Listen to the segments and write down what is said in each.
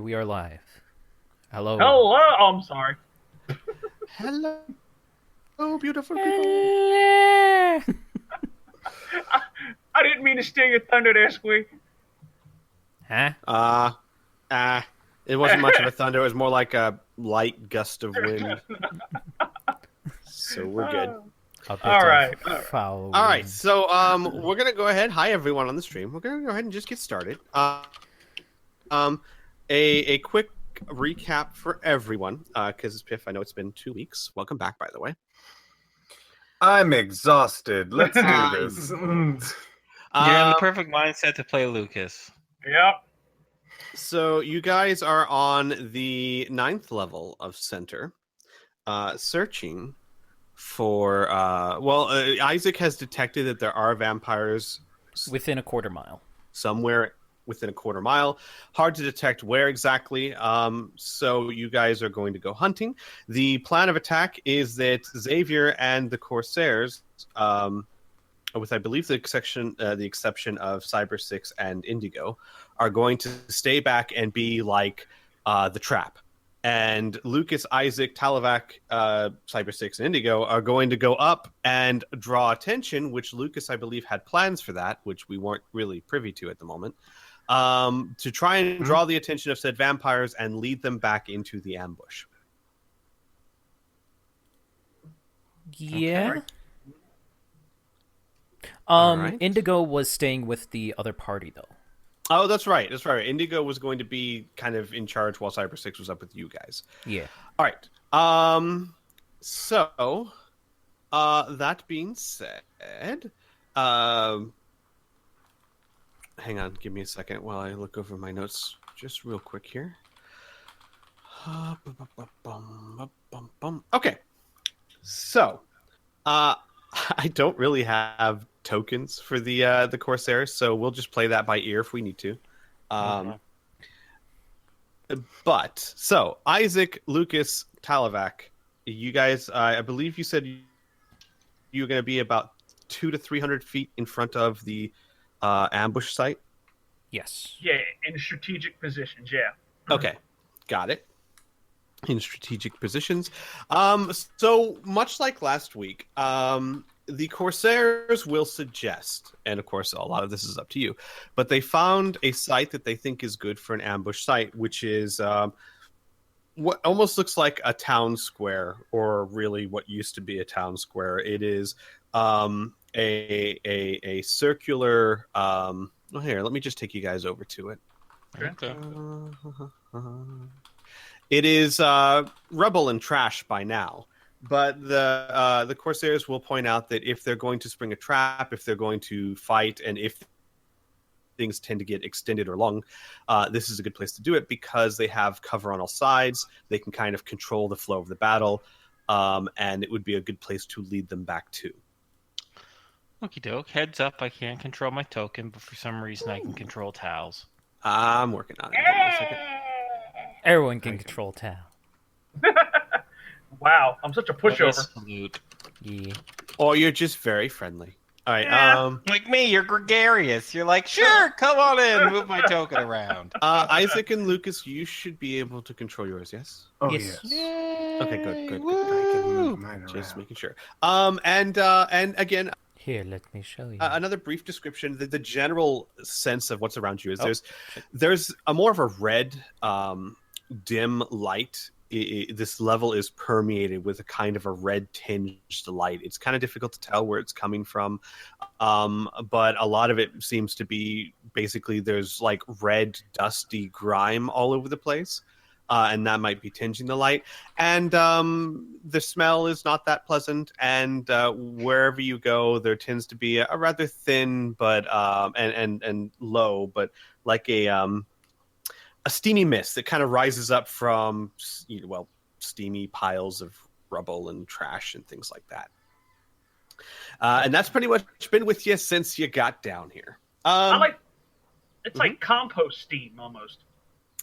we are live. Hello. Hello, I'm sorry. Hello, beautiful people. I didn't mean to steal your thunder there, Squee. Huh? It wasn't much of a thunder. It was more like a light gust of wind. So we're good. A bit All of right. foul All right, wind. so we're gonna go ahead. Hi, everyone on the stream. We're gonna go ahead and just get started. A quick recap for everyone, because Piph, I know it's been 2 weeks. Welcome back, by the way. I'm exhausted. Let's do this. You're in the perfect mindset to play Lucas. Yep. So you guys are on the 9th level of Center, searching for. Isaac has detected that there are vampires Within a quarter mile. somewhere within a quarter mile. Hard to detect where exactly. So you guys are going to go hunting. The plan of attack is that Xavier and the Corsairs, with I believe the exception of Cyber 6 and Indigo, are going to stay back and be like the trap. And Lucas, Isaac, Talavac, Cyber 6, and Indigo are going to go up and draw attention, which Lucas, I believe, had plans for that, which we weren't really privy to at the moment, to try and draw the attention of said vampires and lead them back into the ambush. Yeah. Okay. All right. Indigo was staying with the other party, though. Oh, that's right. That's right. Indigo was going to be kind of in charge while Cyber 6 was up with you guys. Yeah. All right. So, that being said, hang on. Give me a second while I look over my notes just real quick here. Okay. So, I don't really have tokens for the Corsairs, so we'll just play that by ear if we need to. But so Isaac, Lucas, Talavac, you guys, I believe you said you were going to be about 200 to 300 feet in front of the ambush site. Yes. Yeah, in strategic positions, yeah. Okay, got it. In strategic positions. So much like last week, the Corsairs will suggest, and of course a lot of this is up to you, but they found a site that they think is good for an ambush site, which is what almost looks like a town square, or really what used to be a town square. It is a circular. Here, let me just take you guys over to it. Okay. It is rubble and trash by now, but the Corsairs will point out that if they're going to spring a trap, if they're going to fight, and if things tend to get extended or long, this is a good place to do it because they have cover on all sides. They can kind of control the flow of the battle, and it would be a good place to lead them back to. Okie doke. Heads up, I can't control my token, but for some reason I can control towels. I'm working on it. Give me a second. Everyone can control Tal. Wow, I'm such a pushover. Salute. Yeah. Or you're just very friendly. All right. Yeah. Like me, you're gregarious. You're like, sure, come on in, move my token around. Isaac and Lucas, you should be able to control yours, yes? Oh, Yes. yes. Yay! Okay, good. I can move mine Just around. making sure. And again, Here, let me show you. another brief description. The general sense of what's around you is Oh. there's a more of a red, dim light. This level is permeated with a kind of a red tinged light. It's kind of difficult to tell where it's coming from, but a lot of it seems to be basically there's like red, dusty grime all over the place. And that might be tinging the light. And the smell is not that pleasant. And wherever you go, there tends to be a rather thin, but and low, but like a steamy mist that kind of rises up from steamy piles of rubble and trash and things like that. And that's pretty much been with you since you got down here. It's like compost steam almost.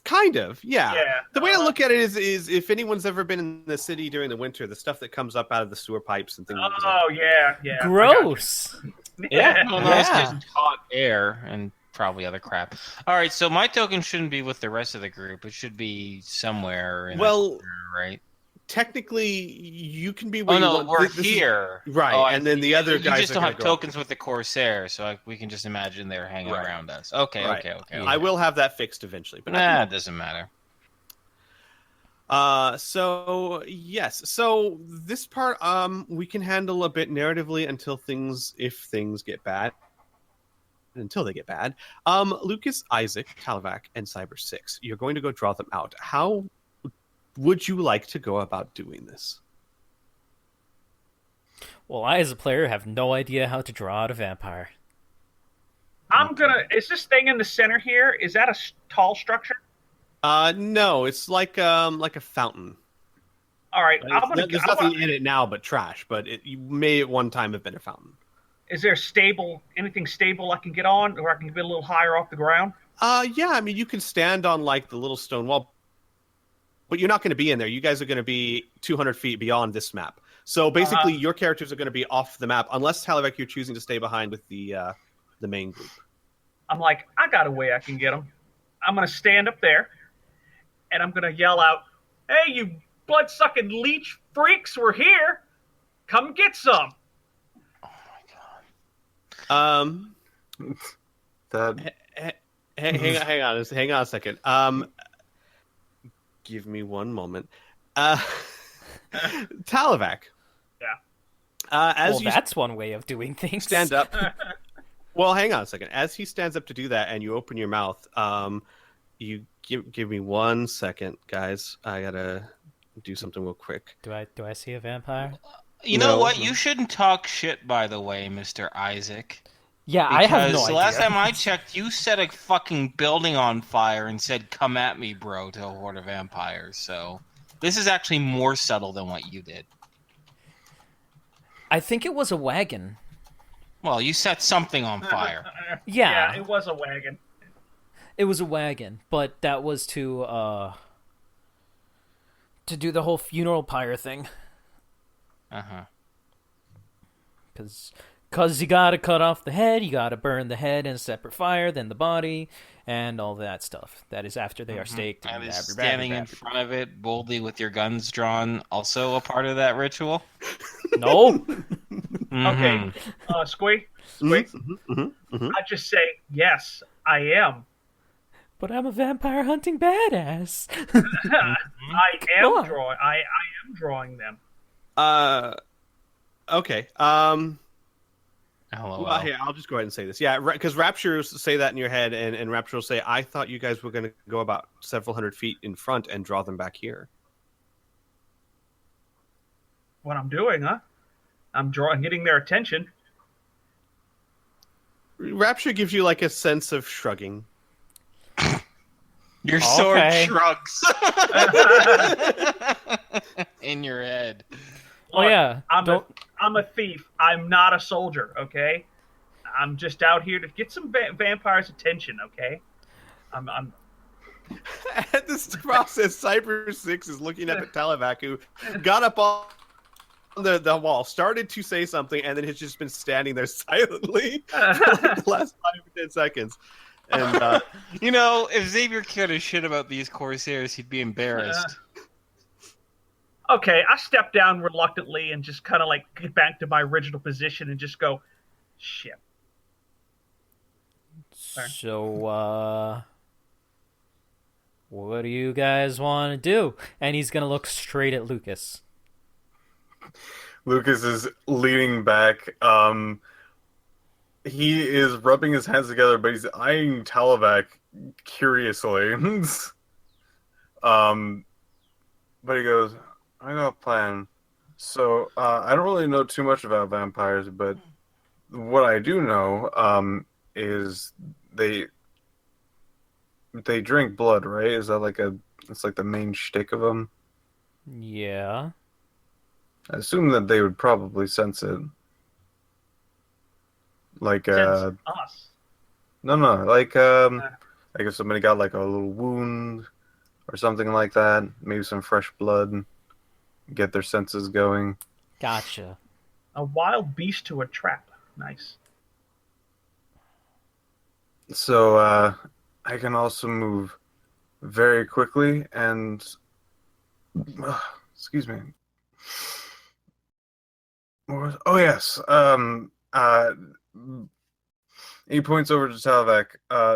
Kind of, yeah. Yeah. The way to look at it is if anyone's ever been in the city during the winter, the stuff that comes up out of the sewer pipes and things Oh, yeah. Gross. Yeah, Yeah. no, it's Yeah. just hot air and probably other crap. All right, so my token shouldn't be with the rest of the group. It should be somewhere in Well, a corner, right? technically, you can be where Oh you no, want. we're This is- here. right, Oh, I and then see. the other You guys just are don't going have to go. tokens with the Corsair, so we can just imagine they're hanging Right. around us. Okay, Right. okay. I will have that fixed eventually, but Nah, it doesn't matter. So yes, so this part we can handle a bit narratively if things get bad. Until they get bad. Lucas, Isaac, Talavac, and Cyber 6. You're going to go draw them out. How would you like to go about doing this? Well, I, as a player, have no idea how to draw out a vampire. Is this thing in the center here? Is that a tall structure? No, it's like a fountain. All right, There's nothing in it now but trash, but you may at one time have been a fountain. Is there anything stable I can get on, or I can get a little higher off the ground? Yeah, I mean, you can stand on like the little stone wall, but you're not going to be in there. You guys are going to be 200 feet beyond this map. So basically, your characters are going to be off the map, unless Talavac, you're choosing to stay behind with the main group. I'm like, I got a way I can get them. I'm going to stand up there, and I'm going to yell out, "Hey, you blood-sucking leech freaks, we're here! Come get some!" That Hang on a second. Give me one moment. Talavac. Yeah. As Well, you that's one way of doing things. stand up. Well, hang on a second. As he stands up to do that, and you open your mouth, you give me 1 second, guys. I gotta do something real quick. Do I see a vampire? You know No. what? You shouldn't talk shit, by the way, Mr. Isaac. Yeah, I have no Because idea. the last time I checked, you set a fucking building on fire and said, "Come at me, bro," to a horde of vampires. So this is actually more subtle than what you did. I think it was a wagon. Well, you set something on fire. Yeah. Yeah, it was a wagon. It was a wagon, but that was to do the whole funeral pyre thing. Uh-huh. Because you gotta cut off the head, you gotta burn the head in a separate fire, then the body, and all that stuff. That is after they are staked. And And is standing in front of it boldly with your guns drawn also a part of that ritual? No. Okay, Squee, I just say, yes, I am. But I'm a vampire hunting badass. I Come am on. drawing. I am drawing them. Okay. Hello. Well, here, I'll just go ahead and say this. Yeah, because Raptures say that in your head, and Rapture will say, "I thought you guys were going to go about several hundred feet in front and draw them back here." What I'm doing, huh? I'm getting their attention. Rapture gives you like a sense of shrugging. Your sword Okay. shrugs in your head. Oh yeah. I'm a thief. I'm not a soldier. Okay, I'm just out here to get some vampires' attention. Okay, I'm At this process, Cyber 6 is looking up at Talavac, who got up on the wall, started to say something, and then has just been standing there silently for like the last 5 or 10 seconds. And You know, if Xavier cared a shit about these Corsairs, he'd be embarrassed. Okay, I step down reluctantly and just kind of like get back to my original position and just go, shit. So, what do you guys want to do? And he's gonna look straight at Lucas. Lucas is leaning back. He is rubbing his hands together, but he's eyeing Talavac curiously. But he goes, "I got a plan. So I don't really know too much about vampires, but what I do know is they drink blood, right? Is that like it's like the main shtick of them? Yeah. I assume that they would probably sense it. Like Sense us. no, like like if somebody got like a little wound or something like that, maybe some fresh blood, get their senses going. So I can also move very quickly and excuse me. Oh yes. He points over to Talvak.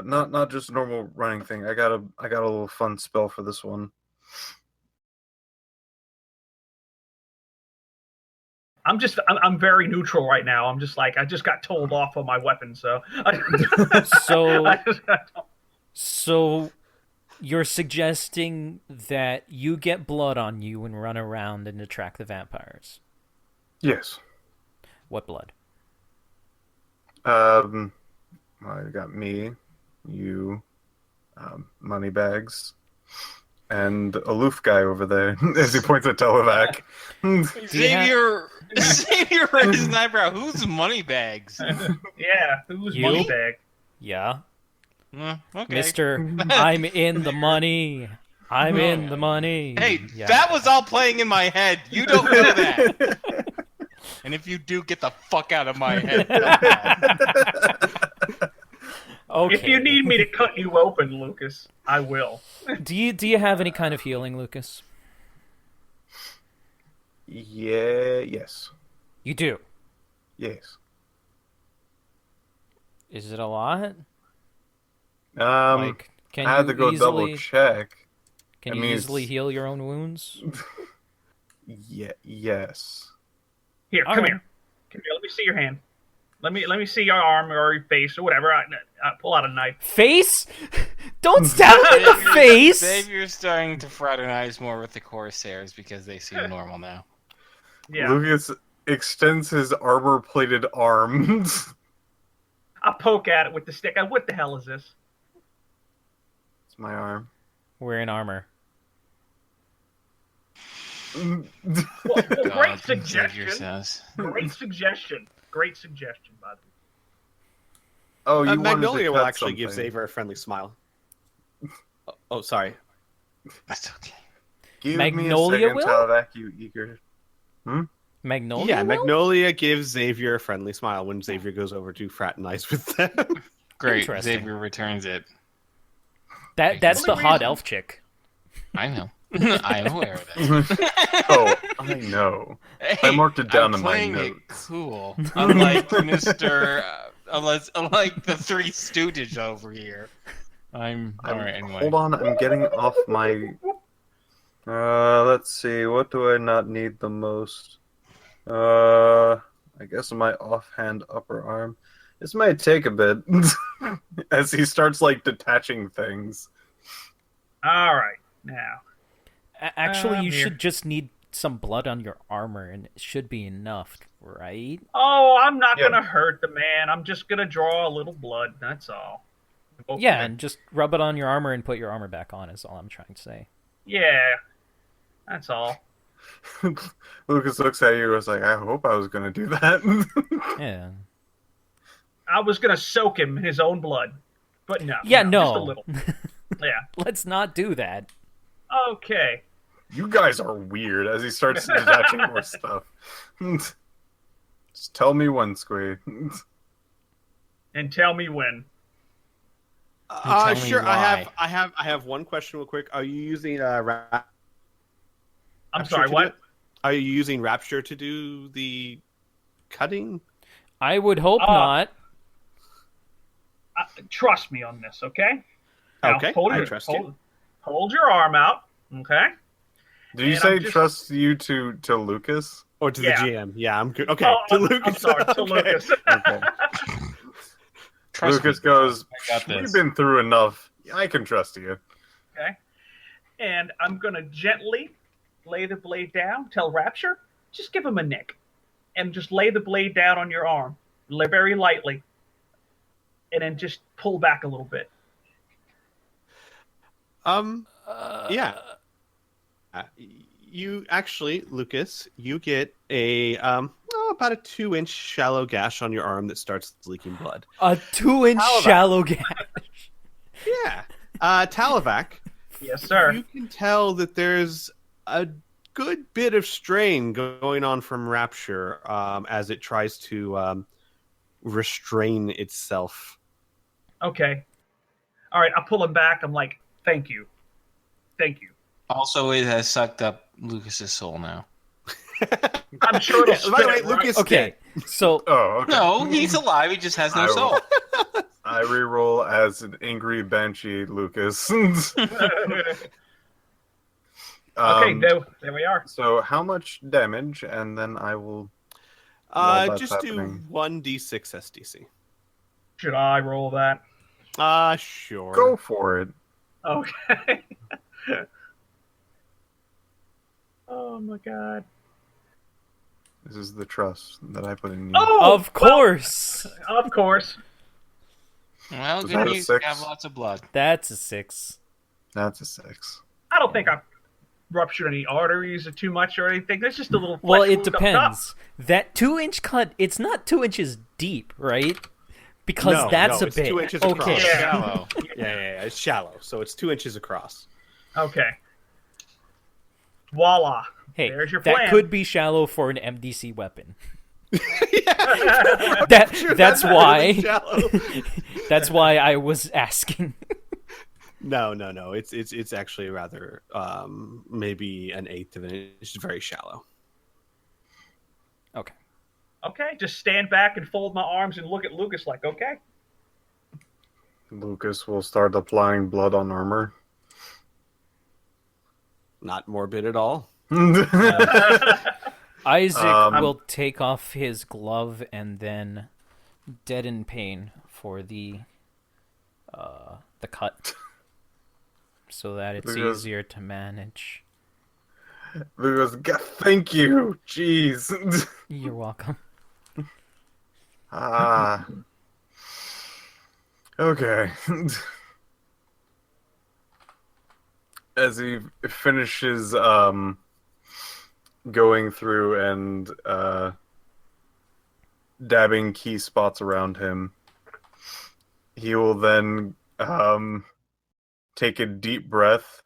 Not just a normal running thing. I got a little fun spell for this one. I'm very neutral right now. I'm just like I just got told off on my weapon, so. So, so you're suggesting that you get blood on you and run around and attract the vampires. Yes. What blood? Well, you got me, you, Moneybags, and aloof guy over there as he points at Televac. Xavier raised an eyebrow. Who's Moneybags? Yeah, who's You? Moneybag? Yeah, Okay. Mister. I'm in the money. I'm in the money. Hey, Yeah. that was all playing in my head. You don't know that. And if you do, get the fuck out of my head. Okay. If you need me to cut you open, Lucas, I will. Do you have any kind of healing, Lucas? Yes. You do. Yes. Is it a lot? I Can had you to go easily double check. can I you mean, easily it's- heal your own wounds? Yes. Here, All come right. here. Come here. Let me see your hand. Let me see your arm or your face or whatever. I pull out a knife. Face? Don't stab him in the face. Xavier's starting to fraternize more with the Corsairs because they seem normal now. Yeah, Lucas extends his armor-plated arms. I poke at it with the stick. What the hell is this? It's my arm. We're in armor. Well, God, great Xavier suggestion. says. Great suggestion. Great suggestion, by the way. Oh, you wanted to Magnolia will cut actually give something. Xavier a friendly smile. Oh, sorry. That's okay. Give Magnolia me a second, will? Talvac, you eager. Magnolia. Yeah, will? Magnolia gives Xavier a friendly smile when Xavier goes over to fraternize with them. Great. Interesting. Xavier returns it. That's the Only hot reason- elf chick. I know. I'm aware of that. Oh, I know. Hey, marked it down I'm in my playing it notes. cool. Unlike Mr. Unlike the Three Stooges over here. I'm alright anyway. Hold on, I'm getting off my. Let's see. What do I not need the most? I guess my offhand upper arm. This might take a bit as he starts like detaching things. All right, now. Actually, you here. should just need some blood on your armor, and it should be enough, right? Oh, I'm not Yeah. gonna hurt the man. I'm just gonna draw a little blood. That's all. Yeah, and just rub it on your armor and put your armor back on. Is all I'm trying to say. Yeah. That's all. Lucas looks at you and was like, I hope I was going to do that. Yeah. I was gonna soak him in his own blood, but no. Yeah. Just a No. little. Yeah. Let's not do that. Okay. You guys are weird as he starts detaching more stuff. Just tell me when, Squee. And tell me when. tell me Sure. why. I have one question real quick. Are you using I'm Rapture sorry. to What? do it? Are you using Rapture to do the cutting? I would hope not. Trust me on this, okay? Now, Okay, hold I your, trust hold, you. Hold your arm out, okay? Did you And say I'm just- trust you to Lucas? Or to Yeah. the GM? Yeah, I'm good. Okay, Oh, to I'm Lucas. sorry, to Okay. Lucas. Okay. Trust Lucas me, goes, I got we've this. been through enough. I can trust you. Okay. And I'm gonna gently lay the blade down. Tell Rapture, just give him a nick, and just lay the blade down on your arm, very lightly, and then just pull back a little bit. Yeah. You actually, Lucas, you get a about a 2-inch shallow gash on your arm that starts leaking blood. A 2-inch How about- shallow gash. Yeah. Talavac, Yes, sir. you can tell that there's a good bit of strain going on from Rapture as it tries to restrain itself Okay. All right, I pull him back. I'm like, thank you. Thank you. Also, it has sucked up Lucas's soul now. I'm sure it'll Yeah, by the way, spit, right? Lucas. Okay, so Oh, okay. No, he's alive. He just has no I will- soul. I reroll as an angry banshee, Lucas. Okay, there we are. So how much damage, and then I will. While that's Just happening. do 1d6 SDC. Should I roll that? Sure. Go for it. Okay. Oh my god. This is the trust that I put in you. Oh, of course, of course. Well, Was good that a news. 6? You have lots of blood. that's a 6. That's a 6. I don't think I've ruptured any arteries or too much or anything. There's just a little. Well, flesh it wound up top. depends. That 2-inch cut, it's not 2 inches deep, right? Because No, that's no, a it's bit. 2 inches Okay. across. Yeah. Shallow. Yeah, it's shallow, so it's 2 inches across. Okay. Voila. Hey, There's your that plan. could be shallow for an MDC weapon. Yeah. That's why. Shallow. That's why I was asking. No. It's actually rather maybe an eighth of an inch. It's very shallow. Okay. Okay, just stand back and fold my arms and look at Lucas like, okay. Lucas will start applying blood on armor. Not morbid at all. Isaac Um, will take off his glove and then deaden pain for the cut, so that it's Because- easier to manage. Lucas, thank you. Jeez. You're welcome. Okay. As he finishes going through and dabbing key spots around him, he will then take a deep breath,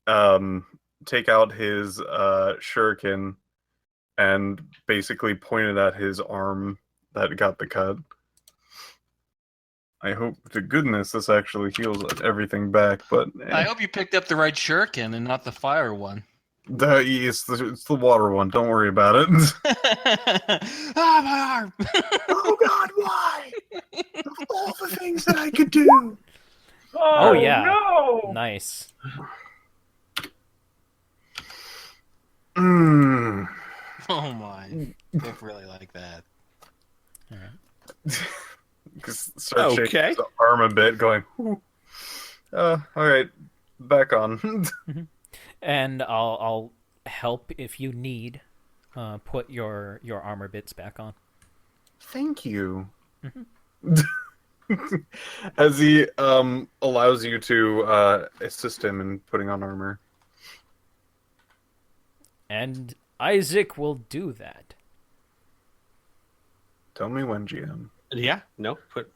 take out his shuriken, and basically point it at his arm that got the cut. I hope to goodness this actually heals everything back, but I hope you picked up the right shuriken and not the fire one. it's the water one. Don't worry about it. Ah, my arm! Oh God, why? Of all the things that I could do. Oh, yeah. No! Nice. Mm. Oh my! I really like that. Start shaking Okay. his arm a bit, going. Whew. All right, back on. And I'll help if you need. Put your armor bits back on. Thank you. As he allows you to assist him in putting on armor. And Isaac will do that. Tell me when, GM. Yeah, no, put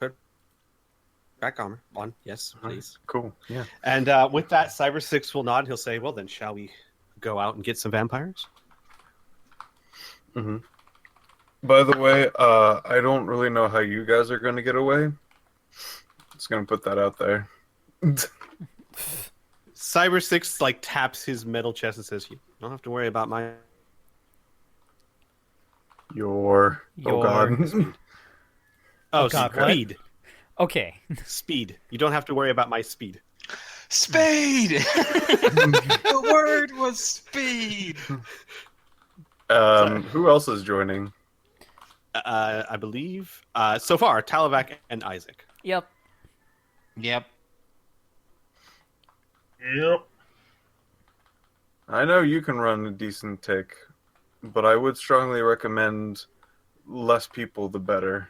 back armor on. Yes, please. Cool. Yeah. And with that, Cyber 6 will nod. He'll say, well, then shall we go out and get some vampires? Mm-hmm. By the way, I don't really know how you guys are going to get away. Just going to put that out there. Cyber 6 taps his metal chest and says, you don't have to worry about my... Oh God. Oh, God, what? speed. Okay. Speed. You don't have to worry about my speed. Speed. The word was speed. Who else is joining? I believe, so far, Talavac and Isaac. Yep. Yep. Yep. I know you can run a decent tick, but I would strongly recommend less people the better.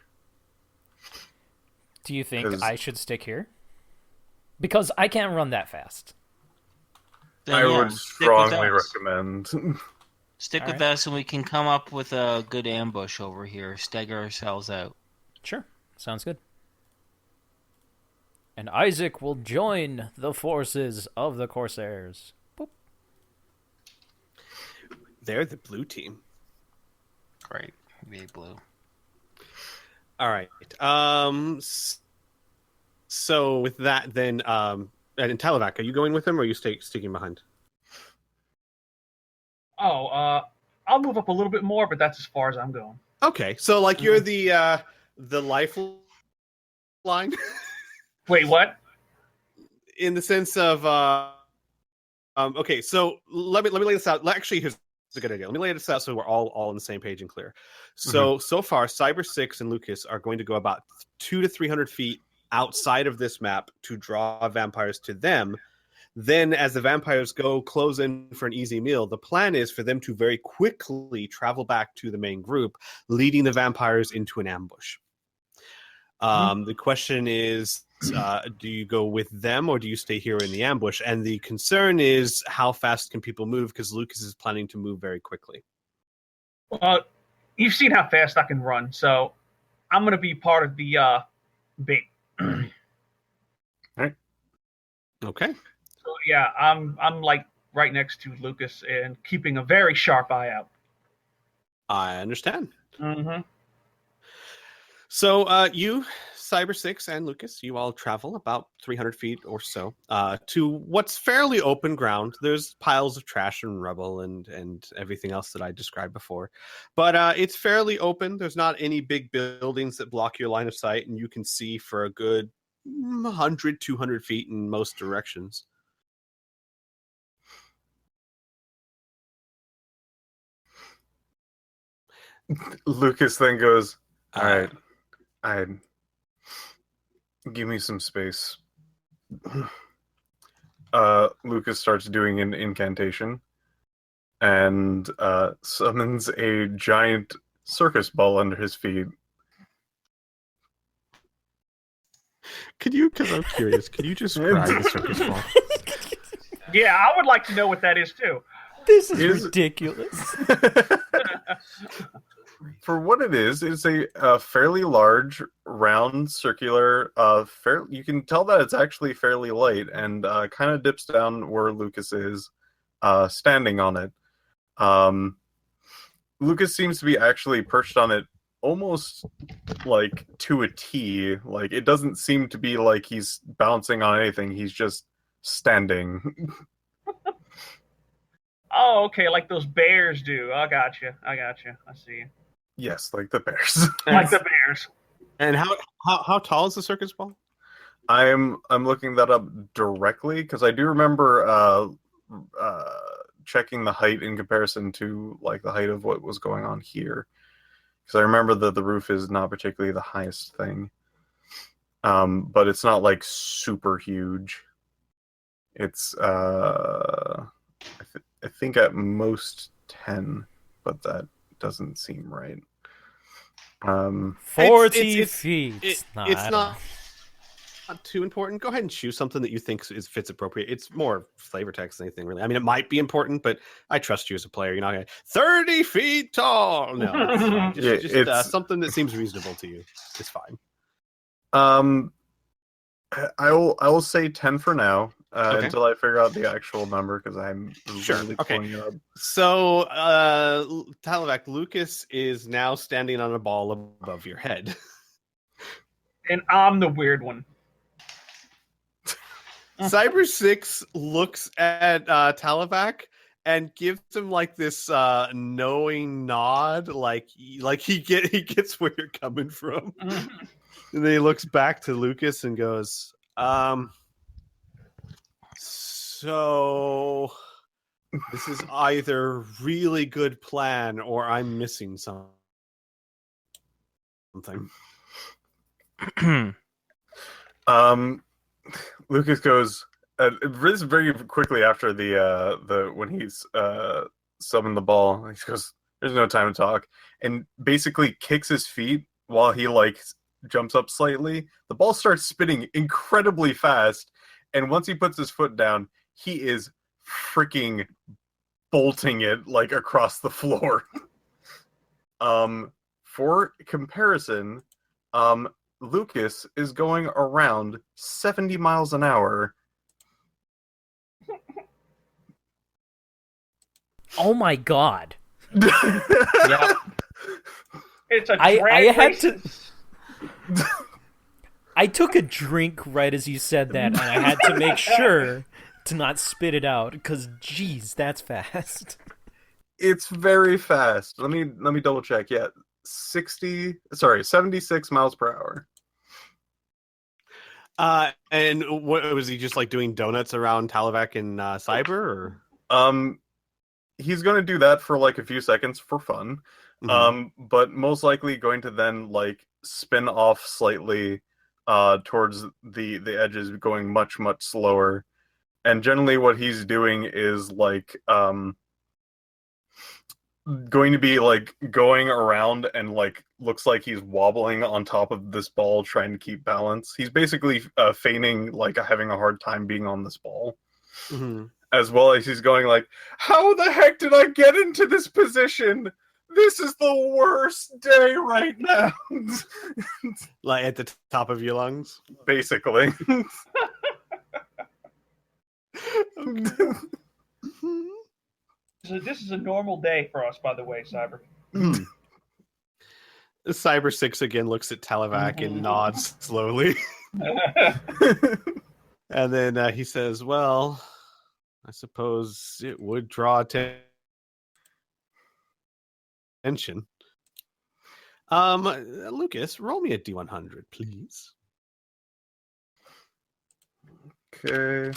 Do you think 'Cause- I should stick here? Because I can't run that fast. Then, I yeah, would stick with strongly us. recommend. Stick All with right. us, and we can come up with a good ambush over here. Stagger ourselves out. Sure. Sounds good. And Isaac will join the forces of the Corsairs. Boop. They're the blue team. Great. Be blue. All right. So with that, then, and in Talavac, are you going with him, or are you sticking behind? Oh, I'll move up a little bit more, but that's as far as I'm going. Okay, so like you're the lifeline Wait, what? in the sense of okay. So let me lay this out. Actually, here's a good idea. Let me lay this out so we're all on the same page and clear. So far, Cyber 6 and Lucas are going to go about 200 to 300 feet outside of this map to draw vampires to them. Then, as the vampires go close in for an easy meal, the plan is for them to very quickly travel back to the main group, leading the vampires into an ambush. The question is, do you go with them or do you stay here in the ambush? And the concern is, how fast can people move? Because Lucas is planning to move very quickly. You've seen how fast I can run, so I'm going to be part of the bait. Okay. So yeah, I'm like right next to Lucas and keeping a very sharp eye out. I understand. Mm-hmm. So you, Cyber 6 and Lucas, you all travel about 300 feet or so to what's fairly open ground. There's piles of trash and rubble and everything else that I described before. But it's fairly open. There's not any big buildings that block your line of sight, and you can see for a good 100, 200 feet in most directions. Lucas then goes, all right, give me some space. Lucas starts doing an incantation and summons a giant circus ball under his feet. Because I'm curious, could you describe the circus ball? Yeah, I would like to know what that is too. This is ridiculous. For what it is, it's a fairly large, round, circular. You can tell that it's actually fairly light and kind of dips down where Lucas is, standing on it. Lucas seems to be actually perched on it almost like to a T. Like, it doesn't seem to be like he's bouncing on anything. He's just standing. Oh, okay, like those bears do. I got you. I see. Yes, like the bears. Like the bears. And how tall is the circus ball? I'm looking that up directly because I do remember checking the height in comparison to like the height of what was going on here. Because I remember that the roof is not particularly the highest thing, but it's not like super huge. It's I think at most 10, but that doesn't seem right. 40 feet. It's not too important. Go ahead and choose something that you think fits appropriate. It's more flavor text than anything, really. I mean, it might be important, but I trust you as a player. You're not going to 30 feet tall. No, it's fine. Just something that seems reasonable to you. It's fine. I will say 10 for now. Okay. Until I figure out the actual number, because I'm really pulling it up. So, Talavac, Lucas is now standing on a ball above your head. And I'm the weird one. Cyber 6 looks at Talavac and gives him like this knowing nod, like he gets where you're coming from. And then he looks back to Lucas and goes, so this is either really good plan or I'm missing something. Lucas goes, this very quickly after the when he's summoned the ball, he goes, there's no time to talk, and basically kicks his feet while he like jumps up slightly. The ball starts spinning incredibly fast, and once he puts his foot down, he is freaking bolting it like across the floor. For comparison, Lucas is going around 70 miles an hour. Oh my god. Yep. It's a drag I had race. to I took a drink right as you said that, and I had to make sure to not spit it out, because, geez, that's fast. It's very fast. Let me double check. Yeah, 76 miles per hour. And what was he just like doing donuts around Talavac and Cyber? Or? He's going to do that for like a few seconds for fun. But most likely going to then like spin off slightly towards the edges, going much slower. And generally what he's doing is like going to be like going around and like looks like he's wobbling on top of this ball trying to keep balance. He's basically feigning like having a hard time being on this ball. As well as he's going like, how the heck did I get into this position? This is the worst day right now. Like at the top of your lungs? Basically. So this is a normal day for us, by the way, Cyber. Cyber 6 again looks at Talavac and nods slowly. And then he says, well, I suppose it would draw attention. Lucas, roll me a D100, please. Okay.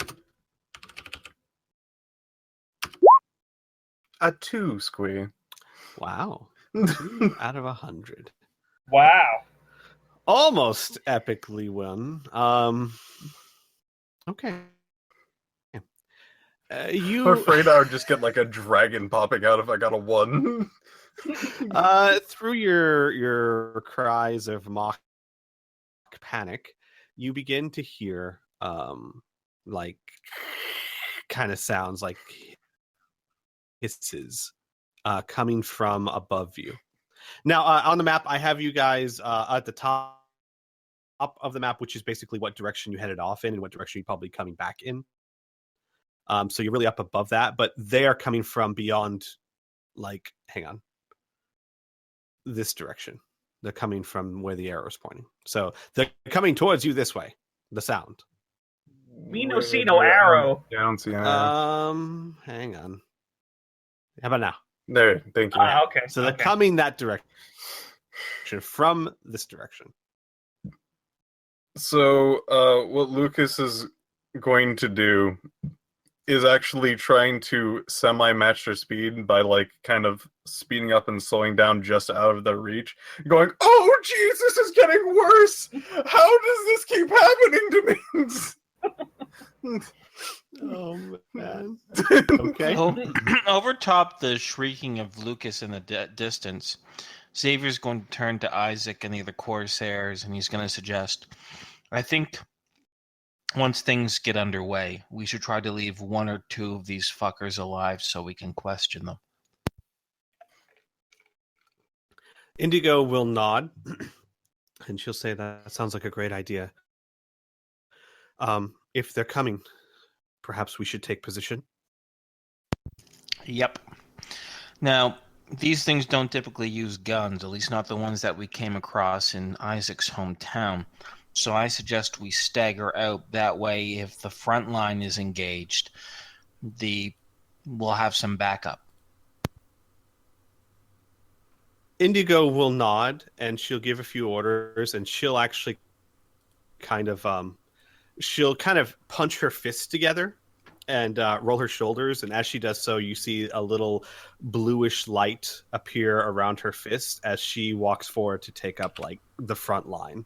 A 2, Squee. Wow. 2 out of 100. Wow. Almost epically won. Okay. I'm afraid I would just get like a dragon popping out if I got a 1. Through your cries of mock panic, you begin to hear like kind of sounds like hisses coming from above you. Now, on the map, I have you guys at the top of the map, which is basically what direction you headed off in and what direction you're probably coming back in. So you're really up above that, but they are coming from beyond, like, hang on, this direction. They're coming from where the arrow is pointing. So they're coming towards you this way, the sound. We no see no arrow. Yeah, I don't see an arrow. Hang on. How about now? There, thank you. Okay. So they're coming that direction from this direction. So what Lucas is going to do is actually trying to semi-match their speed by like kind of speeding up and slowing down just out of their reach, going, oh jeez, this is getting worse! How does this keep happening to me? Oh man. Okay. Over top the shrieking of Lucas in the distance, Xavier's going to turn to Isaac and the other Corsairs, and he's going to suggest, I think once things get underway, we should try to leave 1 or 2 of these fuckers alive so we can question them. Indigo will nod, and she'll say that sounds like a great idea. If they're coming, perhaps we should take position. Yep. Now, these things don't typically use guns, at least not the ones that we came across in Isaac's hometown. So I suggest we stagger out. That way, if the front line is engaged, we'll have some backup. Indigo will nod, and she'll give a few orders, and she'll actually kind of punch her fists together and roll her shoulders. And as she does so, you see a little bluish light appear around her fist as she walks forward to take up like the front line.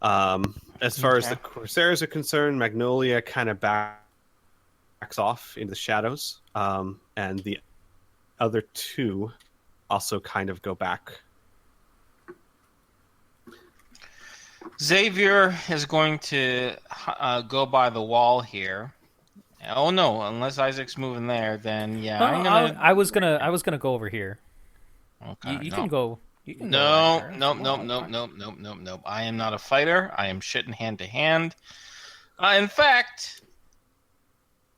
As far as the Corsairs are concerned, Magnolia kind of backs off into the shadows, and the other 2 also kind of go back. Xavier is going to go by the wall here. Oh no! Unless Isaac's moving there, then yeah. I was gonna go over here. Okay, You can go. No. I am not a fighter. I am shitting hand to hand. In fact,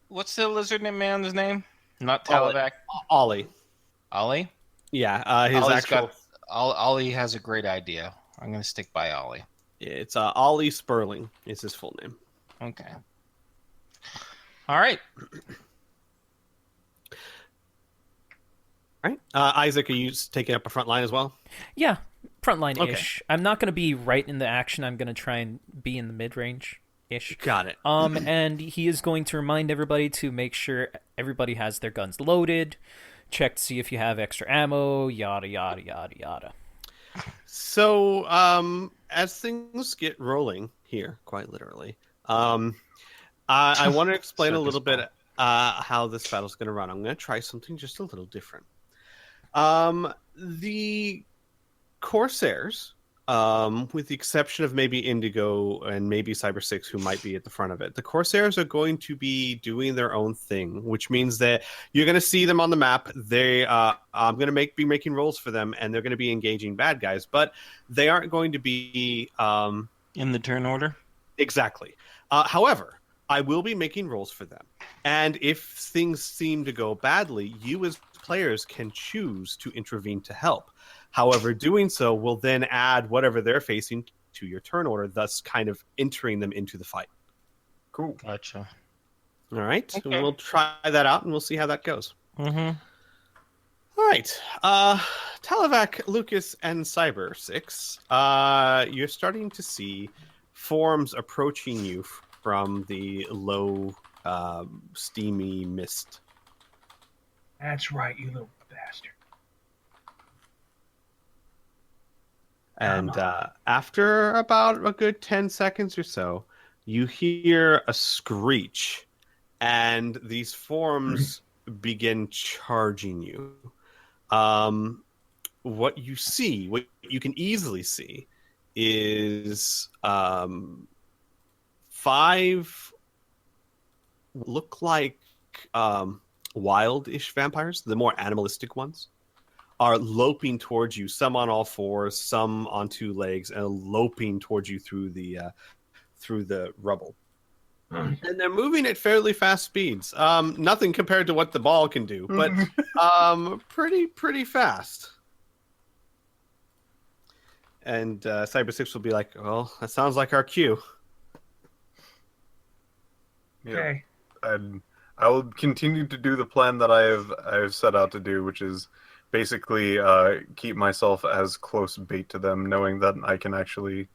what's the lizard man's name? Not Talavac. Ollie. Ollie? Yeah, his Ollie's actual... Ollie has a great idea. I'm going to stick by Ollie. It's Ollie Sperling is his full name. Okay. All right. All right. Isaac, are you taking up a front line as well? Yeah, frontline-ish. I'm not going to be right in the action. I'm going to try and be in the mid-range-ish. Got it. And he is going to remind everybody to make sure everybody has their guns loaded, check to see if you have extra ammo, yada, yada, yada, yada. So, as things get rolling here, quite literally, I want to explain a little bit how this battle's going to run. I'm going to try something just a little different. The Corsairs, with the exception of maybe Indigo and maybe Cyber 6, who might be at the front of it, the Corsairs are going to be doing their own thing, which means that you're going to see them on the map. I'm going to be making rolls for them, and they're going to be engaging bad guys, but they aren't going to be in the turn order. Exactly. However, I will be making rolls for them, and if things seem to go badly, you as players can choose to intervene to help. However, doing so will then add whatever they're facing to your turn order, thus kind of entering them into the fight. Cool. Gotcha. All right. Okay. We'll try that out, and we'll see how that goes. Mm-hmm. All right. Talavac, Lucas, and Cyber 6, you're starting to see forms approaching you from the low, steamy mist. That's right, you little bastard. And after about a good 10 seconds or so, you hear a screech, and these forms begin charging you. What you see, what you can easily see, is 5 look like wild-ish vampires, the more animalistic ones, are loping towards you, some on all fours, some on 2 legs, and loping towards you through the rubble. And they're moving at fairly fast speeds. Nothing compared to what the ball can do, but pretty fast. And Cyber 6 will be like, well, that sounds like our cue. Okay. And I will continue to do the plan that I have set out to do, which is basically keep myself as close bait to them, knowing that I can actually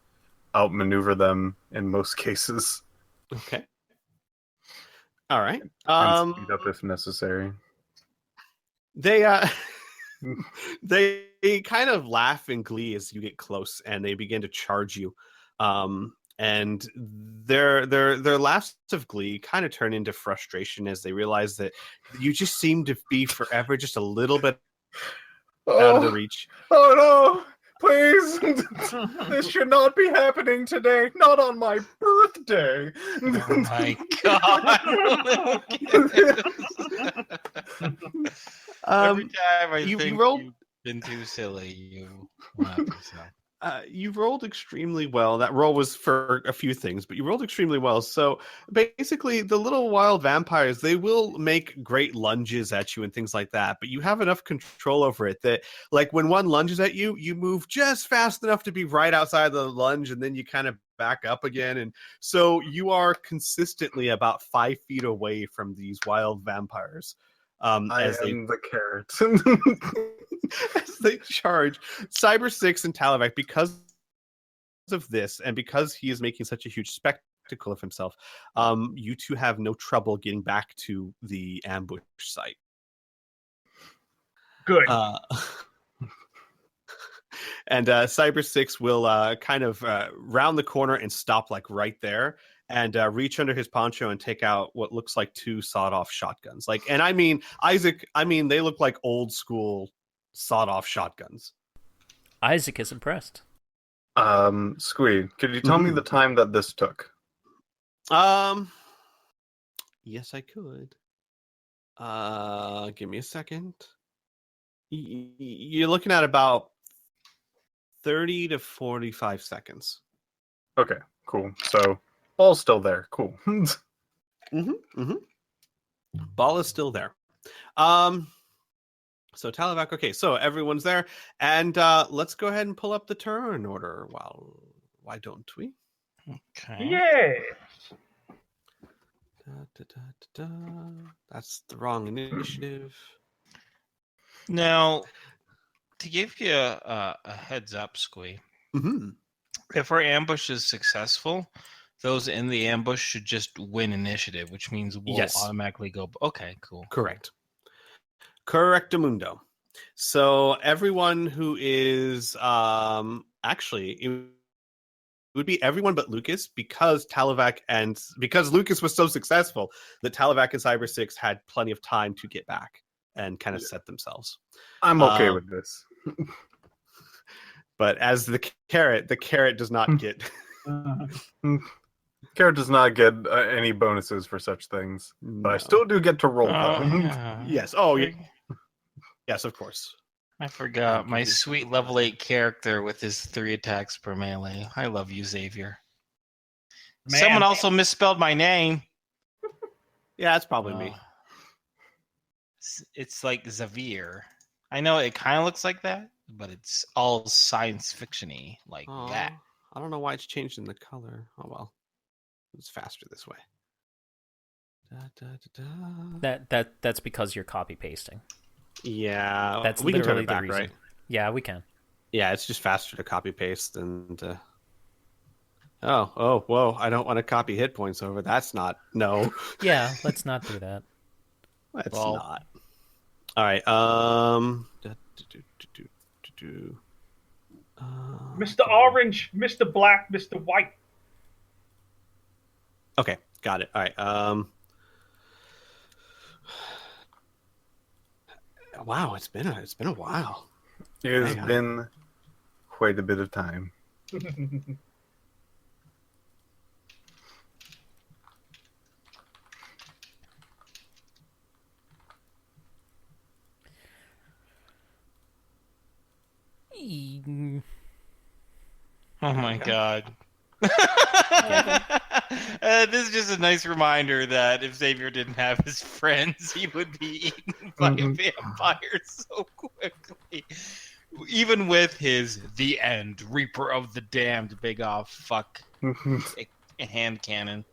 outmaneuver them in most cases. Okay. All right. And speed up if necessary. They they kind of laugh in glee as you get close, and they begin to charge you. And their laughs of glee kind of turn into frustration as they realize that you just seem to be forever just a little bit out of the reach. Oh no! Please! This should not be happening today. Not on my birthday. Oh my god! Every time I think you've been too silly, you laugh yourself. You rolled extremely well. That roll was for a few things, but you rolled extremely well. So basically, the little wild vampires, they will make great lunges at you and things like that, but you have enough control over it that, like, when one lunges at you, you move just fast enough to be right outside the lunge, and then you kind of back up again. And so you are consistently about 5 feet away from these wild vampires. I am the carrot. As they charge, Cyber 6 and Talavac, because of this, and because he is making such a huge spectacle of himself, you two have no trouble getting back to the ambush site. Good. And Cyber 6 will kind of round the corner and stop like right there, and reach under his poncho and take out what looks like 2 sawed-off shotguns. Like, and I mean, Isaac, they look like old school sawed-off shotguns. Isaac is impressed. Squee, could you tell me the time that this took? Yes, I could. Give me a second. You're looking at about 30 to 45 seconds. Okay, cool. So, ball's still there. Cool. Ball is still there. So Talavac, okay, so everyone's there, and let's go ahead and pull up the turn order while Why don't we? Okay. Yes. That's the wrong initiative. Now, to give you a heads up, Squee, Mm-hmm. if our ambush is successful, those in the ambush should just win initiative, which means we'll Yes. automatically go. Okay, cool. Correct. Correctamundo. So everyone who is actually it would be everyone but Lucas because because Lucas was so successful that Talavac and Cyber 6 had plenty of time to get back and kind of set themselves. I'm okay with this. But as the carrot does not get Carrot does not get any bonuses for such things, but I No. still do get to roll Oh, them. yeah. Yes. Oh, yes, of course. I forgot my sweet level 8 character with his 3 attacks per melee. I love you, Xavier. Man. Someone also misspelled my name. Yeah, it's probably me. It's like Xavier. I know it kind of looks like that, but it's all science fiction-y like that. I don't know why it's changed in the color. Oh well, it's faster this way. That's because you're copy pasting. Yeah, That's we can turn literally it back, the reason. right? Yeah, we can. Yeah, it's just faster to copy paste than to. Oh, whoa! I don't want to copy hit points over. That's not Yeah, let's not do that. That's Well- not. All right. Mr. Orange, Mr. Black, Mr. White. Okay, got it. All right. Wow, it's been a while. It has Hang on. been quite a bit of time. Oh my god. This is just a nice reminder that if Xavier didn't have his friends, he would be eaten by a vampire so quickly. Even with his The End, Reaper of the Damned, big off fuck hand cannon.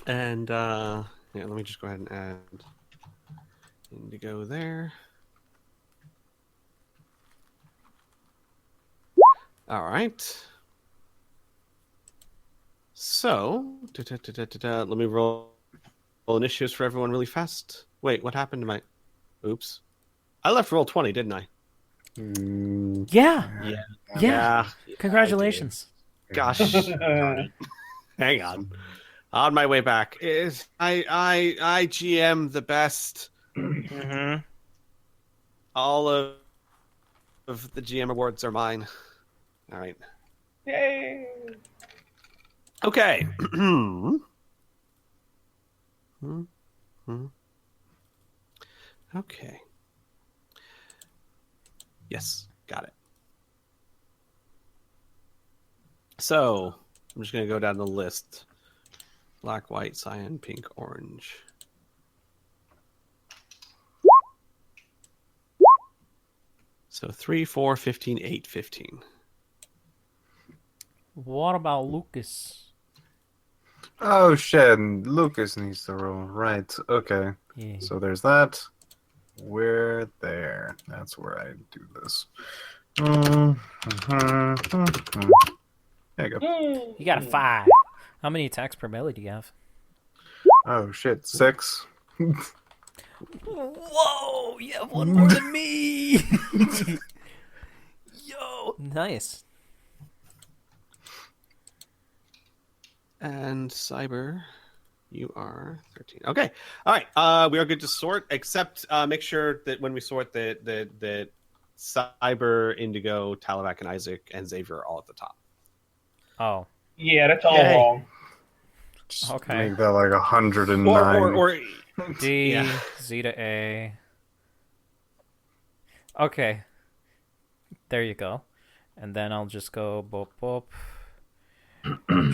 And yeah, let me just go ahead and add Indigo there. All right. So, let me roll initiatives for everyone really fast. Wait, what happened to my? Oops, I left roll 20, didn't I? Yeah. Yeah. Yeah. Congratulations. Gosh, hang on. On my way back, is I GM the best. Mm-hmm. All of the GM awards are mine. All right. Yay! Okay. Okay. Yes, got it. So, I'm just going to go down the list. Black, white, cyan, pink, orange. So 3, 4, 15, 8, 15. What about Lucas? Oh shit, Lucas needs to roll. Right, okay. Yeah. So there's that. We're there. That's where I do this. There you go. You got a 5. How many attacks per melee do you have? Oh shit, 6. Whoa! You have one more than me! Yo! Nice. And Cyber, you are 13. Okay. All right. We are good to sort, except make sure that when we sort that Cyber, Indigo, Talavac, and Isaac, and Xavier are all at the top. Oh. Yeah, that's all Yay. wrong. Just Okay. make that like 109. Or D, Yeah. Z to A. Okay. There you go. And then I'll just go boop boop.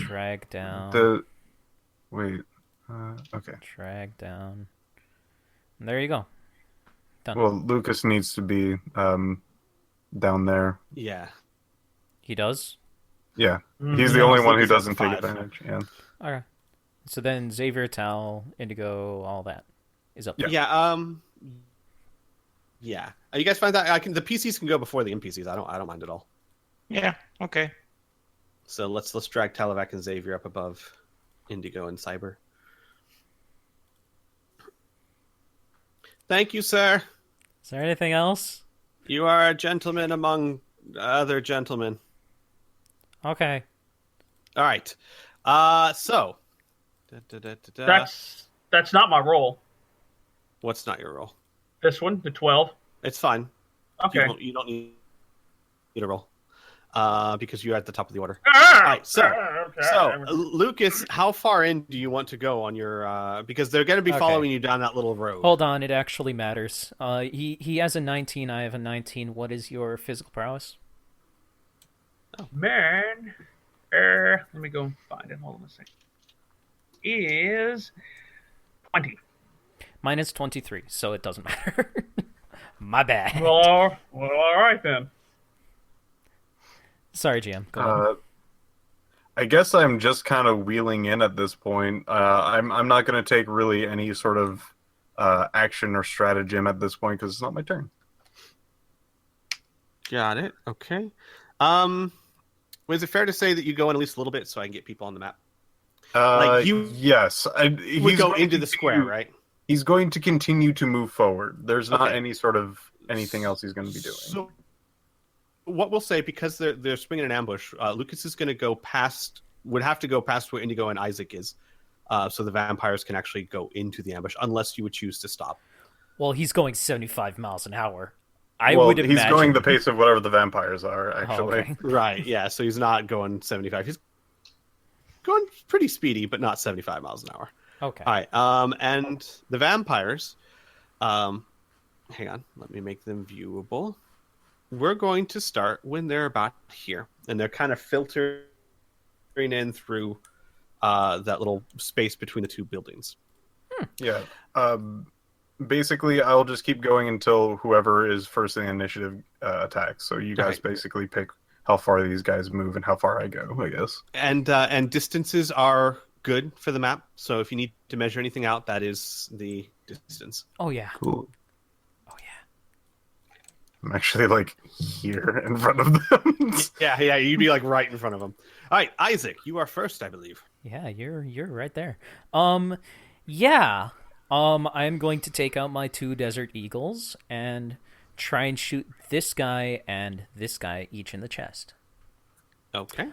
Drag down. Wait. Okay. Drag down. And there you go. Done. Well, Lucas needs to be down there. Yeah. He does? Yeah, Mm, he's the Yeah, only Lucas one who has doesn't the take 5. advantage. Yeah. Okay. So then Xavier, Tal, Indigo, all that is up there. Yeah. Yeah. You guys find that the PCs can go before the NPCs. I don't mind at all. Yeah. Okay. So let's drag Talavac and Xavier up above Indigo and Cyber. Thank you, sir. Is there anything else? You are a gentleman among other gentlemen. Okay. All right. So. That's not my roll. What's not your roll? This one, the 12. It's fine. Okay. You don't need a roll. Because you're at the top of the order. Ah! All right, so Okay. Lucas, how far in do you want to go on your? Because they're going to be Okay. following you down that little road. Hold on, it actually matters. He has a 19, I have a 19. What is your physical prowess? Man, let me go find it. Hold on a second. Is 20. Mine is 23, so it doesn't matter. My bad. Well, all right then. Sorry, GM. Go on. I guess I'm just kind of wheeling in at this point. I'm not going to take really any sort of action or stratagem at this point because it's not my turn. Got it. Okay. Was it fair to say that you go in at least a little bit so I can get people on the map? Yes. He would go into the square, right? He's going to continue to move forward. There's not Okay. any sort of anything else he's going to be doing. So, what we'll say, because they're swinging an ambush, Lucas is going to go past. Would have to go past where Indigo and Isaac is, so the vampires can actually go into the ambush, unless you would choose to stop. Well, he's going 75 miles an hour. I well, would he's imagine. going the pace of whatever the vampires are, Oh, actually. okay. Right. Yeah. So he's not going 75. He's going pretty speedy, but not 75 miles an hour. Okay. All right. And the vampires, hang on, let me make them viewable. We're going to start when they're about here, and they're kind of filtering in through that little space between the two buildings. Yeah. Basically, I'll just keep going until whoever is first in the initiative attacks. So you guys Okay. basically pick how far these guys move and how far I go, I guess. And distances are good for the map. So if you need to measure anything out, that is the distance. Oh, yeah. Cool. Oh, yeah. I'm actually like here in front of them. Yeah, you'd be like right in front of them. All right, Isaac, you are first, I believe. Yeah, you're right there. Yeah. I'm going to take out my 2 Desert Eagles and try and shoot this guy and this guy each in the chest. Okay.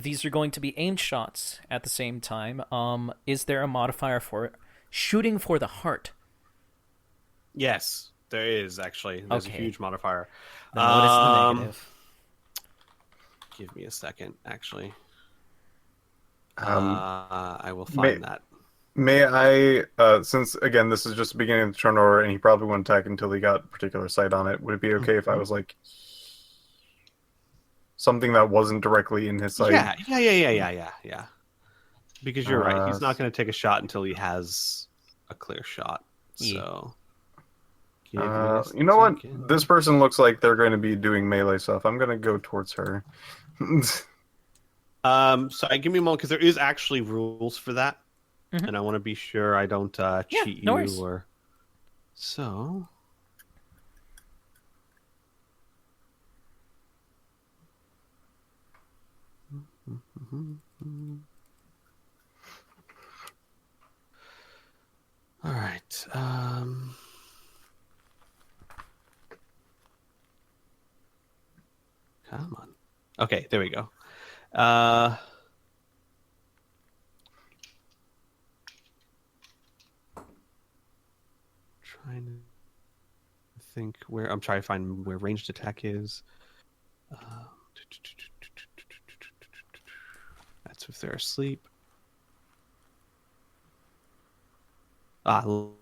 These are going to be aimed shots at the same time. Is there a modifier for shooting for the heart? Yes, there is actually. There's Okay. a huge modifier. Then what is the negative? Give me a second, actually. Um, I will find that. May I, since again this is just the beginning of the turn order, and he probably wouldn't attack until he got particular sight on it, would it be okay if I was like something that wasn't directly in his sight? Yeah. Because you're right. He's not going to take a shot until he has a clear shot. Yeah. So, give me a You know what? second. This person looks like they're going to be doing melee stuff. I'm going to go towards her. Sorry, give me a moment because there is actually rules for that, Mhm. and I want to be sure I don't cheat no you worries. or so. All right. Come on. Okay, there we go. Trying to think where I'm trying to find where ranged attack is. That's if they're asleep. Long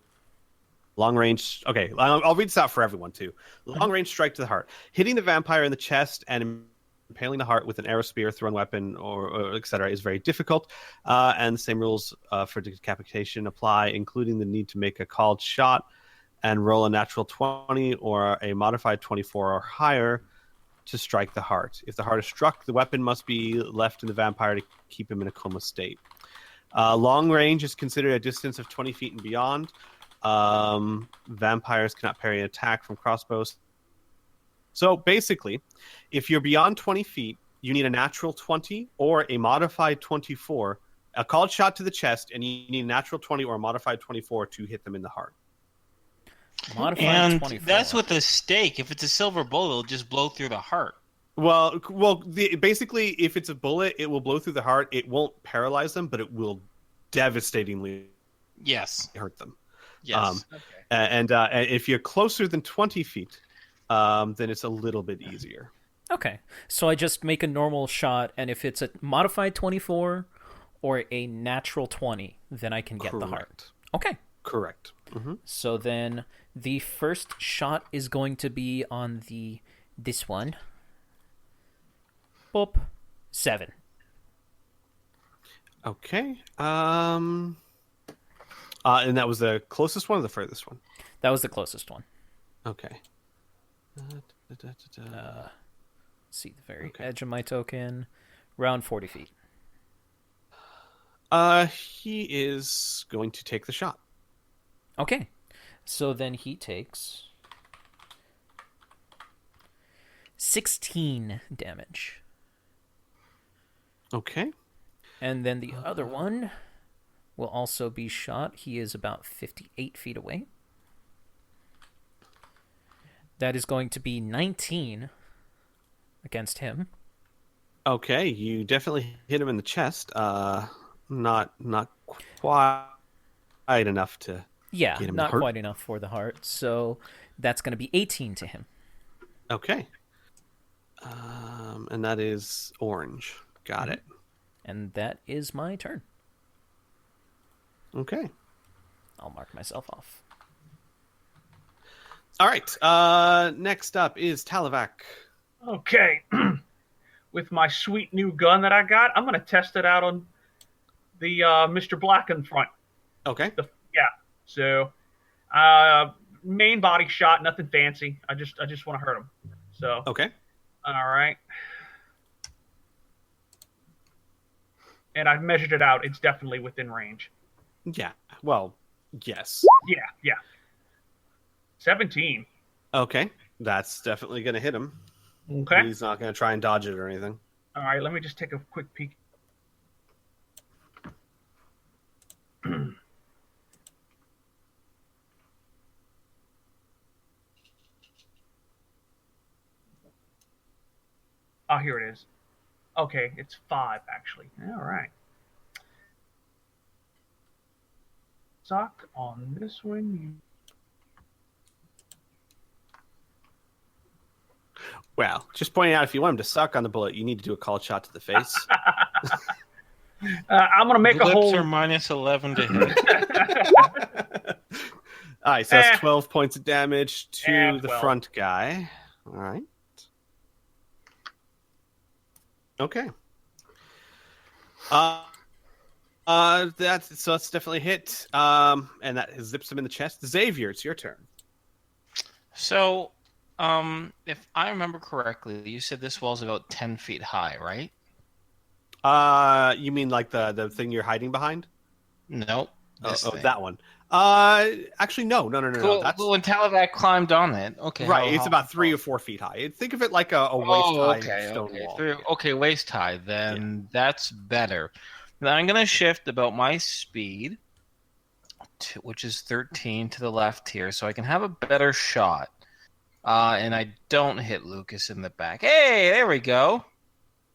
range. Okay, I'll read this out for everyone too. Long range strike to the heart, hitting the vampire in the chest and impaling the heart with an arrow, spear, thrown weapon, or etc. is very difficult. And the same rules for decapitation apply, including the need to make a called shot and roll a natural 20 or a modified 24 or higher. to strike the heart. If the heart is struck, the weapon must be left in the vampire to keep him in a coma state. Long range is considered a distance of 20 feet and beyond. Vampires cannot parry an attack from crossbows. So basically, if you're beyond 20 feet, you need a natural 20 or a modified 24, a called shot to the chest, and you need a natural 20 or a modified 24 to hit them in the heart. Modified And 24. that's with a stake. If it's a silver bullet, it'll just blow through the heart. Well, basically, if it's a bullet, it will blow through the heart. It won't paralyze them, but it will devastatingly Yes. hurt them. Yes. And if you're closer than 20 feet, then it's a little bit easier. Okay, so I just make a normal shot, and if it's a modified 24 or a natural 20, then I can get the heart. Okay. Correct. Mm-hmm. So then the first shot is going to be on this one. Boop. 7. Okay. And that was the closest one or the furthest one? That was the closest one. Okay. See the very edge of my token. Around 40 feet. He is going to take the shot. Okay. So then he takes 16 damage. Okay. And then the other one will also be shot. He is about 58 feet away. That is going to be 19 against him. Okay, you definitely hit him in the chest. Not quite enough to Yeah, get him not hurt. quite enough for the heart. So that's going to be 18 to him. Okay. And that is orange. Got it. And that is my turn. Okay. I'll mark myself off. All right. Next up is Talavac. Okay. With my sweet new gun that I got, I'm going to test it out on the Mr. Black in front. Okay. So, main body shot, nothing fancy. I just want to hurt him. So. Okay. All right. And I've measured it out. It's definitely within range. Yeah. Well, yes. Yeah. 17. Okay. That's definitely going to hit him. Okay. He's not going to try and dodge it or anything. All right, let me just take a quick peek. Oh, here it is. Okay, it's 5, actually. All right. Suck on this one. Well, just pointing out, if you want him to suck on the bullet, you need to do a called shot to the face. I'm going to make a Lips whole... are minus 11 to hit. All right, so that's 12 points of damage to the 12. front guy. All right. Okay. That's definitely a hit. And that zips him in the chest. Xavier, it's your turn. So, if I remember correctly, you said this wall's about 10 feet high, right? You mean like the thing you're hiding behind? Nope. That one. Actually, no. Cool. That's When Talavac climbed on it, okay. right. It's about 3 or 4 feet high. Think of it like a waist high stone wall. Okay, waist high. Then that's better. Then I'm gonna shift about my speed, which is 13 to the left here, so I can have a better shot. And I don't hit Lucas in the back. Hey, there we go.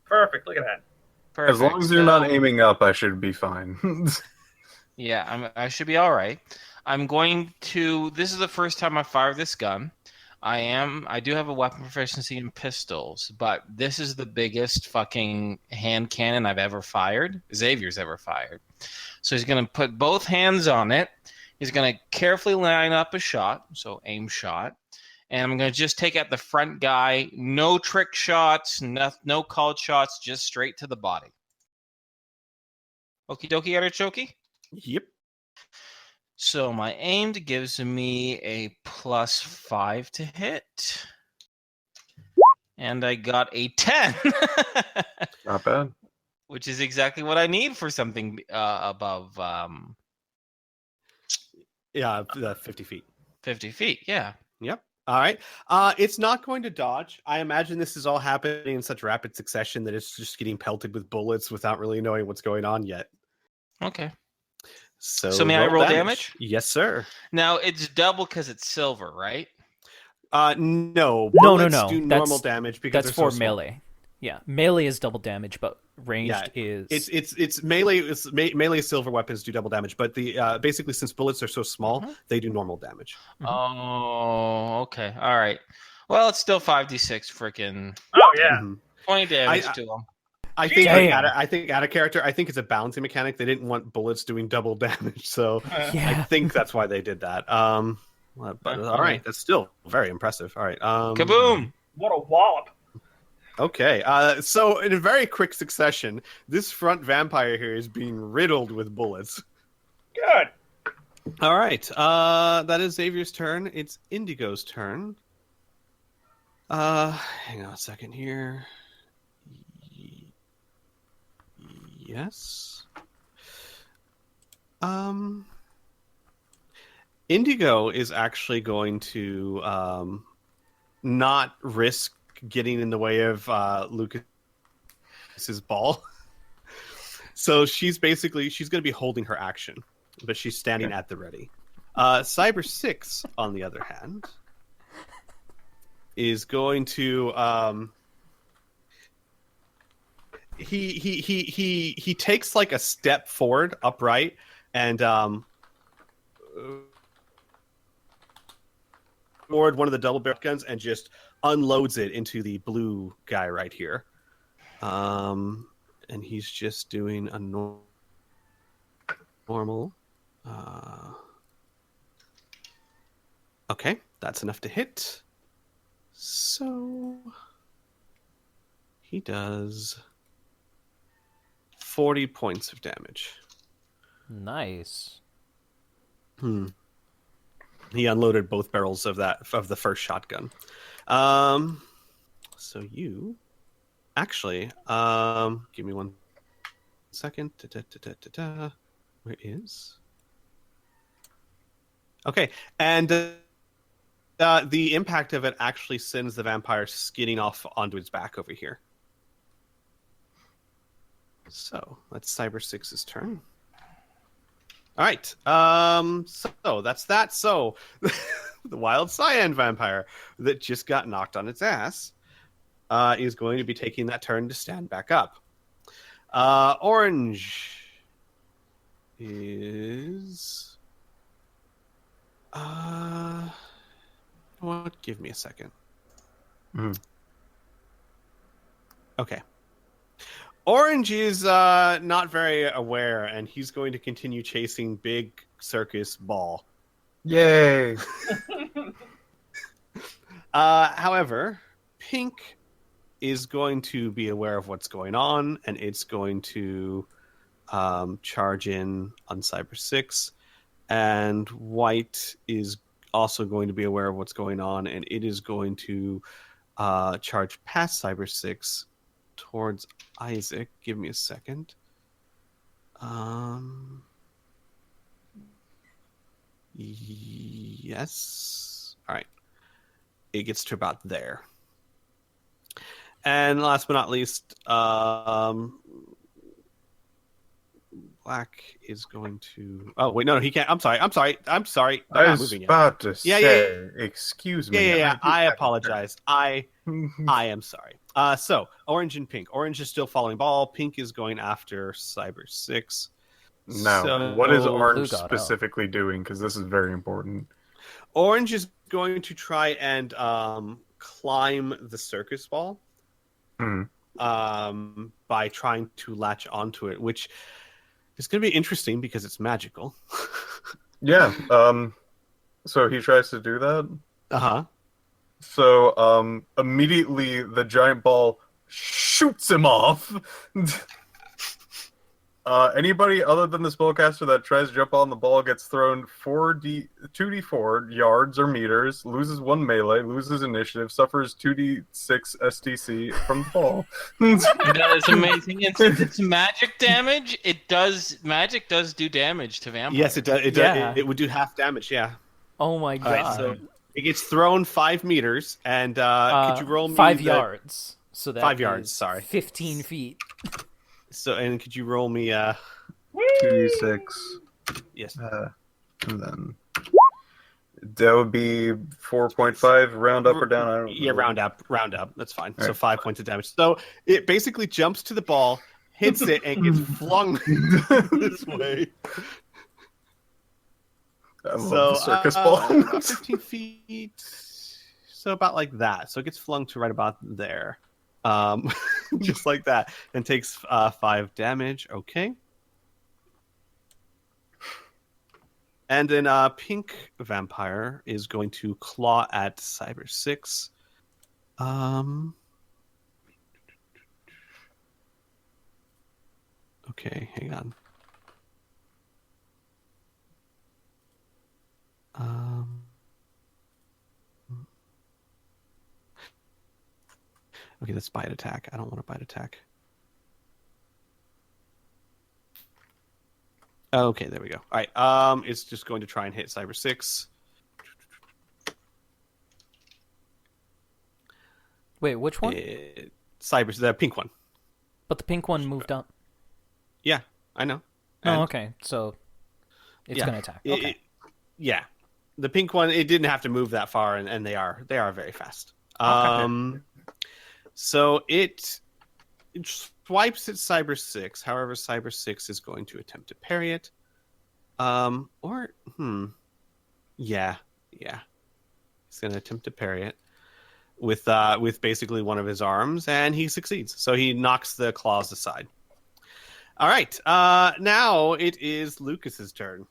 Perfect. Look at that. Perfect. As long as you're not aiming up, I should be fine. Yeah, I should be all right. I'm going to. This is the first time I fired this gun. I do have a weapon proficiency in pistols, but this is the biggest fucking hand cannon I've ever fired. Xavier's ever fired. So he's going to put both hands on it. He's going to carefully line up a shot, so aim shot. And I'm going to just take out the front guy. No trick shots, no called shots, just straight to the body. Okie dokie, artichoke? Yep. So my aimed gives me a +5 to hit. And I got a 10. Not bad. Which is exactly what I need for something above Yeah, 50 feet. 50 feet. Yeah. Yep. All right. It's not going to dodge. I imagine this is all happening in such rapid succession that it's just getting pelted with bullets without really knowing what's going on yet. Okay. So may I roll damage? Yes, sir. Now it's double because it's silver, right? No. No. Bullets do normal damage because that's they're for so small. melee. Yeah, melee is double damage, but ranged is it's melee. Melee silver weapons do double damage, but the basically since bullets are so small, they do normal damage. Oh, okay, all right. Well, it's still 5d6 freaking. Oh yeah. 20 damage to him. I think Damn. I think out of character, I think it's a balancing mechanic. They didn't want bullets doing double damage, so I think that's why they did that. But all right, that's still very impressive. All right, Kaboom! What a wallop. Okay, so in a very quick succession, this front vampire here is being riddled with bullets. Good. All right, that is Xavier's turn. It's Indigo's turn. Hang on a second here. Yes. Indigo is actually going to not risk getting in the way of Lucas's ball. So she's going to be holding her action, but she's standing at the ready. Cyber 6, on the other hand, is going to he takes like a step forward upright and forward one of the double barrel guns and just unloads it into the blue guy right here. And he's just doing a normal. Okay, that's enough to hit. So he does 40 points of damage. nice. He unloaded both barrels of the first shotgun. So you actually give me one second. Where is? Okay, and the impact of it actually sends the vampire skidding off onto its back over here. So that's Cyber 6's turn. All right. So that's that. So the wild cyan vampire that just got knocked on its ass is going to be taking that turn to stand back up. Orange is what? Give me a second. Okay. Orange is not very aware, and he's going to continue chasing Big Circus Ball. Yay! However, Pink is going to be aware of what's going on, and it's going to charge in on Cyber 6. And White is also going to be aware of what's going on, and it is going to charge past Cyber 6 towards Isaac. Give me a second. Yes. All right. It gets to about there. And last but not least, Black is going to. Oh wait, no, he can't. I'm sorry. I was moving yet. about to say, excuse me. Yeah. I apologize. I am sorry. So Orange and Pink. Orange is still following ball. Pink is going after Cyber 6. Now, So what is Blue Orange got out. specifically doing? Because this is very important. Orange is going to try and climb the circus ball by trying to latch onto it, which is going to be interesting because it's magical. Yeah. So he tries to do that. Uh-huh. So immediately the giant ball shoots him off. Anybody other than the spellcaster that tries to jump on the ball gets thrown 2d4 yards or meters, loses 1 melee, loses initiative, suffers 2d6 STC from the ball. That is amazing. And since it's magic damage, magic does do damage to vampires. Yes, it does. Yeah. It would do half damage. Yeah. Oh my All god. right, so it gets thrown 5 meters, and could you roll me 5 yards? So that 5 yards. is Sorry. 15 feet. So, and could you roll me? 2d6. Yes. And then that would be 4.5. Round up or down? I don't Yeah, know. round up. That's fine. All So right. 5 points of damage. So it basically jumps to the ball, hits it, and gets flung this way. I love So the circus ball. about 15 feet. So about like that. So it gets flung to right about there. Just like that, and takes 5 damage. Okay. And then Pink Vampire is going to claw at Cyber 6. Okay, hang on. Okay, that's bite attack. I don't want to bite attack. Okay, there we go. All right, it's just going to try and hit Cyber 6. Wait, which one? The pink one. But the pink one moved up. Yeah, I know. Oh, And- okay. So it's going to attack. It- Okay. it- yeah, the pink one. It didn't have to move that far, and they are very fast. So it swipes at Cyber 6. However, Cyber 6 is going to attempt to parry it. Yeah. He's going to attempt to parry it with basically one of his arms, and he succeeds. So he knocks the claws aside. All right. Now it is Lucas's turn.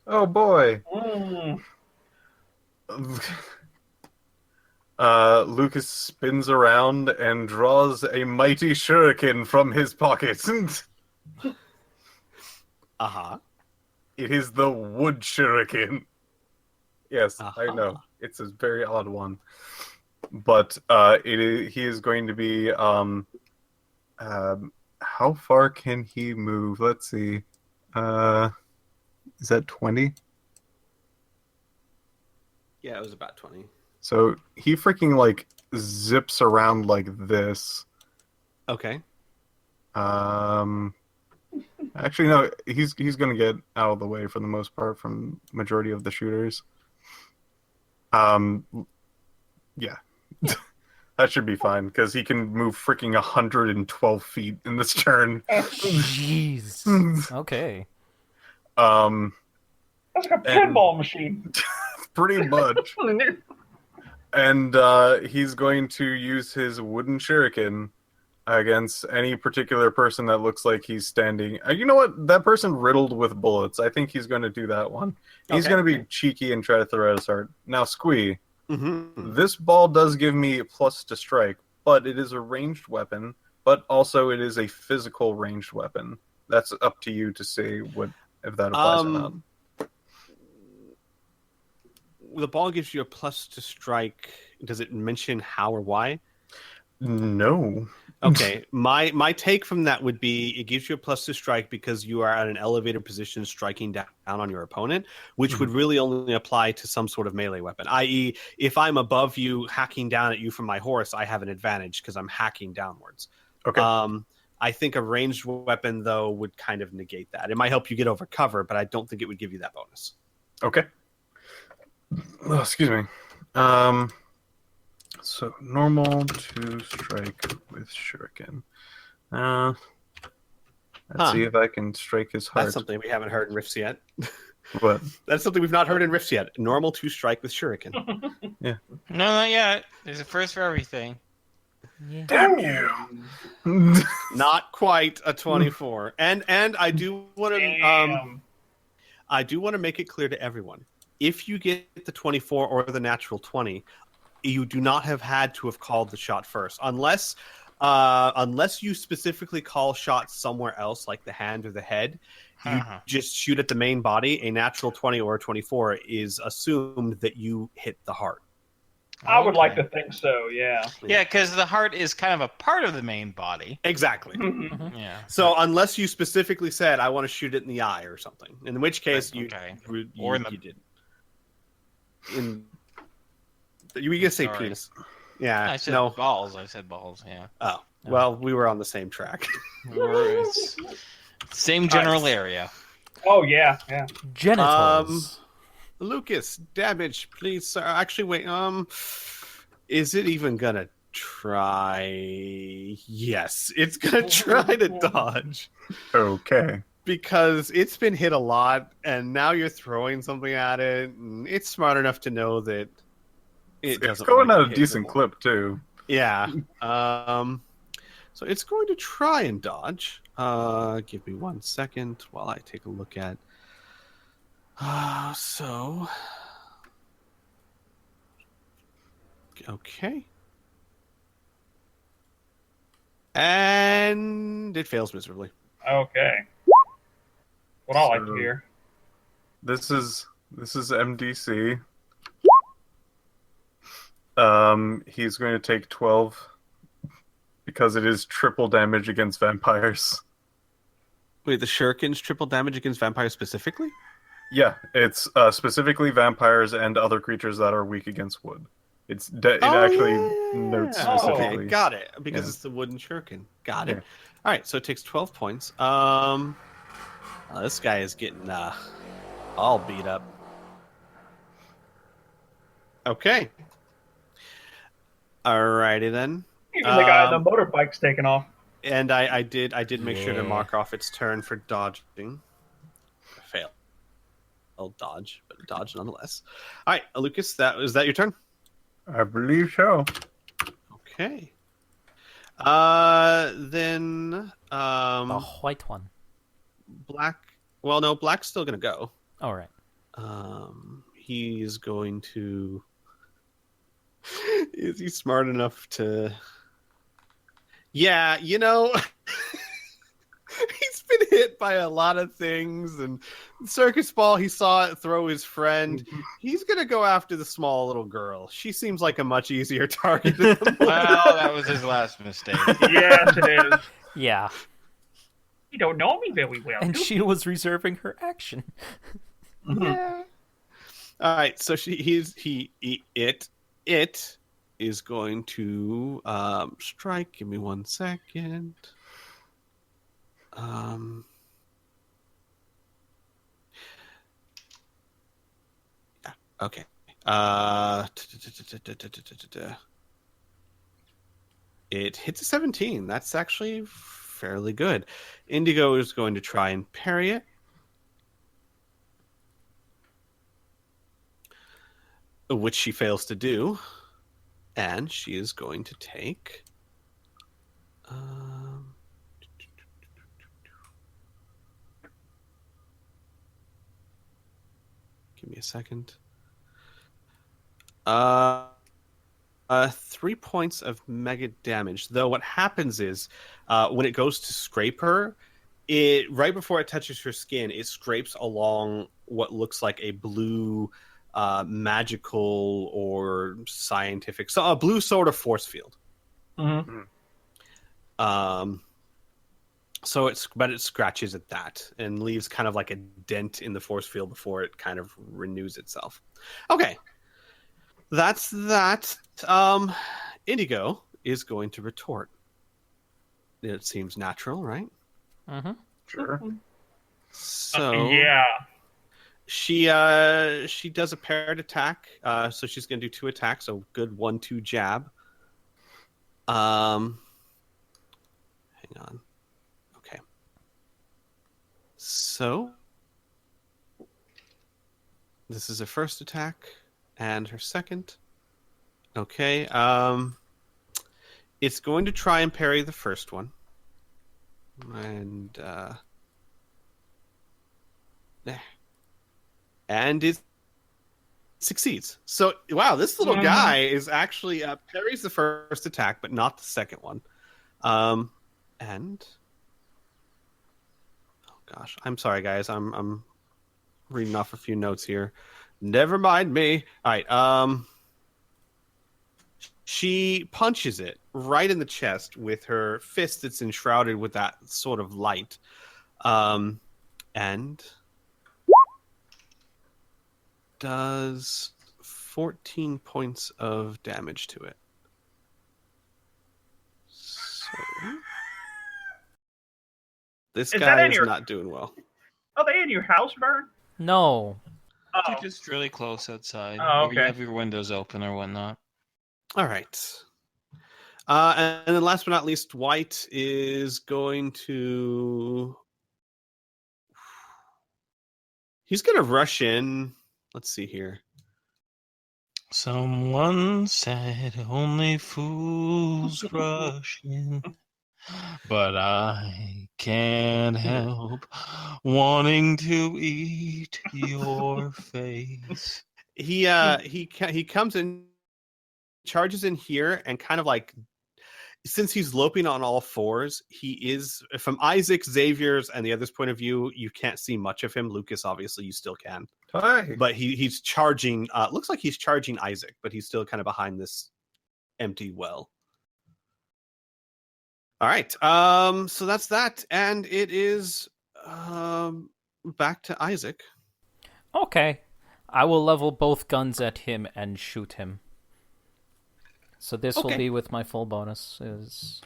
Oh boy. Lucas spins around and draws a mighty shuriken from his pocket. Uh-huh. It is the wood shuriken. Yes, I Uh-huh. know. It's a very odd one. But he is going to be how far can he move? Let's see. Is that 20? Yeah, it was about 20. So he freaking like zips around like this. Okay. Actually, no. He's gonna get out of the way for the most part from majority of the shooters. Yeah, that should be fine because he can move freaking 112 feet in this turn. Jeez. Okay. That's like a pinball machine. Pretty much. And he's going to use his wooden shuriken against any particular person that looks like he's standing. You know what? That person riddled with bullets. I think he's going to do that one. He's Okay. going to be cheeky and try to throw at his heart. Now, Squee, Mm-hmm. this ball does give me plus to strike, but it is a ranged weapon, but also it is a physical ranged weapon. That's up to you to say if that applies or not. The ball gives you a plus to strike. Does it mention how or why? No. Okay, my take from that would be it gives you a plus to strike because you are at an elevated position striking down on your opponent, which would really only apply to some sort of melee weapon. I.e., if I'm above you hacking down at you from my horse, I have an advantage because I'm hacking downwards. Okay. I think a ranged weapon, though, would kind of negate that. It might help you get over cover, but I don't think it would give you that bonus. Okay. Oh, excuse me. So normal to strike with shuriken. Let's see if I can strike his heart. That's something we haven't heard in Rifts yet. What? That's something we've not heard in Rifts yet. Normal to strike with shuriken. No, not yet. There's a first for everything. Damn you! Not quite a 24. And I do want to Damn. I do want to make it clear to everyone. If you get the 24 or the natural 20, you do not have had to have called the shot first, unless unless you specifically call shots somewhere else, like the hand or the head, you just shoot at the main body. A natural 20 or a 24 is assumed that you hit the heart. I would like to think so, yeah. Yeah, because the heart is kind of a part of the main body. Exactly. Yeah. So unless you specifically said, I want to shoot it in the eye or something, in which case you did. You can say penis. Yeah. I said no. balls. I said balls, yeah. Oh. Well, we were on the same track. Same general area. Oh, yeah. Genitals. Lucas, damage, please, sir. Actually, wait. Is it even gonna try? Yes, it's gonna try to dodge. Okay. Because it's been hit a lot, and now you're throwing something at it, and it's smart enough to know that it's going at a decent clip too. Yeah. So it's going to try and dodge. Give me 1 second while I take a look at. Okay. And it fails miserably. Okay. What I like to hear. This is MDC. He's going to take 12 because it is triple damage against vampires. Wait, the shuriken's triple damage against vampires specifically? Yeah, it's specifically vampires and other creatures that are weak against wood. It actually notes specifically. Okay, got it. Because it's the wooden shuriken. Got it. All right, so it takes 12 points. This guy is getting all beat up. Okay. Alrighty then. Even the guy on the motorbike's taking off. And I did make sure to mark off its turn for dodging. Fail. I'll dodge, but dodge nonetheless. All right, Lucas, is that your turn? I believe so. Okay. Then the white one. Black. Well, no, Black's still gonna go. All right. He's going to. Is he smart enough to? Yeah, he's been hit by a lot of things, and Circus Ball, he saw it throw his friend. He's gonna go after the small little girl. She seems like a much easier target than the Well, that was his last mistake. Yes, it is. Yeah. You don't know me very well. And she was reserving her action. Yeah. All right, so it is going to strike. Give me 1 second. Yeah. Okay. It hits a 17. That's actually fairly good. Indigo is going to try and parry it. Which she fails to do. And she is going to take... give me a second. 3 points of mega damage. Though what happens is, when it goes to scrape her, right before it touches her skin, it scrapes along what looks like a blue... magical or scientific, so a blue sort of force field. Mm-hmm. So it scratches at that and leaves kind of like a dent in the force field before it kind of renews itself. Okay, that's that. Indigo is going to retort. It seems natural, right? Mm-hmm. Sure. So yeah. She does a paired attack, so she's going to do 2 attacks. So good 1-2 jab. Hang on. Okay. So this is her first attack and her second. Okay. It's going to try and parry the first one, and it succeeds. So, wow, this little guy is actually parries the first attack, but not the second one. And oh gosh, I'm sorry, guys. I'm reading off a few notes here. Never mind me. All right. She punches it right in the chest with her fist that's enshrouded with that sort of light. And does 14 points of damage to it. So this Is guy that in is your- not doing well. Are they in your house, Vern? No. Oh, They're just really close outside. Oh, Or you okay. have your windows open or whatnot. All right. And then last but not least, White is going to... He's going to rush in. Let's see here. Someone said only fools rush in, but I can't help wanting to eat your face. He comes in, charges in here, and kind of like, since he's loping on all fours, he is, from Isaac, Xavier's, and the other's point of view, you can't see much of him. Lucas, obviously, you still can. Hi. But he's charging, looks like he's charging Isaac, but he's still kind of behind this empty well. All right. So that's that. And it is back to Isaac. Okay. I will level both guns at him and shoot him. So this will Okay. be with my full bonus. Is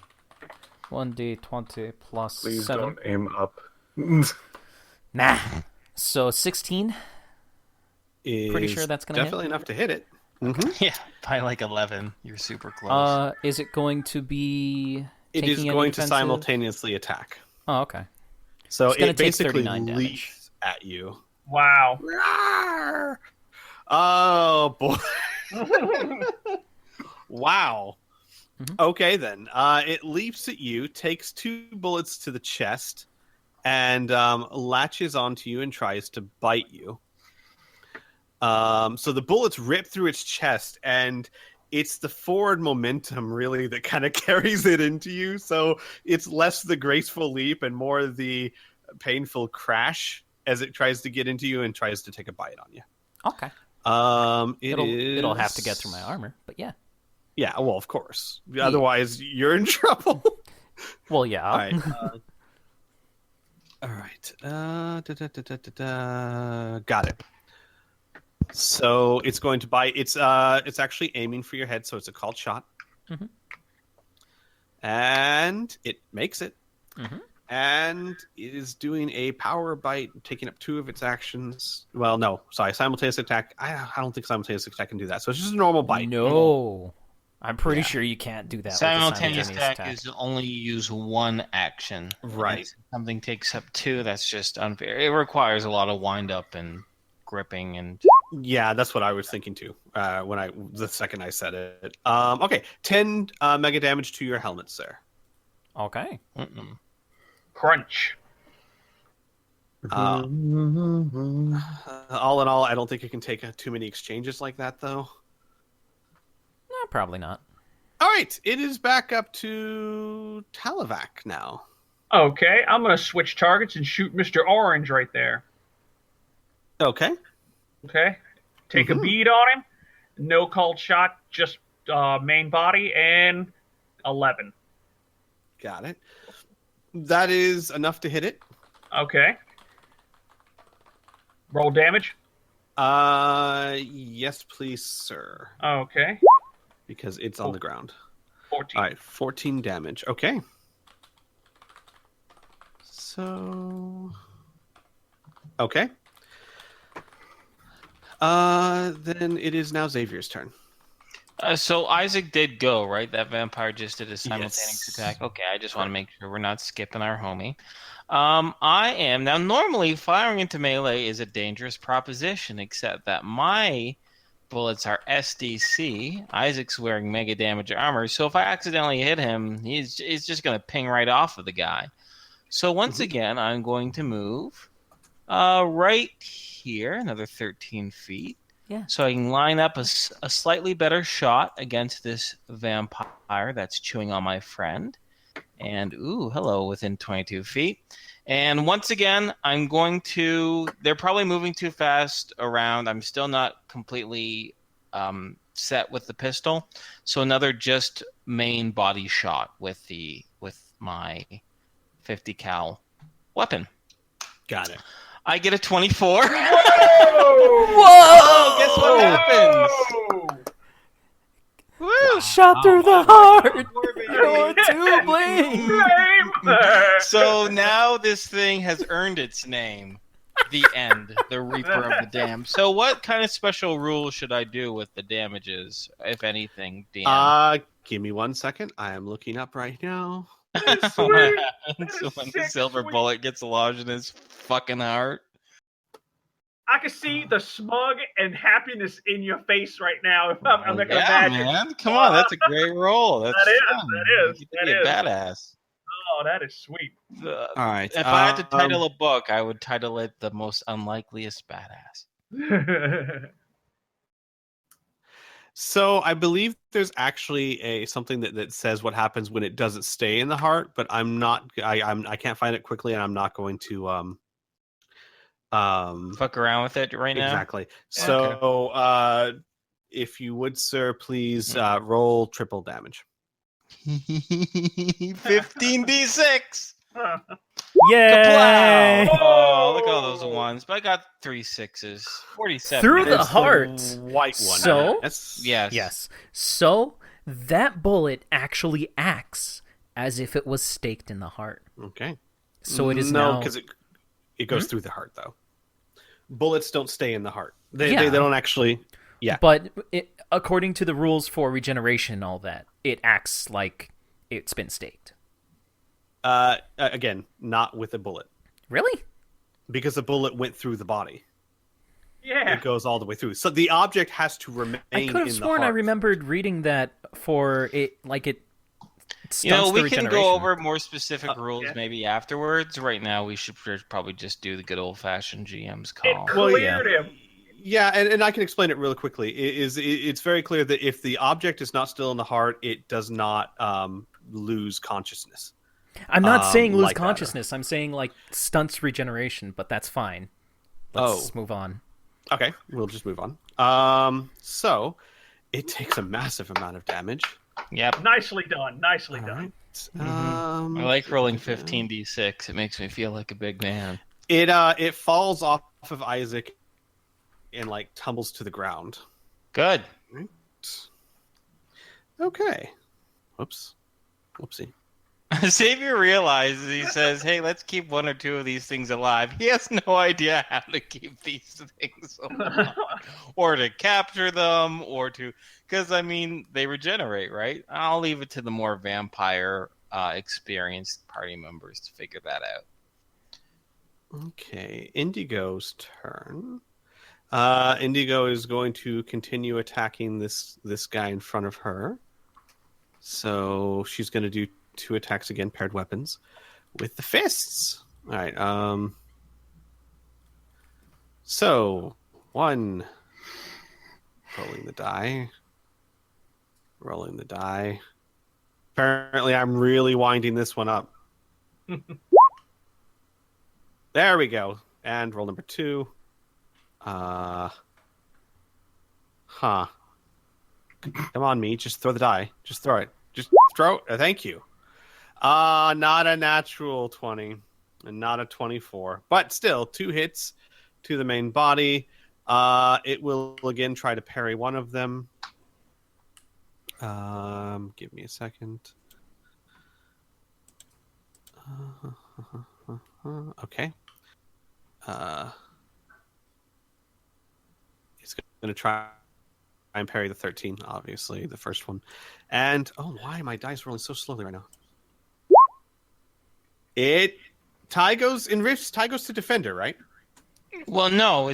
1d20 plus Please 7. don't aim up. Nah. So 16. Is Pretty sure that's gonna hit. definitely enough to hit it. Mm-hmm. Yeah, by like 11. You're super close. Is it going to be It is taking any going to defensive? simultaneously attack. Oh, okay. So It's gonna it take basically 39 damage. leaps at you. wow. Rawr! Oh boy! Wow. Mhm. Okay then. It leaps at you, takes 2 bullets to the chest, and latches onto you and tries to bite you. So the bullets rip through its chest, and it's the forward momentum really that kind of carries it into you. So it's less the graceful leap and more the painful crash as it tries to get into you and tries to take a bite on you. Okay. It'll have to get through my armor, but yeah. Yeah, well, of course. Otherwise, you're in trouble. Well, yeah. All right. All right. Got it. So it's going to bite. It's actually aiming for your head, so it's a called shot. Mhm. And it makes it. Mhm. And it is doing a power bite, taking up 2 of its actions. Well, no, sorry, simultaneous attack. I don't think simultaneous attack can do that. So it's just a normal bite. No. I'm pretty sure you can't do that. Simultaneous with a attack is only use 1 action. Right. If something takes up 2, that's just unfair. It requires a lot of wind up and gripping and Yeah, that's what I was thinking too. The second I said it. Okay, 10 mega damage to your helmet, sir. Okay. Mm-mm. Crunch. All in all, I don't think it can take too many exchanges like that, though. No, probably not. All right, it is back up to Talavac now. Okay, I'm gonna switch targets and shoot Mr. Orange right there. Okay. Okay, take Mhm. a bead on him. No called shot, just main body, and 11. Got it. That is enough to hit it. Okay. Roll damage. Yes, please, sir. Okay. Because it's on the ground. 14. All right, 14 damage. Okay. So... Okay. Then it is now Xavier's turn. So Isaac did go, right? That vampire just did a simultaneous Yes. attack. Okay, I just want to make sure we're not skipping our homie. I am now. Normally, firing into melee is a dangerous proposition, except that my bullets are SDC. Isaac's wearing mega damage armor, so if I accidentally hit him, he's just going to ping right off of the guy. So once again, I'm going to move right here, another 13 feet. Yeah. So I can line up a slightly better shot against this vampire that's chewing on my friend. And hello, within 22 feet. And once again, I'm going to. They're probably moving too fast around. I'm still not completely set with the pistol, so another just main body shot with my 50 cal weapon. Got it. I get a 24. Whoa! Guess what happens? Woo! Shot through the heart. You're too late. So now this thing has earned its name. The End, the Reaper of the Damned. So what kind of special rules should I do with the damages, if anything, DM? Give me 1 second. I am looking up right now. So when the silver bullet gets lodged in his fucking heart. I can see the smug and happiness in your face right now. I'm not gonna Yeah, imagine. man. Come on, that's a great roll. That's fun. That is. You get to be a badass. Oh, that is sweet. All right. If I had to title a book, I would title it The Most Unlikeliest Badass. So I believe there's actually something that says what happens when it doesn't stay in the heart, but I'm not. I can't find it quickly, and I'm not going to fuck around with it right now. Exactly. So if you would, sir, please roll triple damage. 15d6. Yay! Oh, look at all those ones. But I got 3 6s. 47. Through the It's heart. White one. So? Yes. Yes. So that bullet actually acts as if it was staked in the heart. Okay. So it is no, now... because it goes through the heart, though. Bullets don't stay in the heart. They Yeah. they don't actually. Yeah. But according to the rules for regeneration and all that, it acts like it's been staked. Again, not with a bullet, Really? because the bullet went through the body. Yeah. It goes all the way through. So the object has to remain I could have in sworn the I heart. remembered reading that for it, like it stunts You know, the we can regeneration. go over more specific rules yeah. maybe afterwards. Right now, we should probably just do the good old-fashioned GM's It call. cleared him. Yeah, and I can explain it really quickly. It's very clear that if the object is not still in the heart, it does not lose consciousness. I'm not saying lose like that, or- consciousness. I'm saying like stunts regeneration, but that's fine. Let's move on. Okay, we'll just move on. So it takes a massive amount of damage. Yep. Nicely done. Nicely All done. right. I like rolling 15d6. It makes me feel like a big man. It falls off of Isaac and like tumbles to the ground. Good. Okay. Whoopsie. Xavier realizes, he says, hey, let's keep one or two of these things alive. He has no idea how to keep these things alive. Or to capture them, or to... Because, I mean, they regenerate, right? I'll leave it to the more vampire experienced party members to figure that out. Okay, Indigo's turn. Indigo is going to continue attacking this guy in front of her. So she's going to do 2 attacks again, paired weapons, with the fists. All right. So 1. Rolling the die. Apparently, I'm really winding this one up. There we go. And roll number 2. Come on, me. Just throw the die. Just throw it. Just throw it. Thank you. Not a natural 20. And not a 24. But still, 2 hits to the main body. It will again try to parry one of them. Give me a second. Okay. It's going to try and parry the 13, obviously, the first one. And, why are my dice rolling so slowly right now? Tie goes to defender, right? Well, no,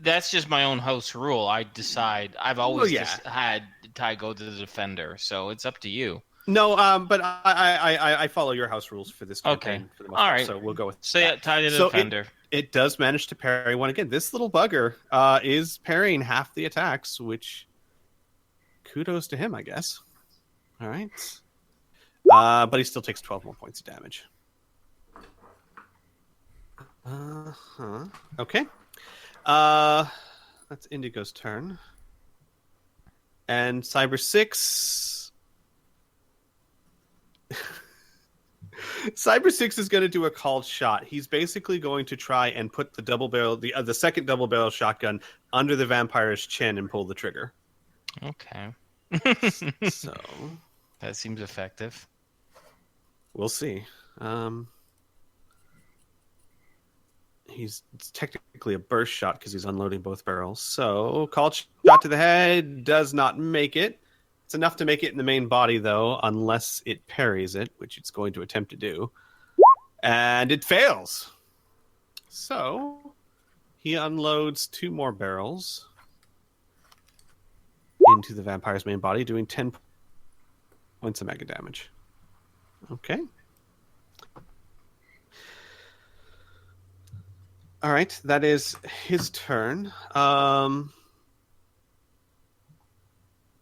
that's just my own house rule. I decide. I've always had Ty go to the defender, so it's up to you. No, but I follow your house rules for this campaign. Okay. For the most All part, right. so we'll go with Say that. it, Ty to the So defender. It does manage to parry one again. This little bugger is parrying half the attacks, which kudos to him, I guess. All right. But he still takes 12 more points of damage. Okay. That's Indigo's turn. And Cyber 6... Cyber 6 is going to do a called shot. He's basically going to try and put the double barrel, the second double barrel shotgun under the vampire's chin and pull the trigger. Okay. So That seems effective. we'll see. It's technically a burst shot because he's unloading both barrels. So called shot to the head does not make it. It's enough to make it in the main body, though, unless it parries it, which it's going to attempt to do. And it fails. So he unloads 2 more barrels into the vampire's main body, doing 10 points of mega damage. Okay. All right, that is his turn.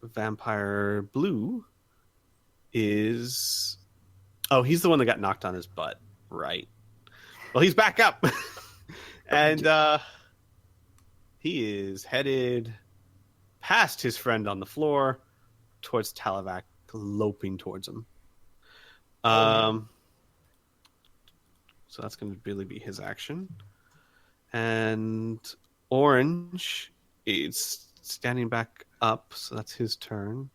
Vampire Blue is... Oh, he's the one that got knocked on his butt, right? Well, he's back up. And he is headed past his friend on the floor towards Talavac, loping towards him. So that's going to really be his action. And Orange is standing back up, so that's his turn.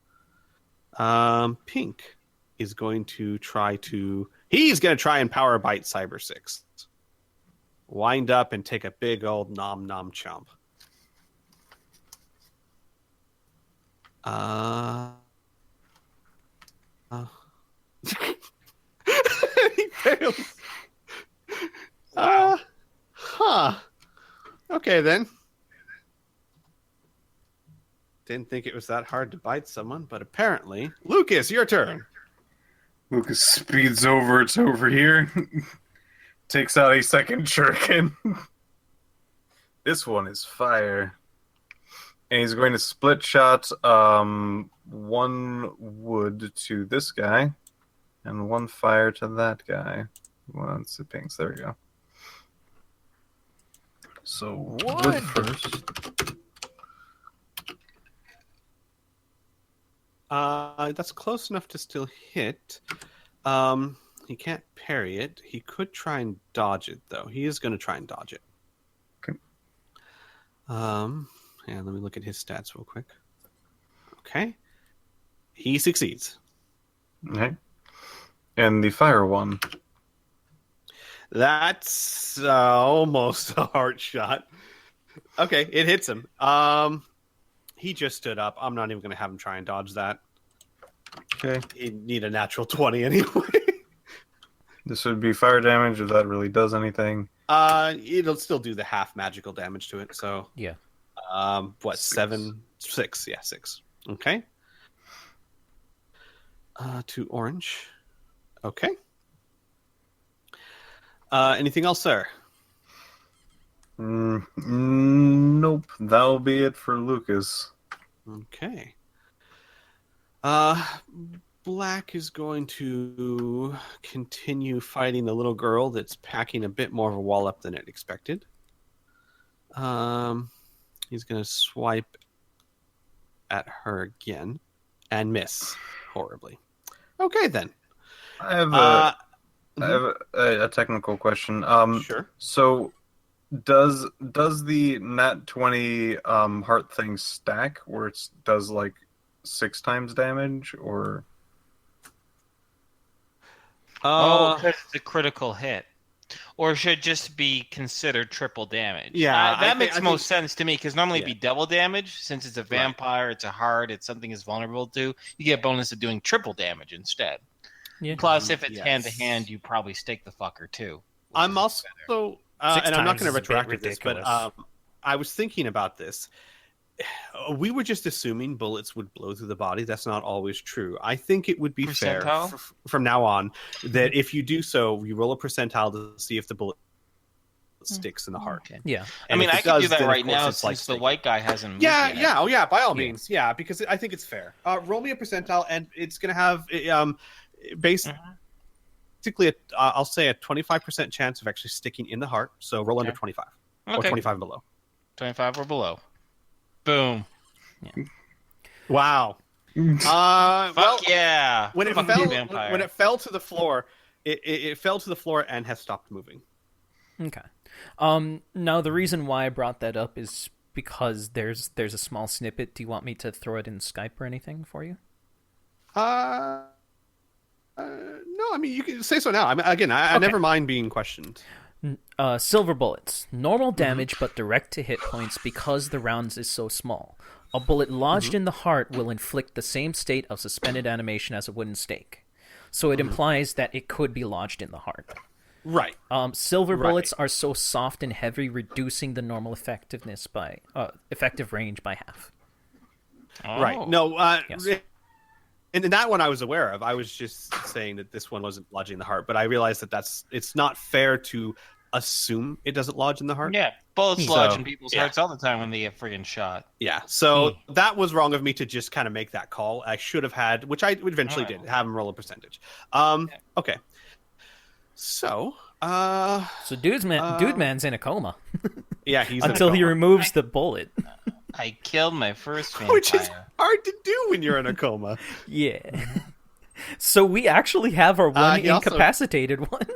Pink is going to try to... He's going to try and power bite Cyber 6. Wind up and take a big old nom nom chomp. He fails. Okay, then. Didn't think it was that hard to bite someone, but apparently... Lucas, your turn. Lucas speeds over. It's over here. Takes out a second shuriken. This one is fire. And he's going to split shot 1 wood to this guy and 1 fire to that guy. Once it pinks. There we go. So wood first. That's close enough to still hit. He can't parry it. He could try and dodge it, though. He is going to try and dodge it. Okay. And let me look at his stats real quick. Okay. He succeeds. Okay. And the fire one. That's almost a heart shot. Okay, it hits him. He just stood up. I'm not even going to have him try and dodge that. Okay. He'd need a natural 20 anyway. This would be fire damage if that really does anything. It'll still do the half magical damage to it. So Yeah. What? 7, 6? Yeah, 6. Okay. To Orange. Okay. Anything else, sir? Nope. That'll be it for Lucas. Okay. Black is going to continue fighting the little girl that's packing a bit more of a wall up than it expected. He's going to swipe at her again and miss horribly. Okay, then. I have a technical question. Sure. So, does the nat 20 heart thing stack where it does like 6 times damage, or? Because it's a critical hit. Or should just be considered triple damage. Yeah, that makes most sense to me, because normally it'd be double damage. Since it's a vampire, it's a heart, it's something it's vulnerable to. You get a bonus of doing triple damage instead. Yeah. Plus, if it's hand-to-hand, you probably stake the fucker too. I'm also, and I'm not going to retroactive this, but I was thinking about this. We were just assuming bullets would blow through the body. That's not always true. I think it would be fair from now on that if you do so, you roll a percentile to see if the bullet sticks in the heart. Okay. Yeah. And I could do that right now since the white guy hasn't moved yet. Yeah. Oh, yeah. By all means. Yeah, because I think it's fair. Roll me a percentile, and it's going to have... basically, I'll say a 25% chance of actually sticking in the heart. So roll under 25 or 25 and below. 25 or below. Boom. Wow. Fuck yeah. When Fuck you, vampire. when it fell to the floor, it fell to the floor and has stopped moving. Okay. Now the reason why I brought that up is because there's a small snippet. Do you want me to throw it in Skype or anything for you? No, I mean you can say so now. I mean, again, I never mind being questioned. Silver bullets. Normal damage, but direct to hit points because the rounds is so small. A bullet lodged in the heart will inflict the same state of suspended animation as a wooden stake. So it implies that it could be lodged in the heart. Right. Silver bullets are so soft and heavy, reducing the normal effectiveness by effective range by half. Oh. Right. No, Yes. and that one I was aware of. I was just saying that this one wasn't lodging in the heart, but I realized that it's not fair to assume it doesn't lodge in the heart. Yeah, bullets So, lodge in people's yeah. hearts all the time when they get friggin' shot. Yeah. So that was wrong of me to just kind of make that call. I should have had, which I eventually did, have him roll a percentage. Okay. So, Dude man's in a coma. yeah, he's until he removes the bullet. I killed my first vampire. which is hard to do when you're in a coma. Yeah. So we actually have our one he also- incapacitated one.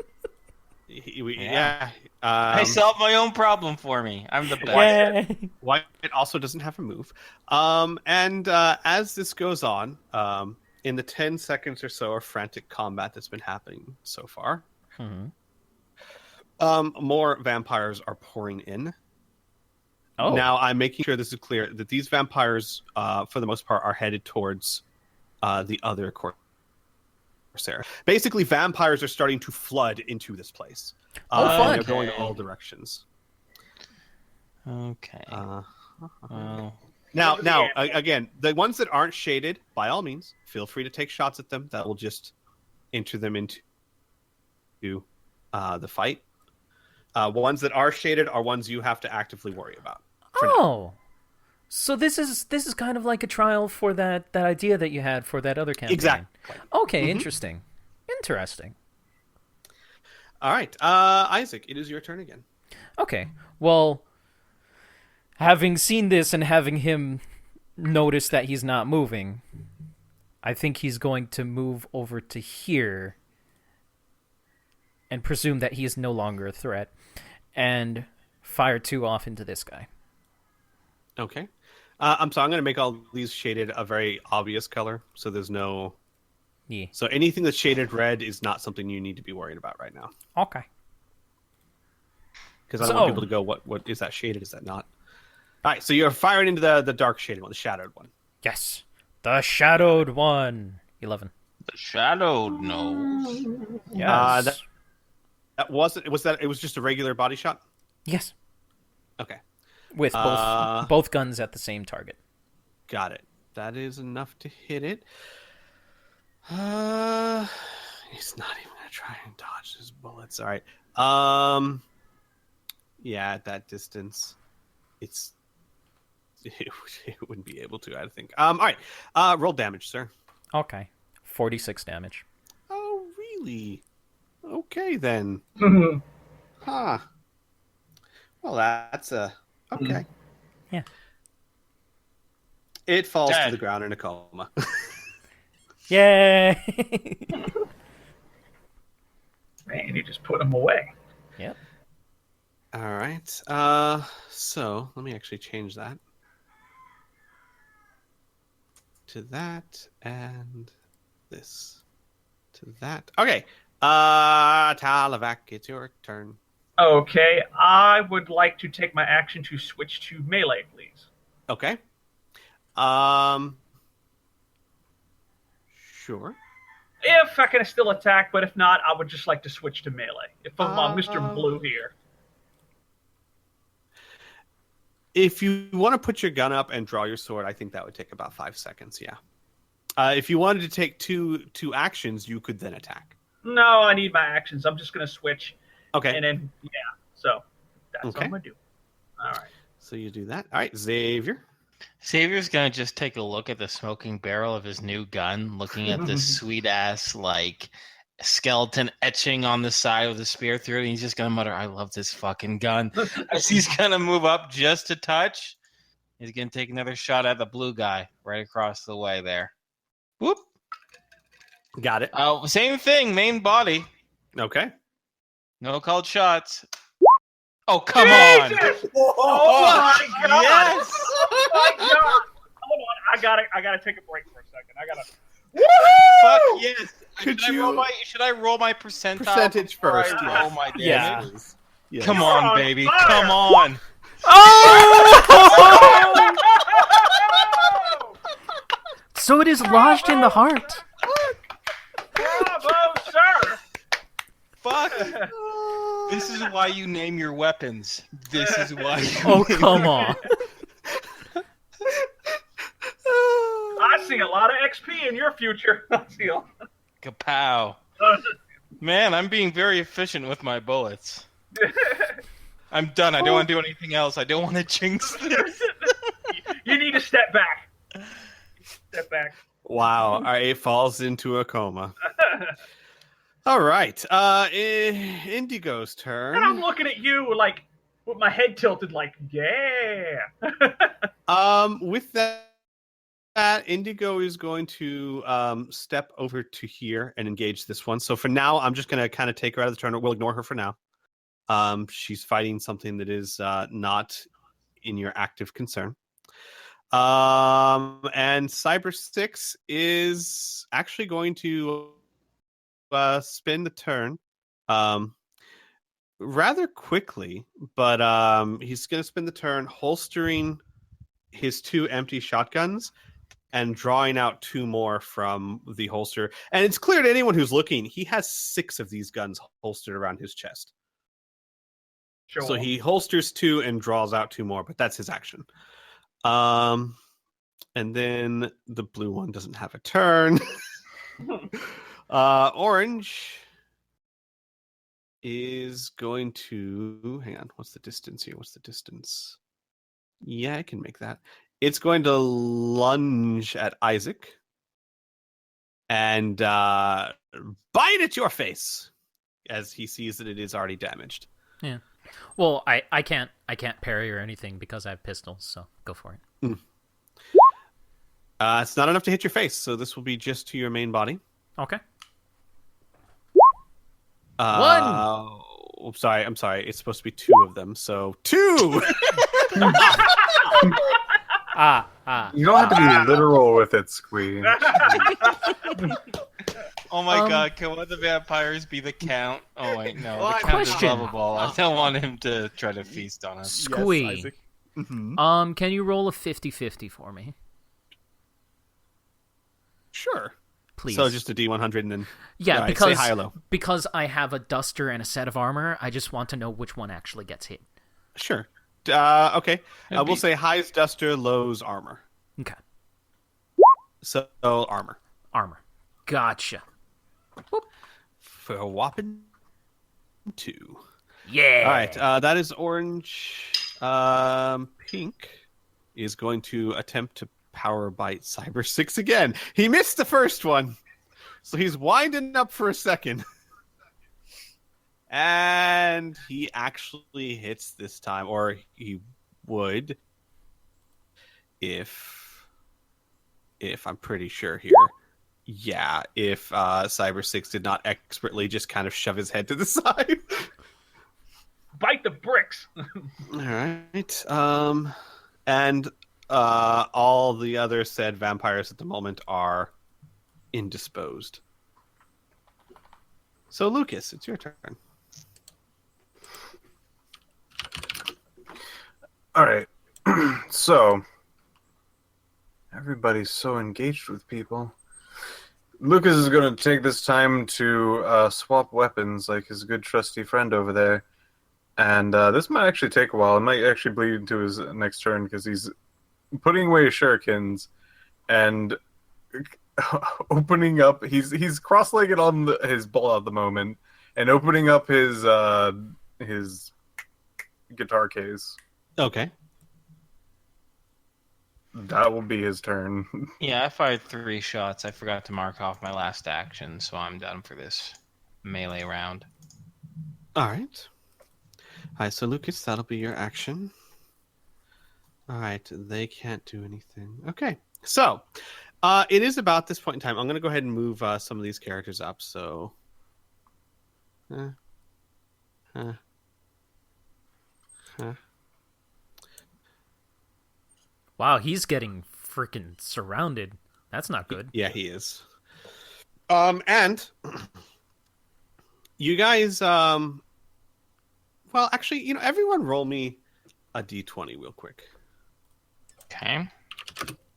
Yeah. I solved my own problem for me. I'm the best. White also doesn't have a move. And as this goes on, in the 10 seconds or so of frantic combat that's been happening so far, more vampires are pouring in. Oh. Now, I'm making sure this is clear that these vampires, for the most part, are headed towards the other Corsair. Basically, vampires are starting to flood into this place. fun. They're going all directions. Okay. Well, Now, again, the ones that aren't shaded, by all means, feel free to take shots at them. That will just enter them into the fight. Ones that are shaded are ones you have to actively worry about. Oh. So this is kind of like a trial for that idea that you had for that other campaign. Exactly. Okay, interesting. All right, Isaac, it is your turn again. Okay. Well, having seen this and having him notice that he's not moving, I think he's going to move over to here and presume that he is no longer a threat and fire 2 off into this guy. Okay. I'm going to make all these shaded a very obvious color, so there's no... Yeah. So anything that's shaded red is not something you need to be worried about right now. Okay. Because I don't want people to go, what is that shaded, is that not? All right, so you're firing into the dark shaded one, the shadowed one. Yes. The shadowed one. 11. the shadowed nose. Yes. That wasn't... It was just a regular body shot? Yes. Okay. With both guns at the same target. Got it. That is enough to hit it. He's not even gonna try and dodge his bullets. All right. Yeah, at that distance, it wouldn't be able to, I think. All right. Roll damage, sir. Okay. 46 damage. Oh, really? Okay, then. Huh. Well, that's okay. Yeah. It falls Dead. to the ground in a coma. Yay! Man, you just put him away. Yep. All right. So let me actually change that to that and this to that. Okay. Talavac, it's your turn. Okay, I would like to take my action to switch to melee, please. Okay. Sure. If I can still attack, but if not, I would just like to switch to melee. If I'm Mr. Blue here. If you want to put your gun up and draw your sword, I think that would take about 5 seconds, yeah. If you wanted to take two actions, you could then attack. No, I need my actions. I'm just going to switch. Okay. And then, yeah. So, that's what Okay. I'm going to do. All right. So you do that. All right, Xavier. Xavier's gonna just take a look at the smoking barrel of his new gun, looking at this sweet ass like skeleton etching on the side of the spear through it, and he's just gonna mutter, "I love this fucking gun." As he's gonna move up just a touch, he's gonna take another shot at the blue guy right across the way there. Whoop. Got it. Same thing, main body. Okay. No called shots. Oh, come on. Jesus! Oh my God! Yes. Oh my God! Hold on, I gotta take a break for a second. I gotta. Fuck yes. Could Should I roll my percentile Percentage before first, I yes. roll my damage? Yeah. Yes. Come You're on, on baby. fire. Come on. Oh! So it is lodged in the heart. Bravo, sir! Fuck. This is why you name your weapons. This is why. Oh, come on. I see a lot of XP in your future. I see a... Kapow. Man, I'm being very efficient with my bullets. I'm done. I don't want to do anything else. I don't want to jinx this. You need to step back. Step back. Wow. All right, it falls into a coma. All right. Indigo's turn. And I'm looking at you like with my head tilted, like, yeah. With that, Indigo is going to step over to here and engage this one. So for now, I'm just going to kind of take her out of the turn. We'll ignore her for now. She's fighting something that is not in your active concern. And Cyber 6 is actually going to spin the turn rather quickly, but he's going to spin the turn holstering his 2 empty shotguns and drawing out 2 more from the holster. And it's clear to anyone who's looking, he has 6 of these guns holstered around his chest. Sure. So he holsters 2 and draws out 2 more, but that's his action. And then the blue one doesn't have a turn. Orange is going to hang on. What's the distance here? What's the distance? Yeah, I can make that. It's going to lunge at Isaac and bite at your face as he sees that it is already damaged. Yeah. Well, I can't parry or anything because I have pistols, so go for it. It's not enough to hit your face, so this will be just to your main body. Okay. I'm sorry. It's supposed to be 2 of them, so 2! You don't have to be literal with it, Squee. Oh my god, can one of the vampires be the Count? Oh wait, no, Well, the Count is question. lovable. I don't want him to try to feast on us. Squee. Yes, Isaac. Mm-hmm. Can you roll a 50-50 for me? Sure. Please. So just a D100 and then... Yeah, All right, because say high or low. because I have a duster and a set of armor, I just want to know which one actually gets hit. Sure. Okay. It'd We'll be- say high's duster, low's armor. Okay. So armor. Armor. Gotcha. For a whopping 2. Yeah. All right. That is orange. Pink is going to attempt to power bite Cyber 6 again. He missed the first one. So he's winding up for a second. And he actually hits this time, or he would if I'm pretty sure here. Yeah, if Cyber 6 did not expertly just kind of shove his head to the side. Bite the bricks. All right. And all the other said vampires at the moment are indisposed. So, Lucas, it's your turn. All right. So, everybody's so engaged with people. Lucas is going to take this time to swap weapons like his good trusty friend over there. And this might actually take a while. It might actually bleed into his next turn because he's putting away his shurikens and opening up. He's cross-legged on his ball at the moment and opening up his guitar case. Okay. That will be his turn. Yeah, I fired 3 shots. I forgot to mark off my last action, so I'm done for this melee round. All right. All right, so Lucas, that'll be your action. All right, they can't do anything. Okay, so it is about this point in time. I'm going to go ahead and move some of these characters up. So, Wow, he's getting freaking surrounded. That's not good. yeah, he is. And you guys, well, actually, everyone roll me a d20 real quick. Okay.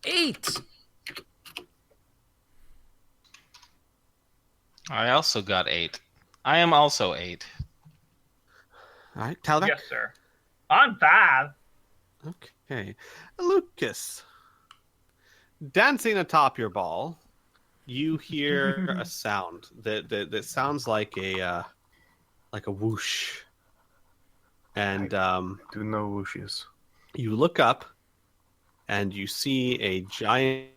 8. I also got 8. I am also 8. All right, Talbot. Yes, sir. I'm 5. Okay, Lucas. Dancing atop your ball, you hear a sound that sounds like a whoosh, and Do no whooshes. you look up, and you see a giant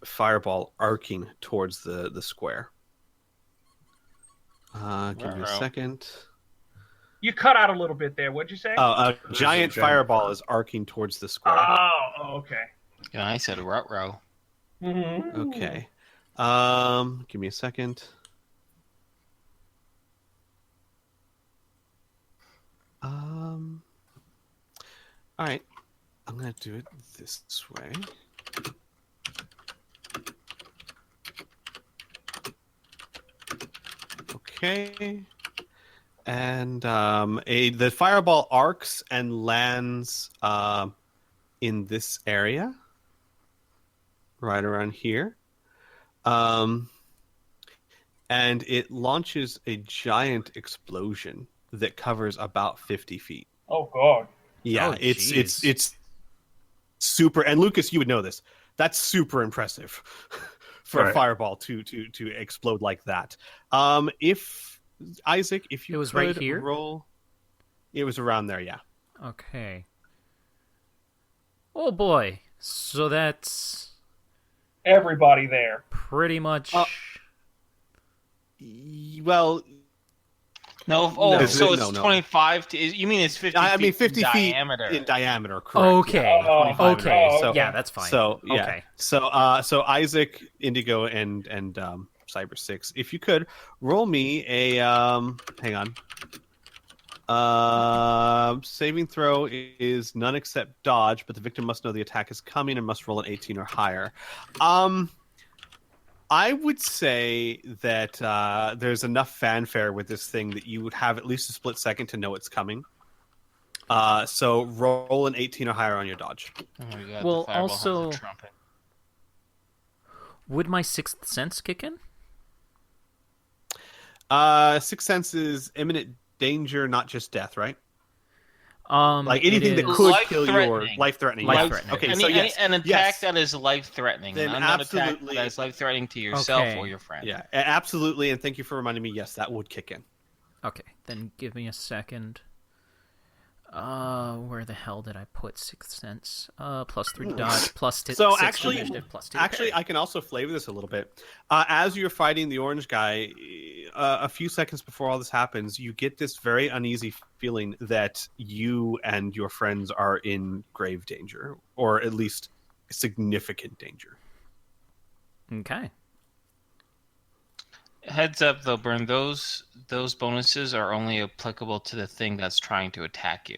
fireball arcing towards the square. Give me a Uh-oh. second. You cut out a little bit there. What'd you say? Oh, a There's giant a giant fireball is arcing towards the square. Oh, okay. Yeah, I said ruh-roh. Mm-hmm. Okay. Give me a second. All right. I'm gonna do it this way. Okay. And the fireball arcs and lands in this area, right around here. And it launches a giant explosion that covers about 50 feet. Oh, God. Yeah, Oh, it's jeez. super. And Lucas, you would know this. That's super impressive for a Right. fireball to explode like that. If Isaac, if you It was could right here? roll, it was around there. Yeah. Okay. Oh boy. So that's Everybody there. pretty much. Well, No, No, so it's no, no. 25 to... You mean it's 50 I mean, 50 feet feet diameter? in diameter. Correct. Okay. Yeah, 25 in Okay. range. So, Yeah, that's fine. So yeah. Okay. So Isaac, Indigo, and Cyber 6, if you could roll me a hang on. Saving throw is none except dodge, but the victim must know the attack is coming and must roll an 18 or higher. I would say that there's enough fanfare with this thing that you would have at least a split second to know it's coming. So roll an 18 or higher on your dodge. Oh my God, Well, the fireball also- has a trumpet. Would my sixth sense kick in? Sixth sense is imminent danger, not just death, right? Like anything that is... could kill you or Life-threatening. life-threatening. Life-threatening. Okay, Any, so yes. an attack yes. that is life-threatening. Then An unknown attack absolutely- that is life-threatening to yourself Okay. or your friend. Yeah, absolutely, and thank you for reminding me. Yes, that would kick in. Okay, then give me a second. Where the hell did I put sixth sense? +3 to dodge, So six actually- initiative, +2 to Actually, parry. I can also flavor this a little bit. As you're fighting the orange guy, a few seconds before all this happens, you get this very uneasy feeling that you and your friends are in grave danger, or at least significant danger. Okay. Heads up, though, Burn. Those bonuses are only applicable to the thing that's trying to attack you.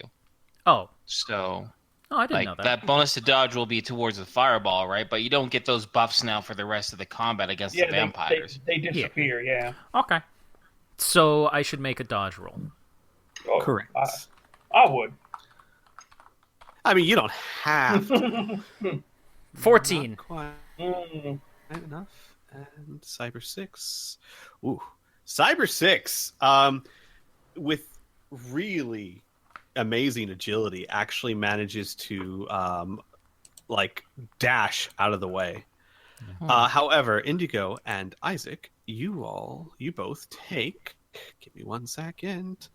Oh, So, I didn't know like, that. that bonus to dodge will be towards the fireball, right? But you don't get those buffs now for the rest of the combat against Yeah, the vampires. they disappear, yeah. Okay. So I should make a dodge roll. Oh, Correct. I would. I mean, you don't have to. 14. Not quite Mm. enough. And Cyber 6. Ooh. Cyber 6, with really amazing agility, actually manages to dash out of the way. However, Indigo and Isaac, you both take. Give me 1 second.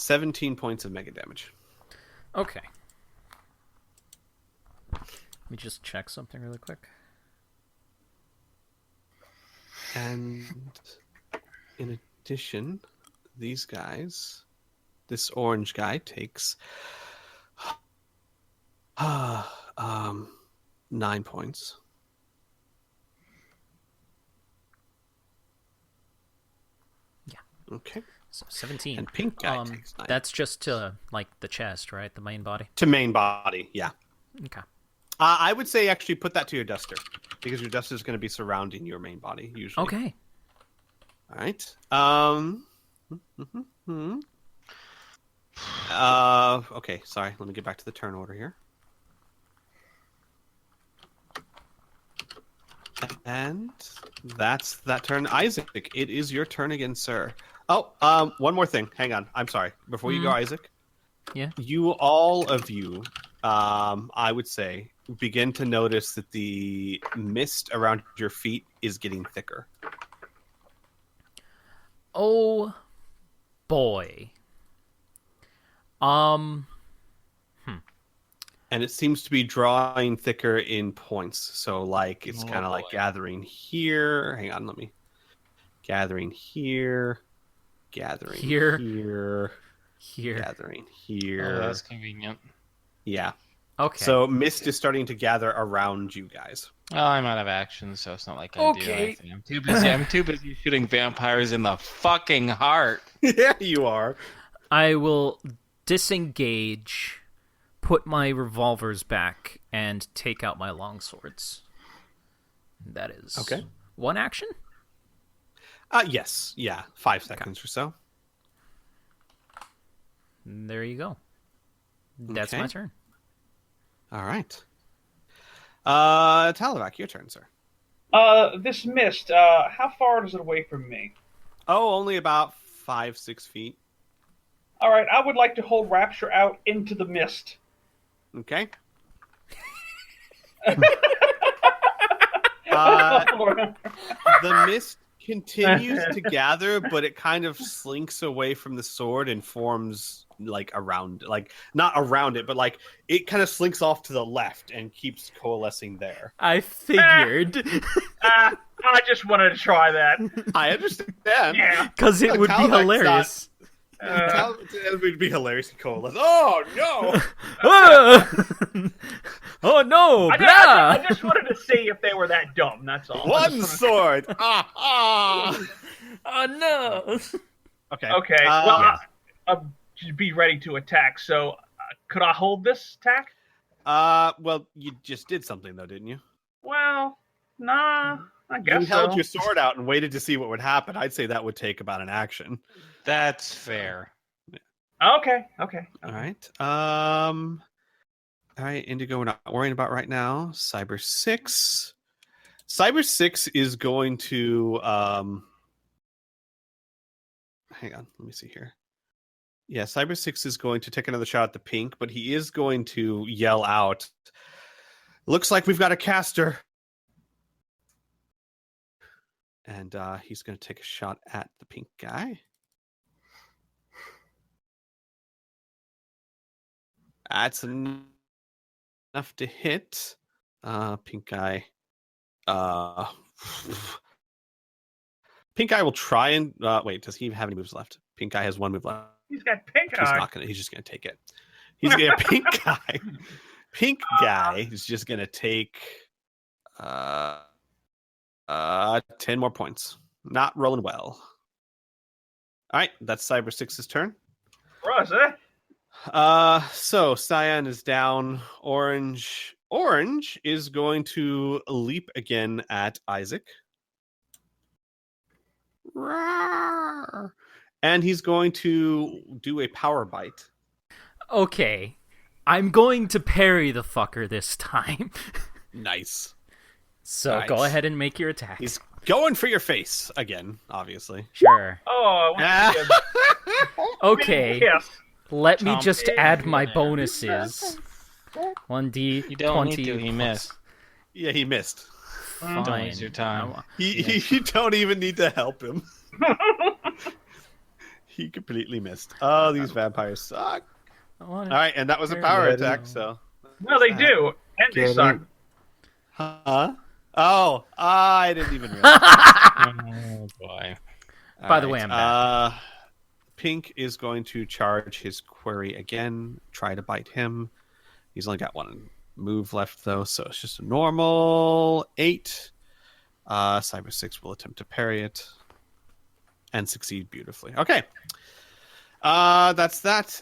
17 points of mega damage. Okay. Let me just check something really quick. And in addition, these guys, this orange guy takes 9 points. Yeah. Okay. So 17. And pink guy takes 9. That's just to, like, the chest, right? The main body? To main body, yeah. Okay. I would say actually put that to your duster, because your duster is going to be surrounding your main body, usually. Okay. All right. Okay, sorry. Let me get back to the turn order here. And that's that turn. Isaac, it is your turn again, sir. Oh, one more thing. Hang on. I'm sorry. Before you go, Isaac. Yeah. All of you, I would say, begin to notice that the mist around your feet is getting thicker. Oh, boy. And it seems to be drawing thicker in points. So, like, it's kind of like gathering here. Hang on, let me... Gathering here. Gathering Here. Gathering here. Oh, that's convenient. Yeah. Okay. So, mist is starting to gather around you guys. Oh, I'm out of action, so it's not like I do anything. I'm too busy. I'm too busy shooting vampires in the fucking heart. Yeah, you are. I will disengage, put my revolvers back, and take out my longswords. That is Okay. one action? Yes. Yeah. 5 seconds or so. There you go. That's Okay. my turn. All right. Talavac, your turn, sir. This mist, how far is it away from me? Oh, only about 5-6 feet. All right, I would like to hold Rapture out into the mist. Okay. The mist continues to gather, but it kind of slinks away from the sword and forms like around, like not around it, but like it kind of slinks off to the left and keeps coalescing there. I figured. I just wanted to try that. I understand. Yeah. Because it Like, would be Talabac's hilarious. It would be hilarious to coalesce. Oh no! Oh no! I Blah! just wanted to see if they were that dumb, that's all. One sword! Ah! Oh no! Okay. Okay, well, I'll be ready to attack, so could I hold this attack? Well, you just did something though, didn't you? Well, nah, I guess You held so. your sword out and waited to see what would happen. I'd say that would take about an action. That's fair. Okay. All right. All right, Indigo, we're not worrying about right now. Cyber 6. Cyber 6 is going to hang on, let me see here. Yeah, Cyber 6 is going to take another shot at the pink, but he is going to yell out, "Looks like we've got a caster." And he's going to take a shot at the pink guy. That's enough to hit. Pink guy. Pink guy will try and wait. Does he even have any moves left? Pink guy has 1 move left. He's got pink He's eye. not gonna. He's just gonna take it. He's gonna pink guy. Pink guy is just gonna take 10 more points. Not rolling well. All right, that's Cyber 6's turn. Russ, eh? So Cyan is down. Orange is going to leap again at Isaac. Roar! And he's going to do a power bite. Okay. I'm going to parry the fucker this time. Nice. So Nice. go ahead and make your attack. He's going for your face again, obviously. Sure. Oh, I want to Okay. Yes. Let me Tom just Brady add my there. bonuses. 1d20. You don't need to. He missed. Yeah, he missed. Fine. Don't waste your time. You don't even need to help him. He completely missed. Oh, these vampires suck. I All wanna right, and that was a turn power it attack, down. so. No, they do, and they Get suck. it. Huh? Oh, I didn't even realize. Oh boy. By the way, I'm back. Pink is going to charge his query again, try to bite him. He's only got one move left, though, so it's just a normal 8. Cyber 6 will attempt to parry it and succeed beautifully. Okay. That's that.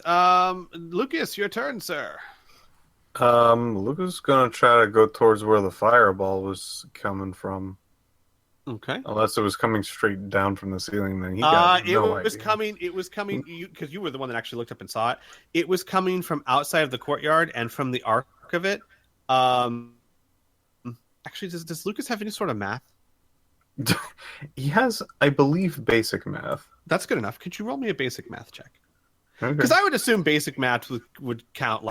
Lucas, your turn, sir. Lucas is gonna try to go towards where the fireball was coming from. Okay. Unless it was coming straight down from the ceiling, then he got no it was idea. coming. It was coming because you were the one that actually looked up and saw it. It was coming from outside of the courtyard and from the arc of it. Actually, does Lucas have any sort of math? He has, I believe, basic math. That's good enough. Could you roll me a basic math check? Okay. Because I would assume basic math would count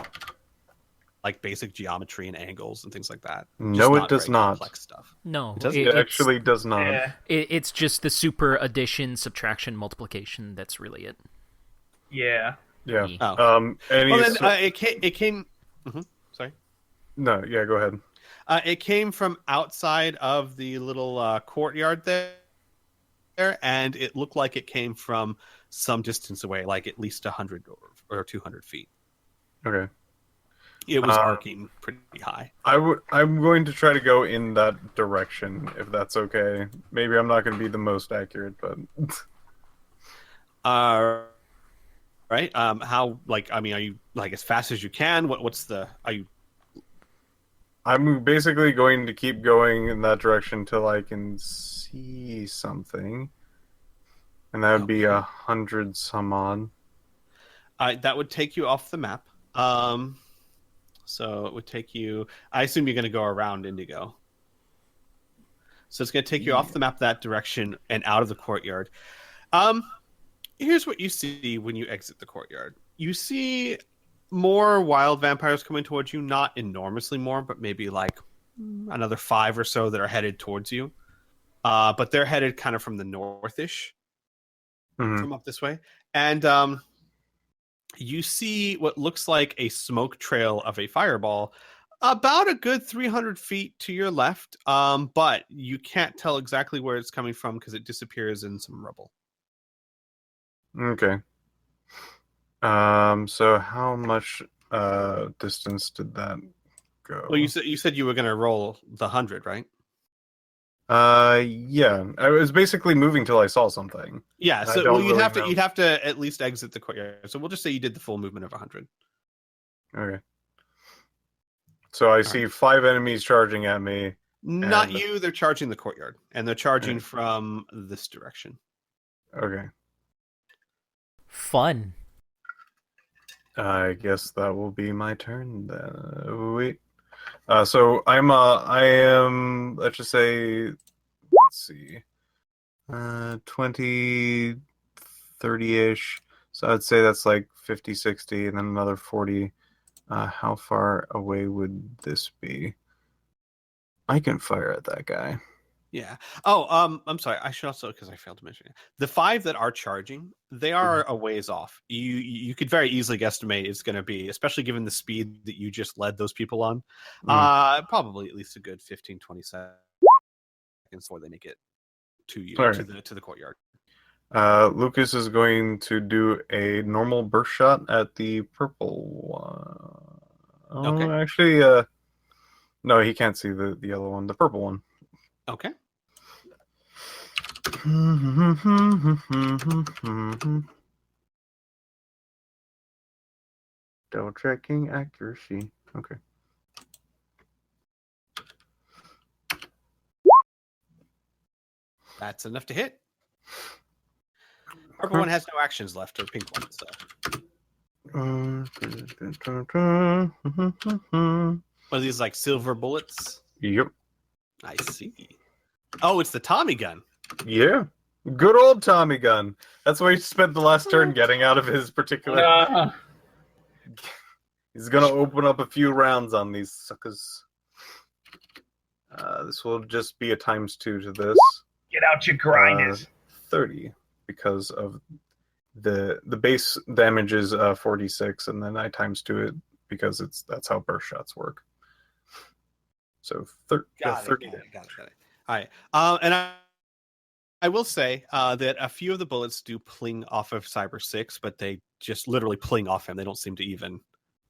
like basic geometry and angles and things like that. No, Just it does very not. Complex stuff. No, It doesn't? It it's- actually does not. Yeah, it's just the super addition, subtraction, multiplication. That's really it. yeah. Yeah. Oh. And Well, he's, then it came. Sorry. no, yeah, go ahead. It came from outside of the little courtyard there, and it looked like it came from some distance away, like at least 100 or 200 feet. Okay. It was arcing pretty high. I'm going to try to go in that direction, if that's okay. Maybe I'm not going to be the most accurate, but Right. How? Like, I mean, are you like as fast as you can? What's the? Are you? I'm basically going to keep going in that direction till I can see something, and that would be Okay. 100 some odd. That would take you off the map. So it would take you. I assume you're going to go around Indigo. So it's going to take you off the map that direction and out of the courtyard. Here's what you see when you exit the courtyard. You see more wild vampires coming towards you. Not enormously more, but maybe like another 5 or so that are headed towards you. But they're headed kind of from the northish, Mhm. from up this way. And you see what looks like a smoke trail of a fireball about a good 300 feet to your left. But you can't tell exactly where it's coming from because it disappears in some rubble. Okay. So how much distance did that go? Well, you said you were going to roll the 100, right? Yeah. I was basically moving till I saw something. Yeah. I So don't you'd really have to know. you'd have to at least exit the courtyard. So we'll just say you did the full movement of 100. Okay. So I see 5 enemies charging at me. Not And- you. They're charging the courtyard, and they're charging Okay. from this direction. Okay. Fun. I guess that will be my turn then. Wait. So I am, let's just say, let's see, 20, 30-ish. So I'd say that's like 50, 60, and then another 40. How far away would this be? I can fire at that guy. Yeah. Oh, I'm sorry. I should also, because I failed to mention it. The 5 that are charging, they are a ways off. You could very easily guesstimate it's going to be, especially given the speed that you just led those people on, probably at least a good 15, 20 seconds before they make it to you, All to right. the courtyard. Lucas is going to do a normal burst shot at the purple one. Oh, Okay. actually, no, he can't see the yellow one. The purple one. Okay. Double checking accuracy. Okay. That's enough to hit. Purple one has no actions left, or pink one. So, are these like silver bullets? Yep. I see. Oh, it's the Tommy gun. Yeah. Good old Tommy gun. That's where he spent the last turn getting out of his particular. He's gonna open up a few rounds on these suckers. This will just be a ×2 to this. Get out your grinders. 30 because of the base damage is 46, and then I times 2 it because that's how burst shots work. So 30 Got it. All right. And I will say that a few of the bullets do pling off of Cyber 6, but they just literally pling off him. They don't seem to even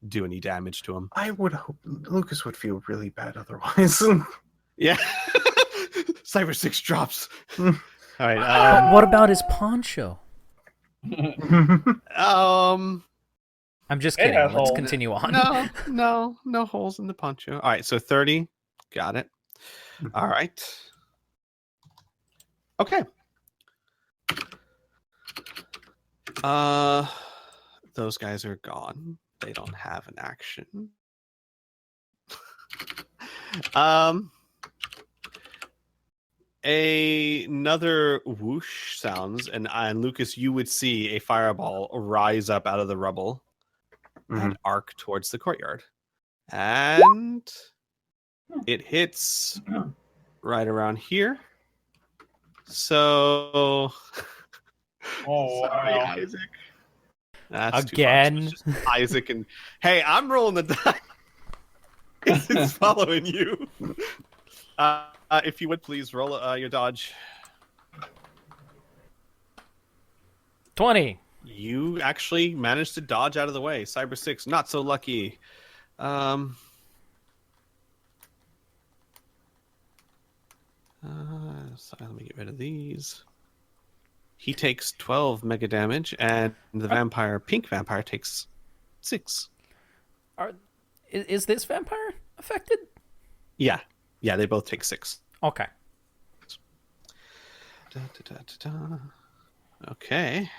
do any damage to him. I would hope Lucas would feel really bad otherwise. Yeah. Cyber 6 drops. All right. What about his poncho? I'm just kidding. has Let's holes. continue on. No holes in the poncho. All right, so 30. Got it. All right. Okay. Those guys are gone. They don't have an action. Another whoosh sounds, and Lucas, you would see a fireball rise up out of the rubble and arc towards the courtyard. And it hits right around here. So sorry, wow. Isaac. That's Again. too far. It's just Isaac and hey, I'm rolling the dice. It's following you. If you would please roll your dodge. 20. You actually managed to dodge out of the way. Cyber 6, not so lucky. So let me get rid of these. He takes 12 mega damage, and the pink vampire takes 6. Is this vampire affected? Yeah, they both take 6. Okay. Okay.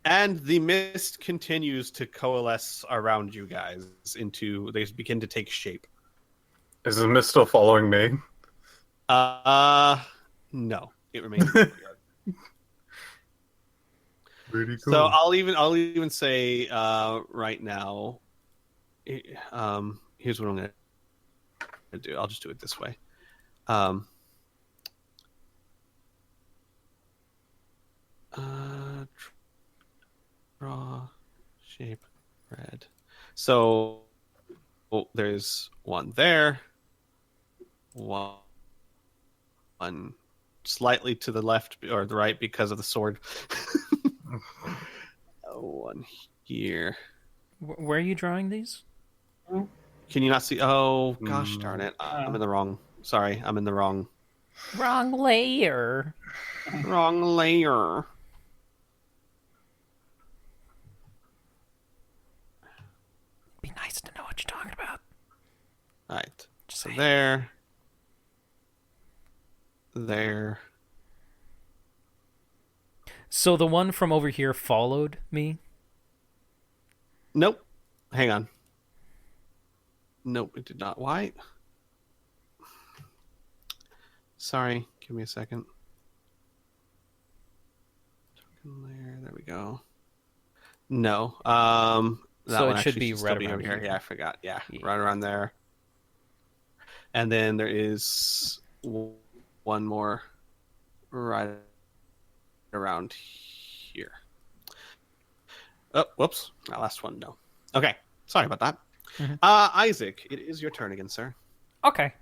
And the mist continues to coalesce around you guys they begin to take shape. Is the mist still following me? No, it remains in the courtyard. Pretty cool. So I'll even say right now. Here's what I'm gonna do. I'll just do it this way. Draw shape red. So there's one there. One slightly to the left or the right because of the sword. One here. Where are you drawing these? Can you not see? Oh, gosh darn it. I'm in the wrong. Sorry, I'm in the wrong. Wrong layer. Wrong layer. Be nice to know what you're talking about. All right. Just So saying. there. So the one from over here followed me? Nope. Hang on. Nope, it did not. Why? Sorry, give me a second. There we go. No. That So one it should actually be still right be around over here. here. Yeah, I forgot. Yeah, Yeah. right around there. And then there is one more right around here. Oh, whoops. That last one, no. Okay, sorry about that. Isaac, it is your turn again, sir. Okay.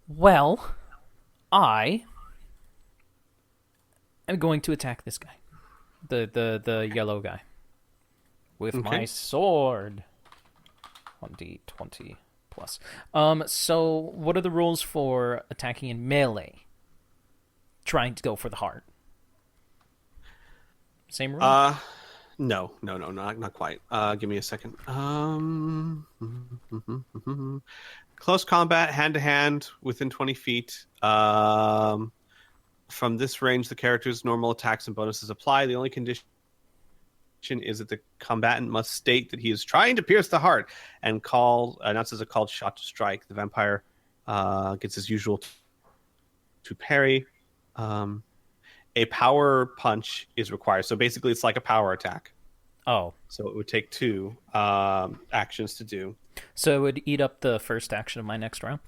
Well, I am going to attack this guy. The yellow guy. With my sword. 1d20 plus. So what are the rules for attacking in melee? Trying to go for the heart. Same rule? No, not quite. Give me a second. Close combat, hand to hand, within 20 feet. From this range, the character's normal attacks and bonuses apply. The only condition is that the combatant must state that he is trying to pierce the heart and announces a called shot to strike. The vampire gets his usual to parry. A power punch is required. So basically, it's like a power attack. Oh. So it would take 2 actions to do. So it would eat up the first action of my next round?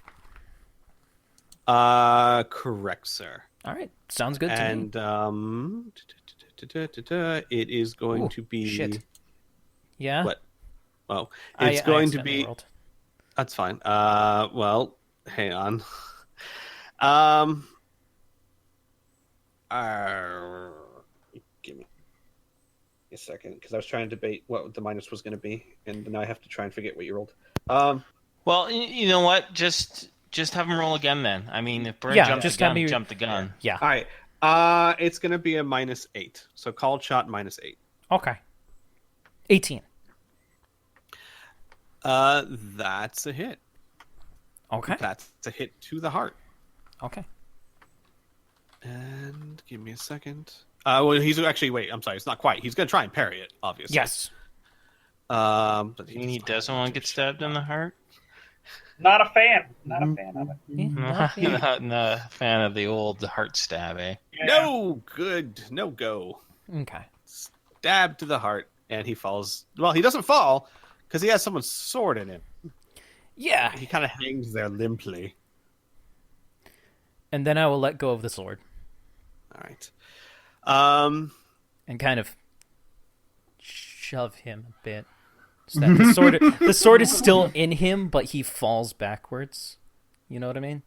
Correct, sir. All right. Sounds good to me. And it is going to be shit. Yeah. what? Oh, it's going to be. Rolled. That's fine. Well, hang on. Give me a second, because I was trying to debate what the minus was going to be, and now I have to try and forget what you rolled. Well, you know what? Just have him roll again then. I mean, if Burn jumped just the gun, have me... jump the gun. Yeah. All right. It's going to be a -8. So called shot -8. Okay. 18. That's a hit. Okay. That's a hit to the heart. Okay. And give me a second. Well, he's actually I'm sorry, it's not quite. He's going to try and parry it, obviously. Yes. But He doesn't want to get stabbed in the heart. Not a fan. Not a fan of it. Not a fan of the old heart stab, eh? Yeah. No good. No go. Okay. Stab to the heart, and he falls. Well, he doesn't fall because he has someone's sword in him. Yeah. He kind of hangs there limply. And then I will let go of the sword. All right. And kind of shove him a bit. So that the sword is still in him, but he falls backwards. You know what I mean?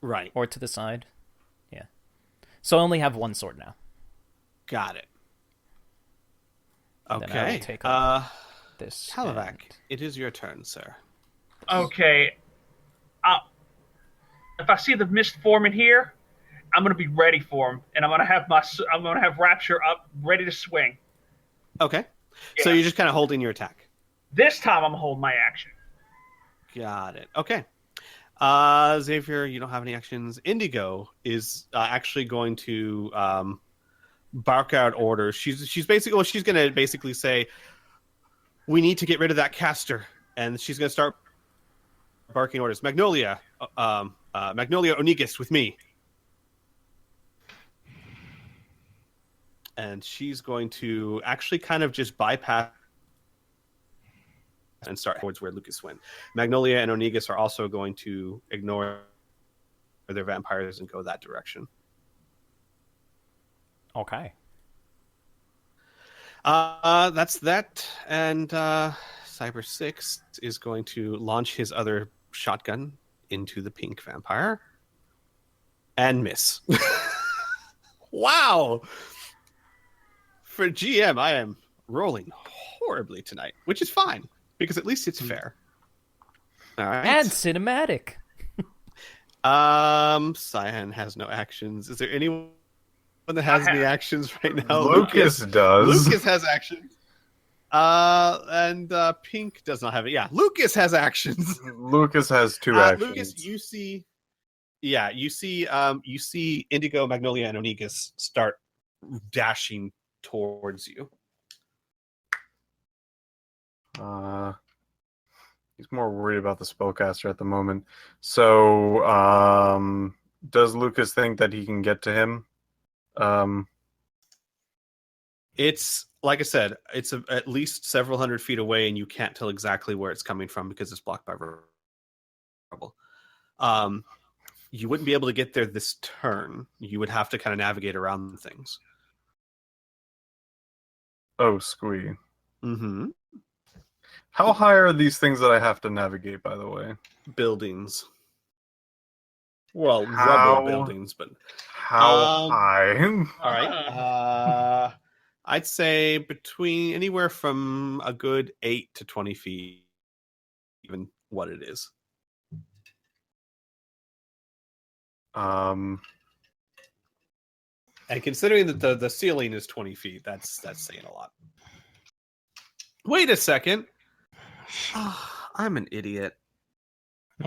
Right. Or to the side. Yeah. So I only have one sword now. Got it. Then I will Okay. take up this. Kalavac, and- it is your turn, sir. Okay. If I see the mist forming here, I'm gonna be ready for him, and I'm gonna have Rapture up, ready to swing. Okay. So Yeah. you're just kind of holding your attack. This time, I'm gonna hold my action. Got it. Okay. Xavier, you don't have any actions. Indigo is actually going to bark out orders. She's going to basically say, "We need to get rid of that caster," and she's going to start barking orders. Magnolia, Onigis with me, and she's going to actually kind of just bypass and start towards where Lucas went. Magnolia and Onigis are also going to ignore their vampires and go that direction. Okay. That's that. And Cyber 6 is going to launch his other shotgun into the pink vampire and miss. Wow! For GM, I am rolling horribly tonight, which is fine. Because at least it's fair. All right. And cinematic. Cyan has no actions. Is there anyone that has any actions right now? Lucas does. Lucas has actions. And Pink does not have it. Yeah, Lucas has actions. Lucas has two actions. Lucas, you see Indigo, Magnolia, and Onigis start dashing towards you. He's more worried about the spellcaster at the moment. So, does Lucas think that he can get to him? It's like I said, it's at least several hundred feet away, and you can't tell exactly where it's coming from because it's blocked by rubble. You wouldn't be able to get there this turn. You would have to kind of navigate around things. Oh, Squee. Mm-hmm. How high are these things that I have to navigate, by the way? Buildings. Well, How- rubble buildings, but How high? all right. I'd say between anywhere from a good 8 to 20 feet, even what it is. Um, And considering that the ceiling is 20 feet, that's saying a lot. Wait a second. I'm an idiot.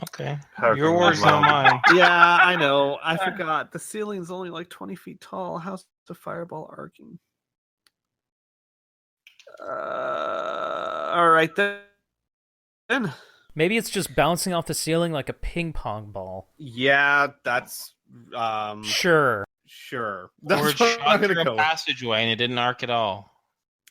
Okay. How Your come words, you not lie? mine. Yeah, I know. I forgot. The ceiling's only like 20 feet tall. How's the fireball arcing? All right then. Maybe it's just bouncing off the ceiling like a ping pong ball. Yeah, that's Sure. sure. Or That's it what I'm shot gonna through go. a passageway and it didn't arc at all.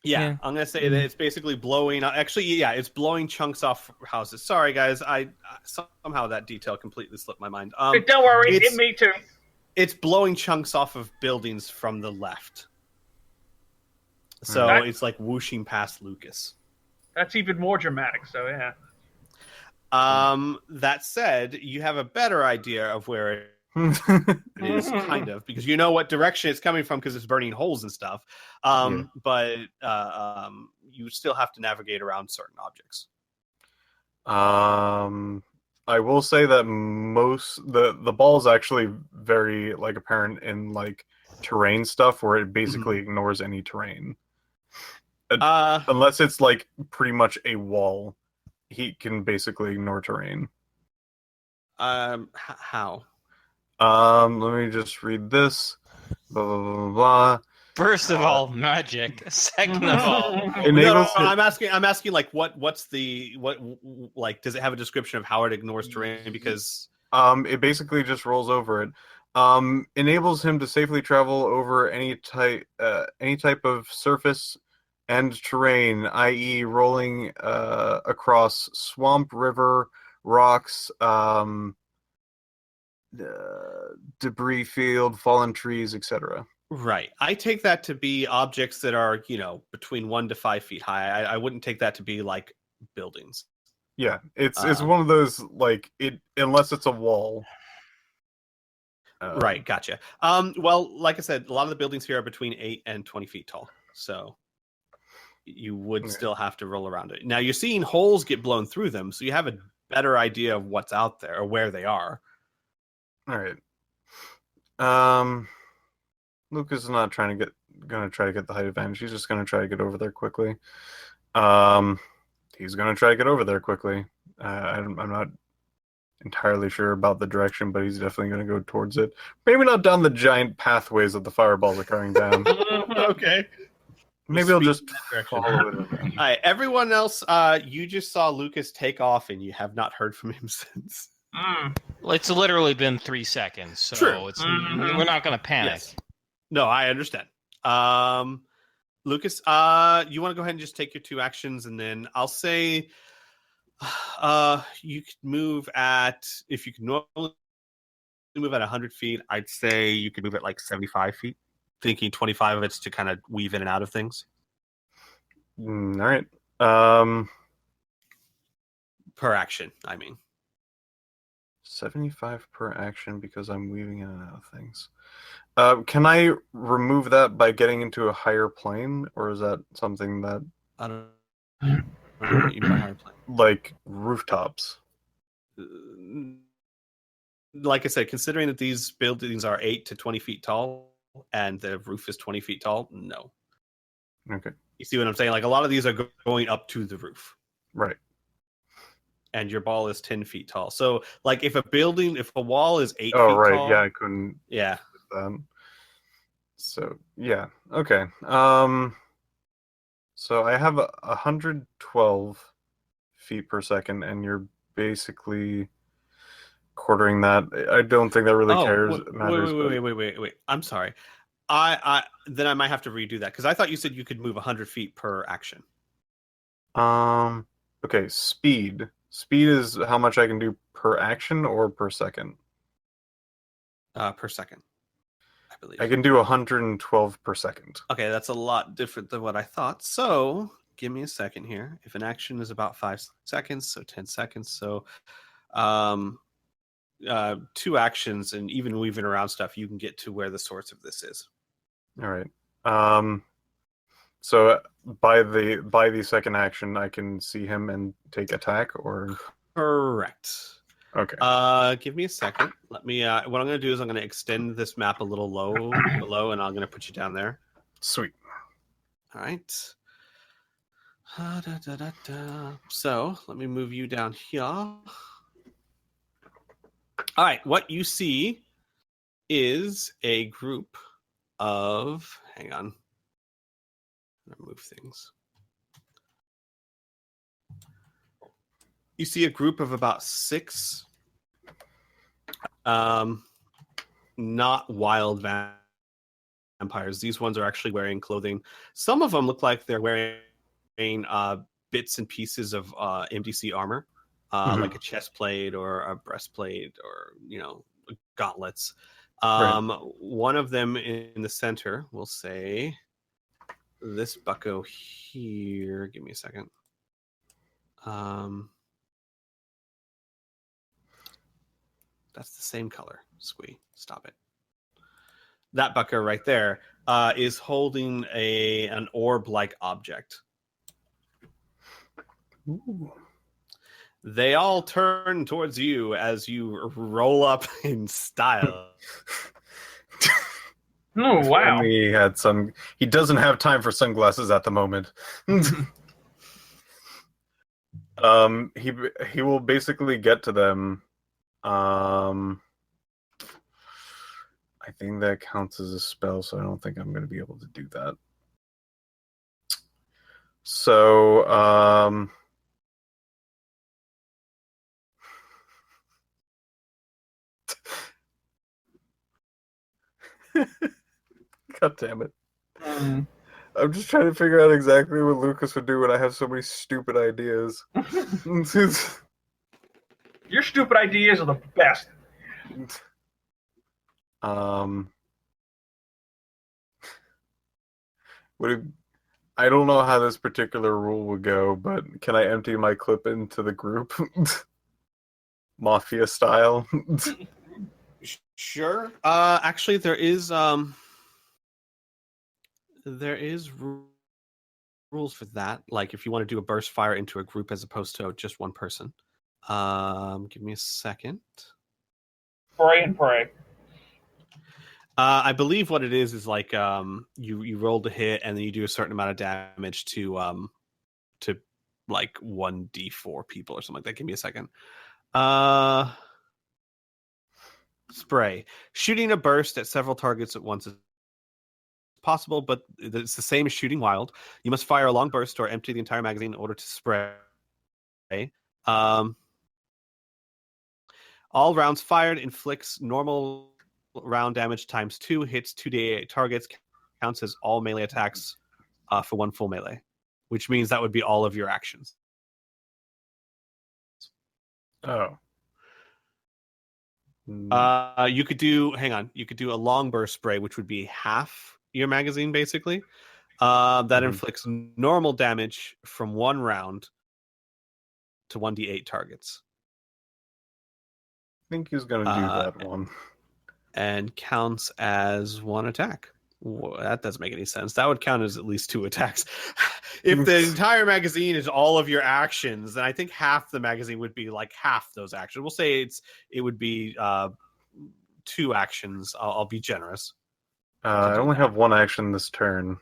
Yeah, I'm gonna say that it's basically blowing. Actually, yeah, it's blowing chunks off houses. Sorry, guys. I somehow that detail completely slipped my mind. Don't worry, it's- me too. It's blowing chunks off of buildings from the left. So That- it's like whooshing past Lucas. That's even more dramatic. So yeah. That said, you have a better idea of where it is, kind of, because you know what direction it's coming from because it's burning holes and stuff. But you still have to navigate around certain objects. I will say that the ball is actually very like apparent in like terrain stuff where it basically ignores any terrain. Unless it's like pretty much a wall, he can basically ignore terrain. How? Let me just read this. Blah blah blah blah. Blah. First of all, magic. Second of all, Enables I'm asking like what's like does it have a description of how it ignores terrain? Because it basically just rolls over it. Enables him to safely travel over any type of surface and terrain, i.e., rolling across swamp, river, rocks, debris field, fallen trees, etc. right, I take that to be objects that are between 1 to 5 feet high. I wouldn't take that to be like buildings. Yeah, it's one of those like it unless it's a wall. Right, gotcha. Well, like I said, a lot of the buildings here are between 8 and 20 feet tall, so you would still have to roll around it. Now you're seeing holes get blown through them, so you have a better idea of what's out there or where they are. All right. Lucas is not gonna try to get the height advantage. He's just gonna try to get over there quickly. He's gonna try to get over there quickly. I'm not entirely sure about the direction, but he's definitely gonna go towards it. Maybe not down the giant pathways that the fireballs are carrying down. Okay. Maybe I'll just direction. follow it. All right, everyone else, you just saw Lucas take off, and you have not heard from him since. well, it's literally been 3 seconds, so True. we're not going to panic. Yes. No, I understand. Lucas, you want to go ahead and just take your 2 actions, and then I'll say, you could move at, if you can normally move at 100 feet, I'd say you could move at like 75 feet. Thinking 25 of it's to kind of weave in and out of things. All right. Per action, I mean. 75 per action because I'm weaving in and out of things. Can I remove that by getting into a higher plane, or is that something that I don't know what you mean by higher plane. like rooftops? Like I said, considering that these buildings are 8 to 20 feet tall and the roof is 20 feet tall, no. Okay. You see what I'm saying? Like a lot of these are going up to the roof. Right. And your ball is 10 feet tall. So like if a wall is 8 Oh, feet right. tall. Yeah, I couldn't. Yeah. So yeah. Okay. So I have 112 feet per second, and you're basically quartering that. I don't think that really matters. Wait. I'm sorry. I then I might have to redo that because I thought you said you could move 100 feet per action. Okay, speed. Speed is how much I can do per action or per second? Per second, I believe. I can do 112 per second. Okay, that's a lot different than what I thought. So give me a second here. If an action is about 5 seconds, so 10 seconds. So 2 actions, and even weaving around stuff, you can get to where the source of this is. All right. So by the second action, I can see him and take attack, or Correct. okay. Give me a second. Let me. What I'm going to do is I'm going to extend this map a little below, and I'm going to put you down there. Sweet. All right. So let me move you down here. All right. What you see is a group of. Hang on. I'm going to move things. You see a group of about 6 not wild vampires. These ones are actually wearing clothing. Some of them look like they're wearing bits and pieces of MDC armor, like a chest plate or a breastplate or gauntlets. One of them in the center will say, this bucko here. Give me a second. That's the same color. Squee, stop it. That bucko right there is holding an orb-like object. Ooh. They all turn towards you as you roll up in style. Oh, wow. He doesn't have time for sunglasses at the moment. He will basically get to them. I think that counts as a spell, so I don't think I'm going to be able to do that. So, God damn it. I'm just trying to figure out exactly what Lucas would do when I have so many stupid ideas. Your stupid ideas are the best. I don't know how this particular rule would go, but can I empty my clip into the group? Mafia style. Sure. Actually, there is rules for that. Like if you want to do a burst fire into a group as opposed to just one person. Give me a second. Pray and pray. I believe what it is like you roll to hit and then you do a certain amount of damage to like 1d4 people or something like that. Give me a second. Spray. Shooting a burst at several targets at once is possible, but it's the same as shooting wild. You must fire a long burst or empty the entire magazine in order to spray. All rounds fired inflicts normal round damage times 2, hits 2d8 targets, counts as all melee attacks for one full melee, which means that would be all of your actions. Oh. You could do a long burst spray, which would be half your magazine, basically. That inflicts normal damage from 1 round to 1d8 targets. I think he's going to do that one. And counts as 1 attack. Whoa, that doesn't make any sense. That would count as at least 2 attacks. If the entire magazine is all of your actions, then I think half the magazine would be like half those actions. We'll say it would be 2 actions. I'll be generous. I only have 1 action this turn.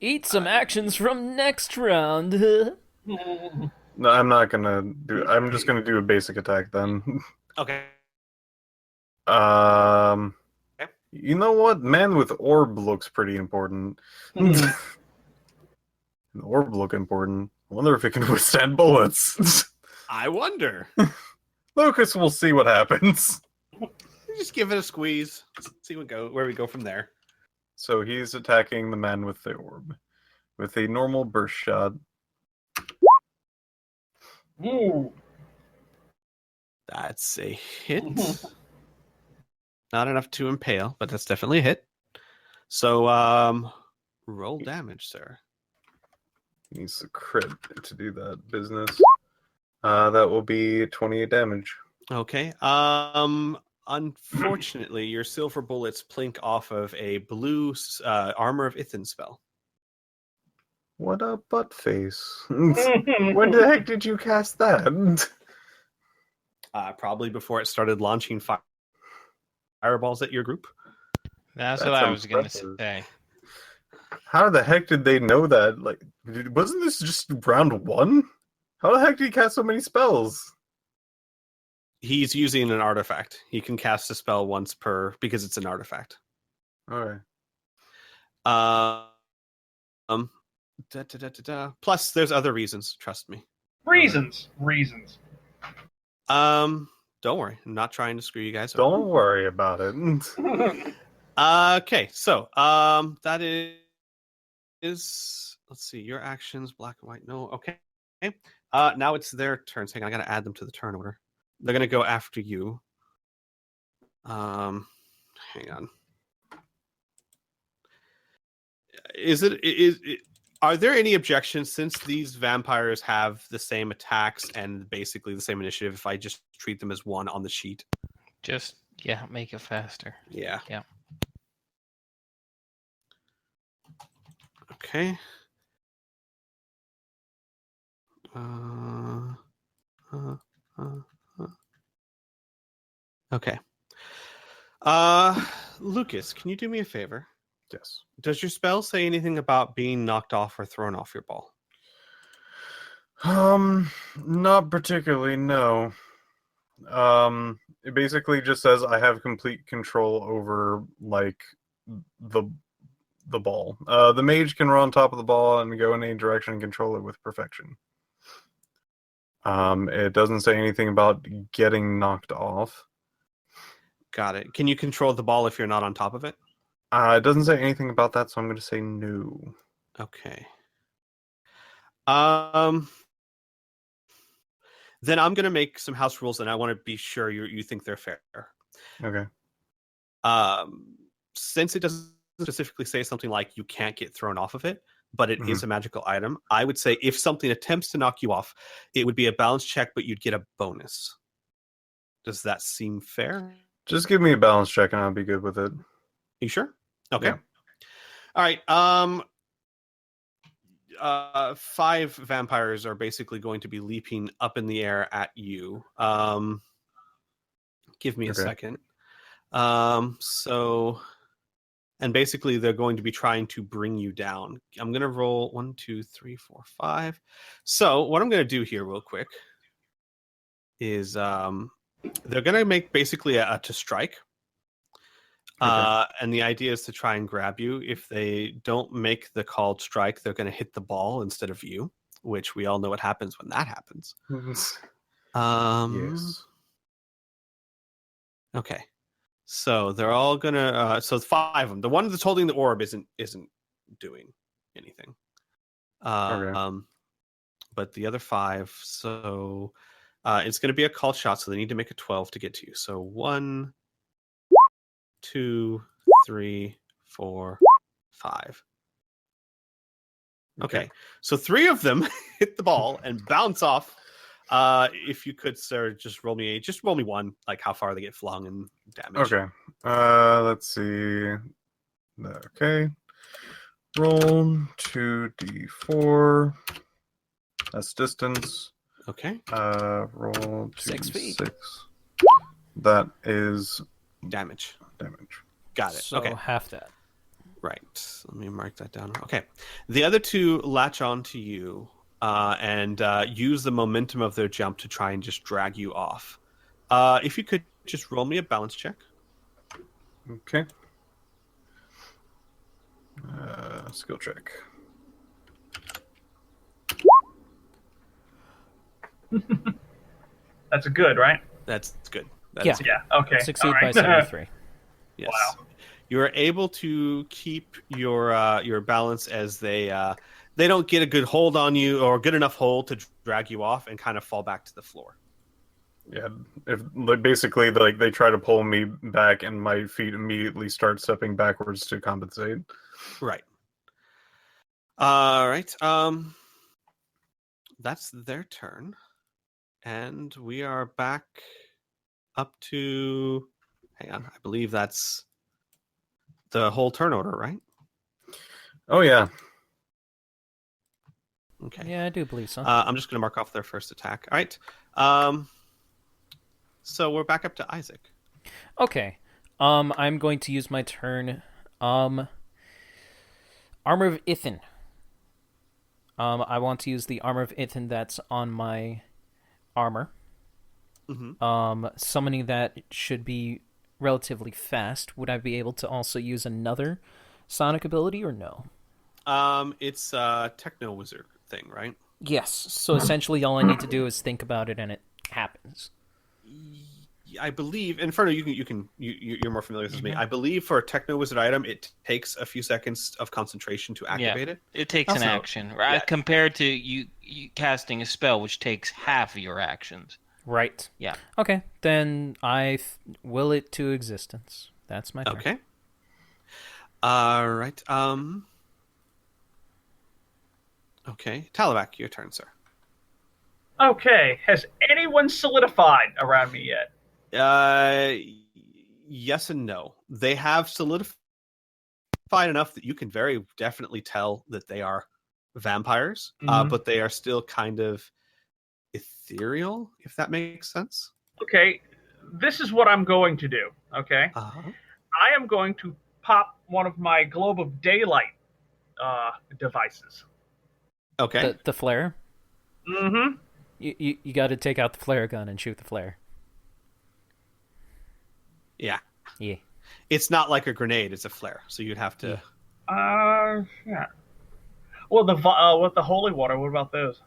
Eat some actions from next round. No, I'm not gonna do. I'm just gonna do a basic attack then. Okay. You know what? Man with orb looks pretty important. The orb look important. I wonder if it can withstand bullets. I wonder. Lucas, we'll see what happens. Just give it a squeeze. See where we go from there. So he's attacking the man with the orb with a normal burst shot. Ooh. That's a hit. Not enough to impale, but that's definitely a hit. So, roll damage, sir. He needs a crit to do that business. That will be 28 damage. Okay. Unfortunately, your silver bullets plink off of a blue Armor of Ithyn spell. What a butt face. When the heck did you cast that? Probably before it started launching fireballs at your group. That's what I was going to say. How the heck did they know that? Like, wasn't this just round 1? How the heck did he cast so many spells? He's using an artifact. He can cast a spell once per because it's an artifact. All right. Plus, there's other reasons. Trust me. Reasons. Don't worry. I'm not trying to screw you guys Don't over. worry about it. Okay, so that is let's see, your actions, black and white. No, okay. Now it's their turn. Hang on, I gotta add them to the turn order. They're gonna go after you. Hang on. Are there any objections since these vampires have the same attacks and basically the same initiative if I just treat them as one on the sheet? Just make it faster. Yeah. Yeah. Okay. Okay. Lucas, can you do me a favor? Yes. Does your spell say anything about being knocked off or thrown off your ball? Not particularly, no. It basically just says I have complete control over like the ball. The mage can run on top of the ball and go in any direction and control it with perfection. It doesn't say anything about getting knocked off. Got it. Can you control the ball if you're not on top of it? It doesn't say anything about that, so I'm going to say no. Okay. Then I'm going to make some house rules, and I want to be sure you think they're fair. Okay. Since it doesn't specifically say something like you can't get thrown off of it, but it is a magical item, I would say if something attempts to knock you off, it would be a balance check, but you'd get a bonus. Does that seem fair? Just give me a balance check, and I'll be good with it. You sure? Okay. Yeah. All right. 5 vampires are basically going to be leaping up in the air at you. Give me a second. And basically they're going to be trying to bring you down. I'm going to roll 1, 2, 3, 4, 5. So what I'm going to do here real quick is they're going to make basically a to strike. And the idea is to try and grab you. If they don't make the called strike, they're going to hit the ball instead of you, which we all know what happens when that happens. Yes. Okay. So they're all going to... so 5 of them. The one that's holding the orb isn't doing anything. Okay. But the other 5, so it's going to be a called shot, so they need to make a 12 to get to you. So 1... 2, 3, 4, 5. Okay. So 3 of them hit the ball and bounce off. If you could, sir, just roll me 1, like how far they get flung and damage. Okay. Let's see. Okay. Roll 2d4. That's distance. Okay. Roll 6 feet. 2d6. That is Damage. damage. Got it. So okay. half that. Right. Let me mark that down. Okay. The other 2 latch on to you and use the momentum of their jump to try and just drag you off. If you could just roll me a balance check. Okay. Skill check. That's a good, right? That's good. Yeah. Yeah. Okay. Succeed All by right. 73. Yes. Wow. You are able to keep your balance as they don't get a good hold on you or a good enough hold to drag you off and kind of fall back to the floor. Yeah, if basically they try to pull me back and my feet immediately start stepping backwards to compensate. Right. All right. That's their turn, and we are back up to. Hang on, I believe that's the whole turn order, right? Oh yeah. Okay. Yeah, I do believe so. I'm just going to mark off their first attack. All right. So we're back up to Isaac. Okay. I'm going to use my turn. Armor of Ithin. I want to use the Armor of Ithin that's on my armor. Mm-hmm. Summoning that should be relatively fast. Would I be able to also use another sonic ability or no? It's a techno wizard thing, right? Yes. So essentially all I need to do is think about it and it happens. I believe Inferno. You're more familiar with this than me. Mhm. I believe for a techno wizard item, it takes a few seconds of concentration to activate it. It takes an Also, action, right? yeah. Compared to you casting a spell, which takes half of your actions. Right. Yeah. Okay, then I will it to existence. That's my turn. Okay. All right. Okay, Talavac, your turn, sir. Okay, has anyone solidified around me yet? Yes and no. They have solidified enough that you can very definitely tell that they are vampires, Mhm. but they are still kind of ethereal, if that makes sense. Okay, this is what I'm going to do. Okay, Uh-huh. I am going to pop one of my globe of daylight devices. Okay. The flare. Mm-hmm. You got to take out the flare gun and shoot the flare. Yeah. Yeah. It's not like a grenade; it's a flare, so you'd have to. Yeah. Well, with the holy water, what about those?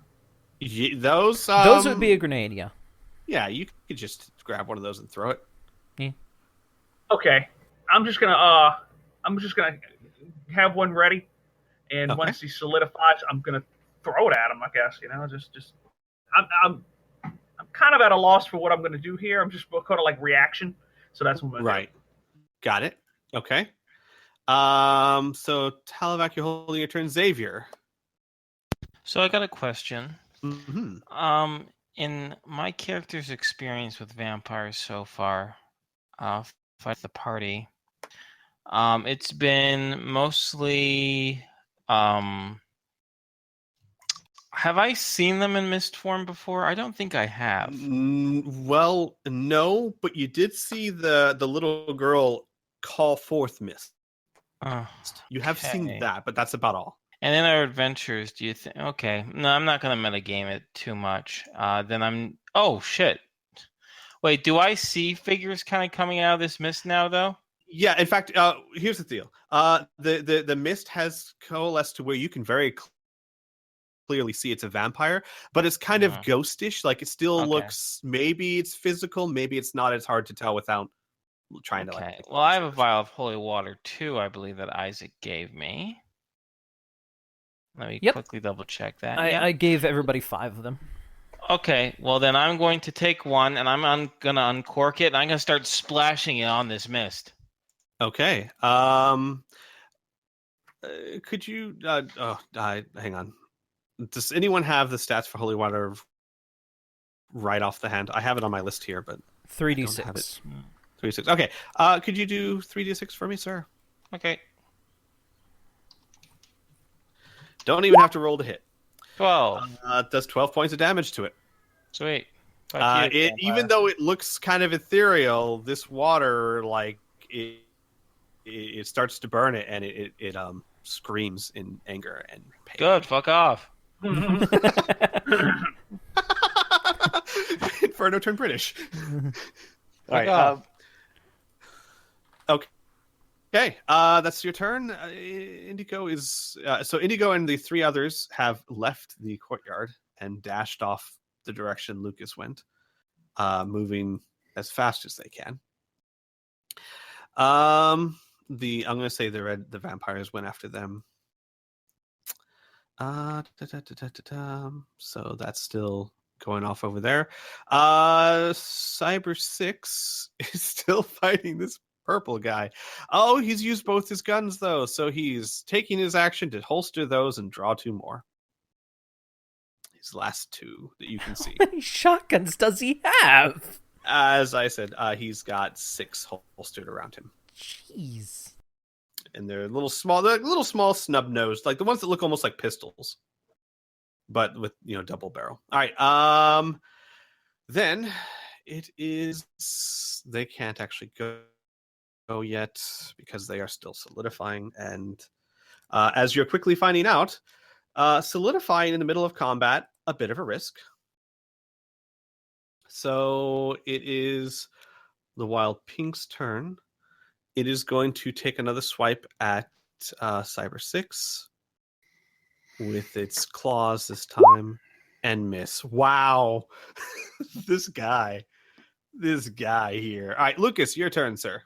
Those. Those would be a grenade. Yeah. Yeah, you could just grab one of those and throw it. Yeah. Okay, I'm just gonna have one ready, and Okay. once he solidifies, I'm gonna throw it at him. I guess just I'm kind of at a loss for what I'm gonna do here. I'm just kind of like reaction, so that's what I'm gonna Right. Got it. Okay. So Talavac, you're holding your turn. Xavier. So I got a question. Mm-hmm. In my character's experience with vampires so far, fight the party, it's been mostly. Have I seen them in mist form before? I don't think I have. Well, no, but you did see the little girl call forth mist. You have seen Okay. that, but that's about all. And in our adventures, do you think? Okay, no, I'm not gonna metagame it too much. Then I'm. Oh shit! Wait, do I see figures kind of coming out of this mist now, though? Yeah, in fact, here's the deal. The mist has coalesced to where you can very clearly see it's a vampire, but it's kind of ghostish. Like it still looks. Maybe it's physical, maybe it's not. It's hard to tell without trying to like. Okay. Well, I have a vial of holy water too. I believe that Isaac gave me. Let me quickly double check that. I gave everybody 5 of them. Okay, well then I'm going to take one and I'm gonna uncork it and I'm gonna start splashing it on this mist. Okay. Could you? Hang on. Does anyone have the stats for holy water right off the hand? I have it on my list here, but 3d6. 3d6. Okay. Could you do 3d6 for me, sir? Okay. Don't even have to roll to hit. 12. Does 12 points of damage to it. Sweet. Even though it looks kind of ethereal, this water, like it starts to burn it, and it screams in anger and pain. Good. Fuck off. Inferno turned British. All right. Okay. That's your turn. Indigo is so Indigo and the 3 others have left the courtyard and dashed off the direction Lucas went, moving as fast as they can. I'm going to say the vampires went after them. So that's still going off over there. Cyber 6 is still fighting this purple guy. Oh, he's used both his guns though, so he's taking his action to holster those and draw 2 more. His last 2 that you can see. How many shotguns does he have? As I said, he's got 6 holstered around him. Jeez. And they're little small snub nosed, like the ones that look almost like pistols, but with double barrel. All right. Then it is. They can't actually go yet because they are still solidifying. And as you're quickly finding out, solidifying in the middle of combat, a bit of a risk. So it is the Wild Pink's turn. It is going to take another swipe at Cyber 6 with its claws this time and miss. Wow. This guy This guy here. All right, Lucas, your turn, sir.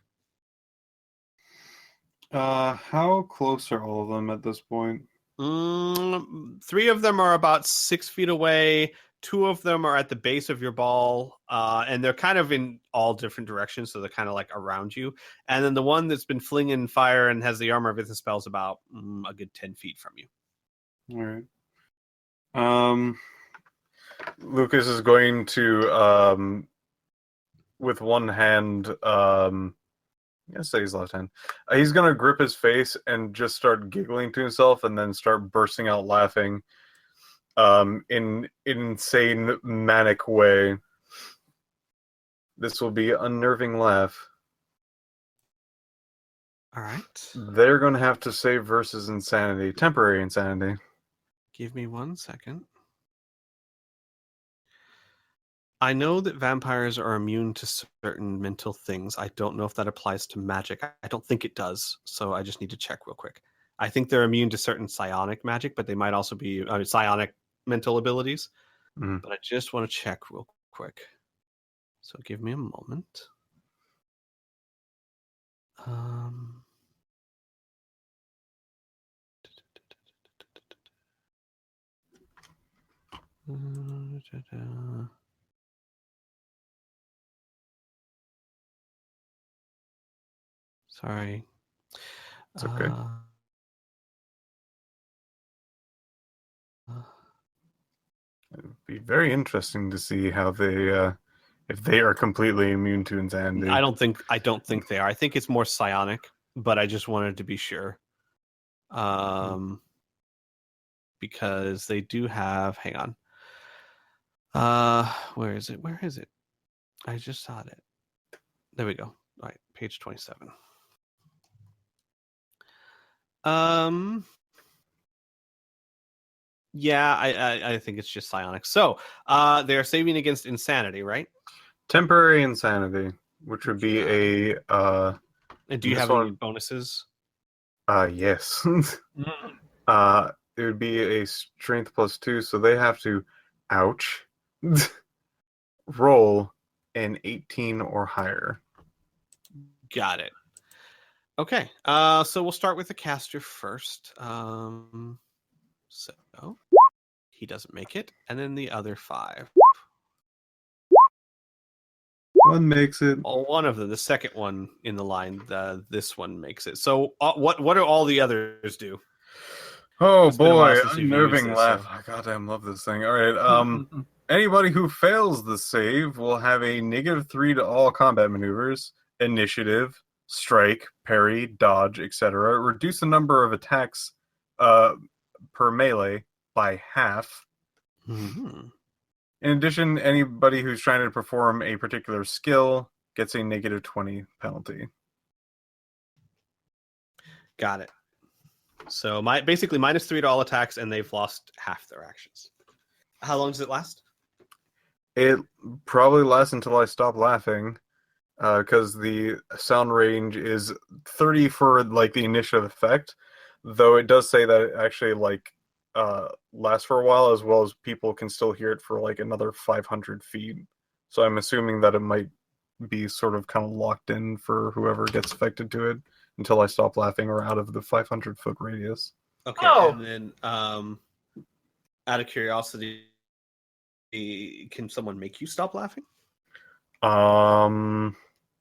How close are all of them at this point? 3 of them are about 6 feet away. 2 of them are at the base of your ball, and they're kind of in all different directions, so they're kind of like around you. And then the one that's been flinging fire and has the armor of Ithis spells about a good 10 feet from you. All right. Lucas is going to, with one hand, I say his left hand. He's going to grip his face and just start giggling to himself and then start bursting out laughing in insane, manic way. This will be an unnerving laugh. All right. They're going to have to save versus insanity. Temporary insanity. Give me 1 second. I know that vampires are immune to certain mental things. I don't know if that applies to magic. I don't think it does, so I just need to check real quick. I think they're immune to certain psionic magic, but they might also be psionic mental abilities. Mm. But I just want to check real quick. So give me a moment. Sorry. It's okay. It'd be very interesting to see how they, if they are completely immune to insanity. I don't think they are. I think it's more psionic, but I just wanted to be sure. Because they do have. Hang on. Where is it? Where is it? I just saw it. There we go. All right, page 27. Yeah, I think it's just psionic. So, they're saving against insanity, right? Temporary insanity, which would be a And do you this have any one- bonuses? yes. It would be a strength +2, so they have to ouch roll an 18 or higher. Got it. Okay. So we'll start with the caster first. So he doesn't make it, and then the other 5. One makes it. Oh, one of them, the second one in the line, this one makes it. So what do all the others do? Oh It's been a while boy, since you've unnerving used this, laugh. so- I goddamn love this thing. All right. Anybody who fails the save will have a -3 to all combat maneuvers, initiative, strike, parry, dodge, etc. Reduce the number of attacks per melee by half. Mm-hmm. In addition, anybody who's trying to perform a particular skill gets a -20 penalty. Got it. So basically -3 to all attacks, and they've lost half their actions. How long does it last? It probably lasts until I stop laughing, because the sound range is 30 for like the initial effect, though it does say that it actually lasts for a while, as well as people can still hear it for like another 500 feet. So I'm assuming that it might be sort of kind of locked in for whoever gets affected to it until I stop laughing or out of the 500-foot radius. Okay, and then out of curiosity, can someone make you stop laughing?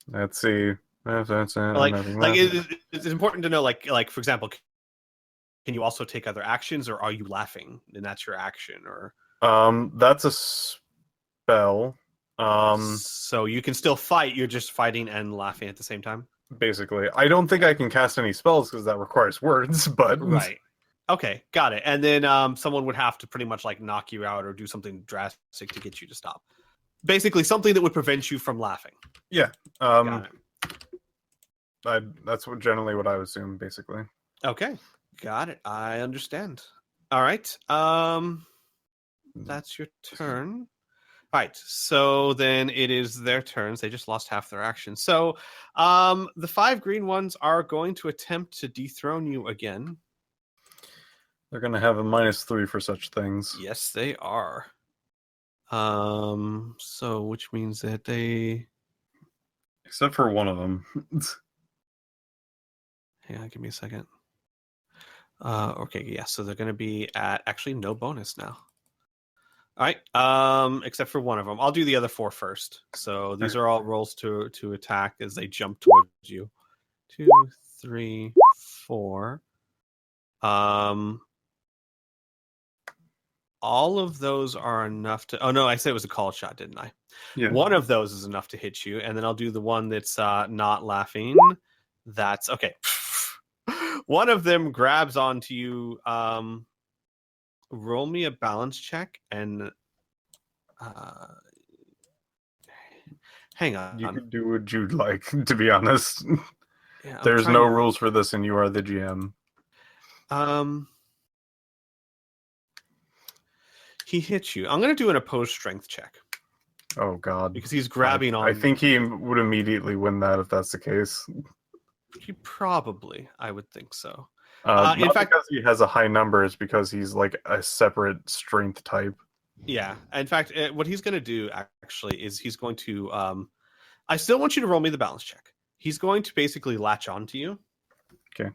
Let's see. It's important to know, like for example, can you also take other actions, or are you laughing and that's your action? Or that's a spell. So you can still fight. You're just fighting and laughing at the same time. Basically, I don't think I can cast any spells because that requires words. But Right. Okay, got it. And then someone would have to pretty much like knock you out or do something drastic to get you to stop. Basically, something that would prevent you from laughing. Yeah. Got it. That's generally what I would assume. Basically. Okay, got it. I understand. All right. That's your turn. All right. So then it is their turns. They just lost half their action. So the 5 green ones are going to attempt to dethrone you again. They're going to have a -3 for such things. Yes, they are. So which means that they Except for one of them. Hang on, give me a second. Okay, yeah, so they're going to be at actually no bonus now. All right, except for one of them. I'll do the other 4 first. So these are all rolls to attack as they jump towards you. 2, 3, 4. All of those are enough to. Oh no, I said it was a call shot, didn't I? Yeah. One of those is enough to hit you, and then I'll do the one that's not laughing. That's okay. One of them grabs onto you. Roll me a balance check, and hang on. You can do what you'd like, to be honest. Yeah, There's no rules for this, and you are the GM. He hits you. I'm going to do an opposed strength check. Oh, God. Because he's grabbing on. I think he would immediately win that if that's the case. He probably. I would think so. In fact, because he has a high number, it's because he's like a separate strength type. Yeah. In fact, what he's going to do actually is he's going to. I still want you to roll me the balance check. He's going to basically latch onto you. Okay.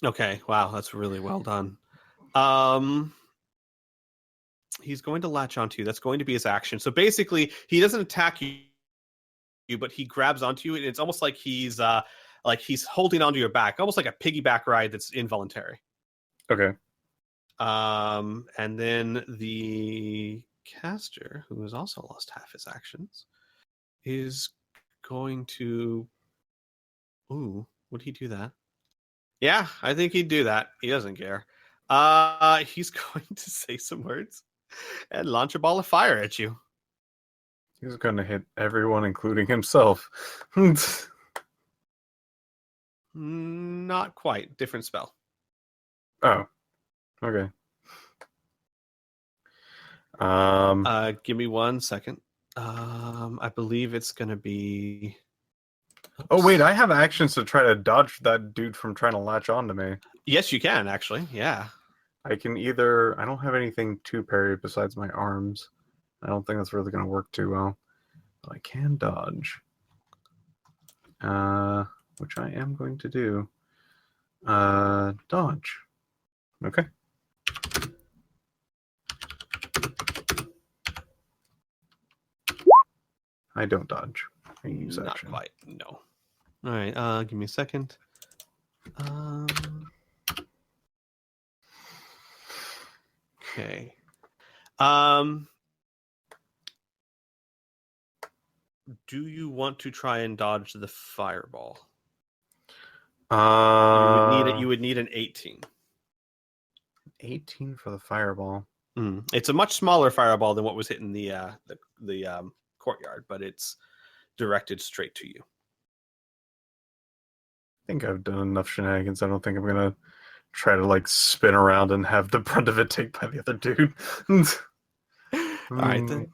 Okay. Wow, that's really well done. He's going to latch onto you. That's going to be his action. So basically, he doesn't attack you, but he grabs onto you, and it's almost like he's holding onto your back, almost like a piggyback ride that's involuntary. Okay. And then the caster, who has also lost half his actions, is going to. Ooh, would he do that? Yeah, I think he'd do that. He doesn't care. He's going to say some words and launch a ball of fire at you. He's going to hit everyone, including himself. Not quite. Different spell. Oh, okay. Give me 1 second. I believe it's going to be. Oh, wait, I have actions to try to dodge that dude from trying to latch onto me. Yes, you can, actually. Yeah. I can either... I don't have anything to parry besides my arms. I don't think that's really going to work too well. But I can dodge. Which I am going to do. Dodge. Okay. I don't dodge. I use Not action. quite, no. All right, give me a second. Okay. Do you want to try and dodge the fireball? You would need an 18. 18 for the fireball. It's a much smaller fireball than what was hitting the courtyard, but it's directed straight to you. I think I've done enough shenanigans. I don't think I'm gonna try to like spin around and have the brunt of it taken by the other dude. All right, then.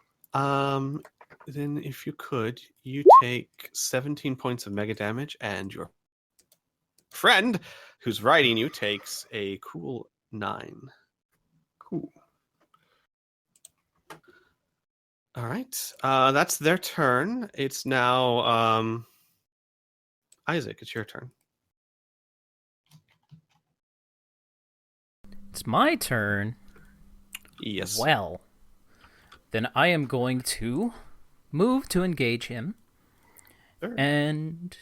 Then if you could, you take 17 points of mega damage, and your friend who's riding you takes a cool 9. Cool. All right, that's their turn. It's now Isaac. It's your turn. It's my turn. Yes. Well, then I am going to move to engage him. Sure. And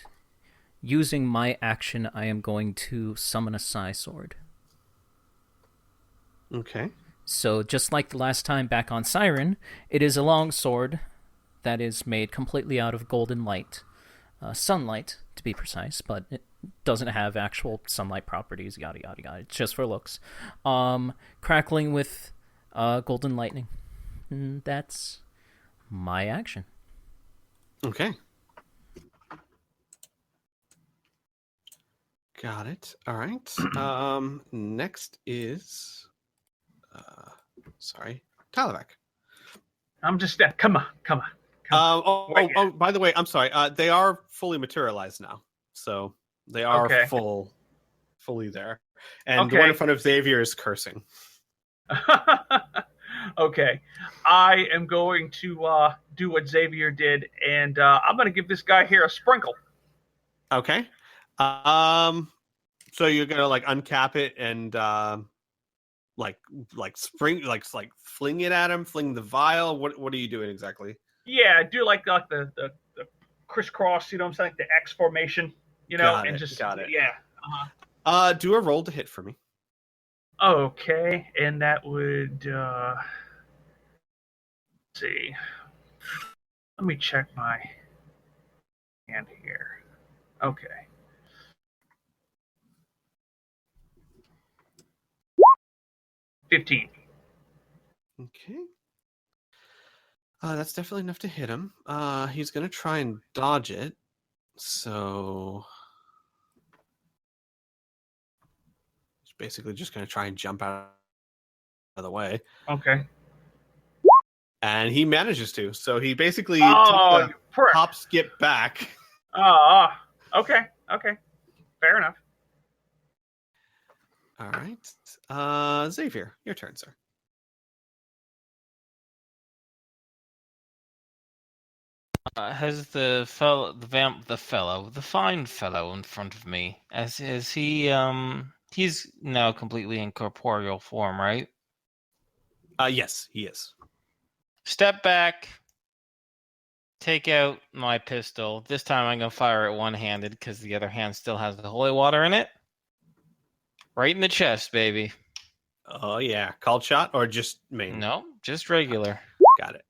using my action, I am going to summon a Psi Sword. Okay. So just like the last time back on Siren, it is a long sword that is made completely out of golden light. Sunlight, to be precise, but it doesn't have actual sunlight properties, yada yada yada. It's just for looks. Crackling with golden lightning. And that's my action. Okay. Got it. All right. Next is Talavak. I'm just come on. By the way, I'm sorry. They are fully materialized now, so they are Okay. fully there. And the one in front of Xavier is cursing. Okay, I am going to do what Xavier did, and I'm going to give this guy here a sprinkle. Okay. So you're gonna like uncap it and like fling it at him, fling the vial. What are you doing exactly? Yeah, do like the crisscross, you know what I'm saying, like the X formation, Got and it. just Got it. yeah. Do a roll to hit for me. Okay, and that would let's see. Let me check my hand here. Okay. $15. Okay. That's definitely enough to hit him. He's gonna try and dodge it. So he's basically just gonna try and jump out of the way. Okay. And he manages to. So he basically Oh, takes you a prick. hop skip back. Oh, okay. Fair enough. All right. Xavier, your turn, sir. Has the fine fellow in front of me, as he's now completely in corporeal form, right? Yes, he is. Step back, take out my pistol. This time I'm gonna fire it one-handed because the other hand still has the holy water in it. Right in the chest, baby. Oh yeah, called shot or just main? No, just regular. Got it.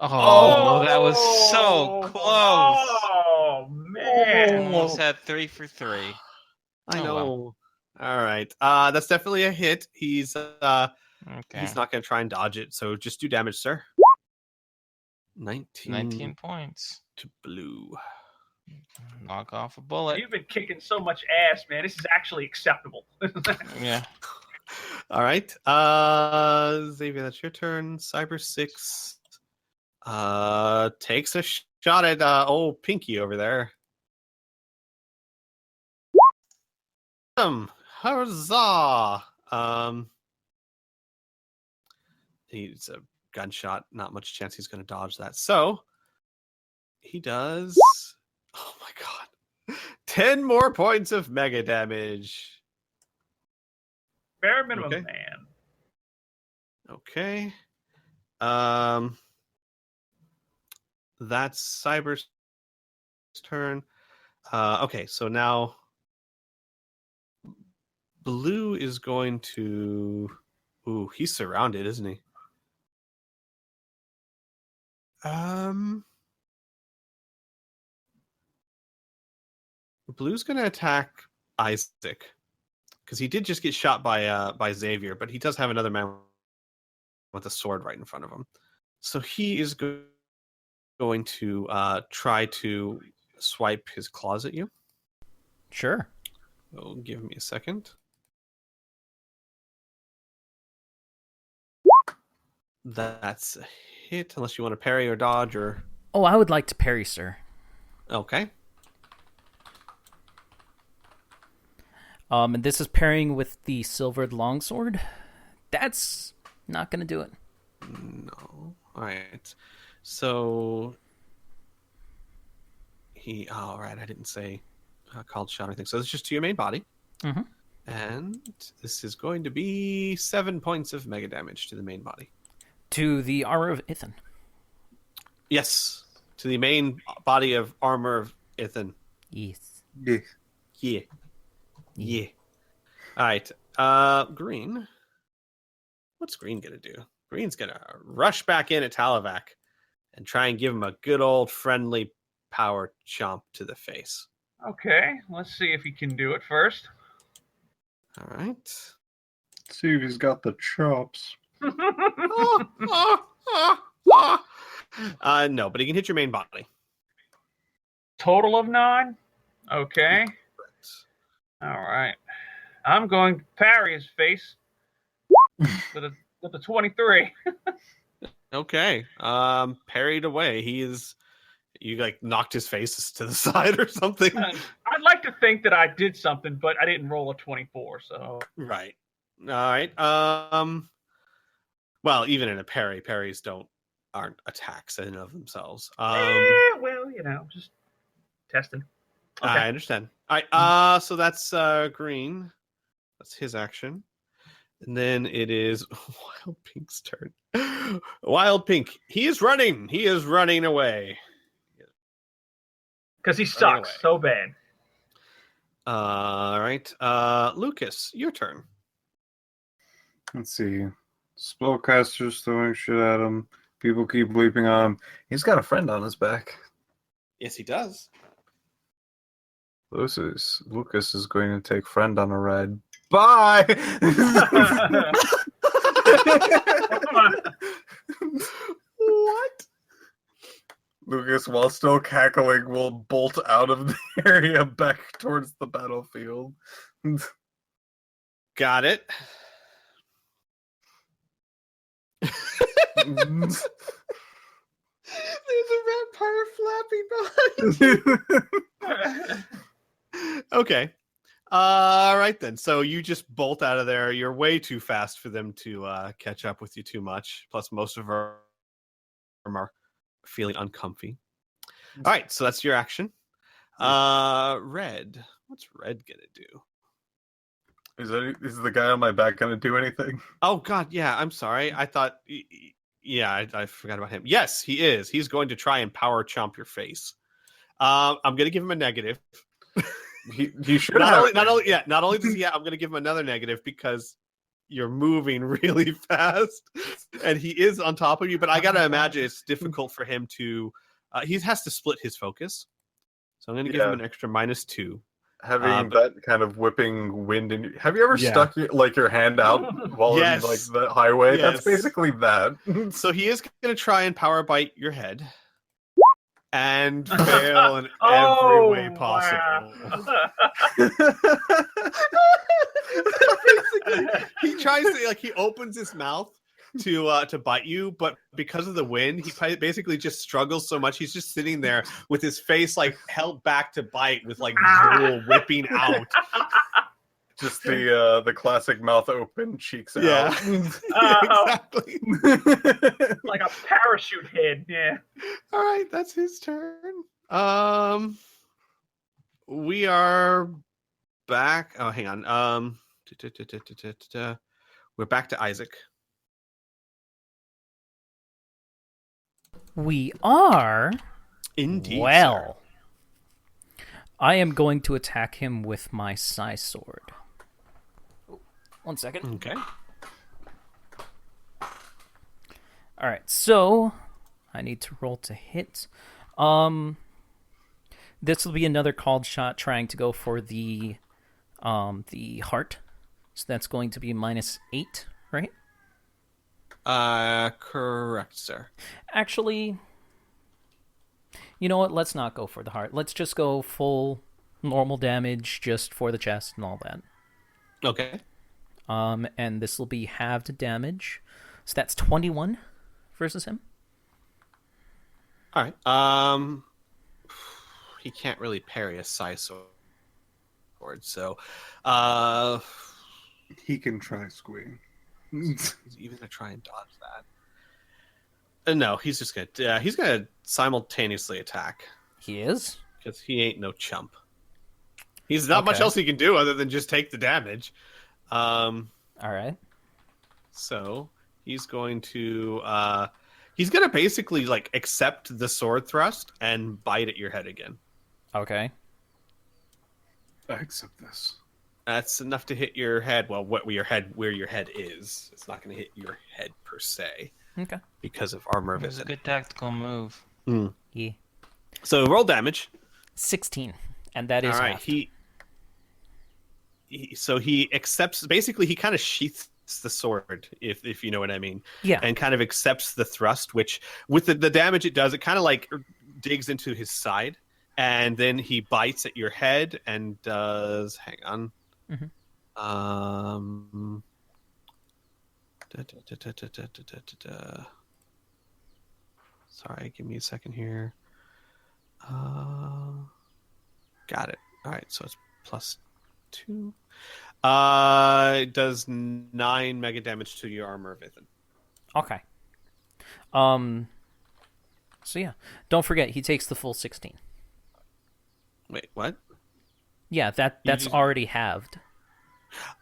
Oh, that was so close. Oh man. Almost had 3 for 3. I Oh, know. well. All right. That's definitely a hit. He's Okay. not going to try and dodge it. So just do damage, sir. 19 points. to blue. Knock off a bullet. You've been kicking so much ass, man. This is actually acceptable. Yeah. All right. Xavier, that's your turn. Cyber 6 takes a shot at old Pinky over there. Huzzah! He's a gunshot. Not much chance he's going to dodge that. So he does. Oh my god! 10 more points of mega damage. Bare minimum, Okay. man. Okay. That's Cyber's turn. Okay, so now Blue is going to. Ooh, he's surrounded, isn't he? Blue's gonna attack Isaac because he did just get shot by Xavier, but he does have another man with a sword right in front of him. So he is going to try to swipe his claws at you. Sure. Oh, give me a second. That's a hit, unless you want to parry or dodge or. Oh, I would like to parry, sir. Okay. And this is parrying with the silvered longsword. That's not going to do it. No. All right. So he. All right. I didn't say called shot or anything. So it's just to your main body. Mm-hmm. And this is going to be 7 points of mega damage to the main body. To the armor of Ithan. Yes. To the main body of armor of Ithan. Yes. Yeah. Yeah. Yeah. All right. Green. What's Green gonna do? Green's gonna rush back in at Talavac and try and give him a good old friendly power chomp to the face. Okay, let's see if he can do it first. All right. See if he's got the chops. No, but he can hit your main body. Total of 9? Okay. All right. I'm going to parry his face with a 23. Okay. Parried away. You like knocked his face to the side or something. I'd like to think that I did something, but I didn't roll a 24, so. Right. All right. Well, even in a parry, parries aren't attacks in and of themselves. Well, just testing. Okay. I understand. All right. So that's green. That's his action. And then it is Wild Pink's turn. Wild Pink. He is running. He is running away. Because he Running sucks away. so bad. All right. Lucas, your turn. Let's see. Spellcasters throwing shit at him. People keep bleeping on him. He's got a friend on his back. Yes, he does. Lucas is going to take friend on a ride. Bye! What? Lucas, while still cackling, will bolt out of the area back towards the battlefield. Got it. There's a vampire flapping behind. Okay. All right then. So you just bolt out of there. You're way too fast for them to catch up with you too much. Plus, most of them are feeling uncomfy. All right. So that's your action. Red. What's Red gonna do? Is the guy on my back gonna do anything? Oh God, yeah. I'm sorry. I thought. Yeah, I forgot about him. Yes, he is. He's going to try and power chomp your face. I'm going to give him a negative. He should not have. Not only does he, I'm going to give him another negative because you're moving really fast, and he is on top of you. But I got to imagine it's difficult for him to. He has to split his focus, so I'm going to give him an extra -2. Having that kind of whipping wind in. Have you ever stuck your hand out while in like the highway? Yes. That's basically that. So he is going to try and power bite your head. And fail in every way possible. Basically, he tries to he opens his mouth to bite you, but because of the wind, he basically just struggles so much. He's just sitting there with his face held back to bite, with drool whipping out. Just the classic mouth open, cheeks out. Yeah, exactly. Like a parachute head. Yeah. All right, that's his turn. We are back. Oh, hang on. We're back to Isaac. We are. Indeed. Well, sir. I am going to attack him with my Psy Sword. 1 second. Okay. All right, so I need to roll to hit. This will be another called shot, trying to go for the heart. So that's going to be -8, right? Correct, sir. Actually, you know what? Let's not go for the heart. Let's just go full normal damage, just for the chest and all that. Okay. And this will be halved damage. So that's 21 versus him. All right. He can't really parry a Psy Sword, so he can try Squee. He's even gonna try and dodge that. No, he's just gonna simultaneously attack. He is? Because he ain't no chump. He's not much else he can do other than just take the damage. All right. So he's going to basically accept the sword thrust and bite at your head again. Okay. I accept this. That's enough to hit your head. Well, where your head is. It's not going to hit your head per se. Okay. Because of armor It was a visit. good tactical move. Yeah. So roll damage. 16, and that is all right. halved. He accepts. Basically, he kind of sheaths the sword, if you know what I mean. Yeah. And kind of accepts the thrust, which with the damage it does, it kind of digs into his side, and then he bites at your head and does. Hang on. Mm-hmm. Sorry, give me a second here. Got it. All right, so it's +2. It does 9 mega damage to your armor, Vithan. Okay. So yeah, don't forget he takes the full 16. Wait, what? Yeah, that's just- already halved.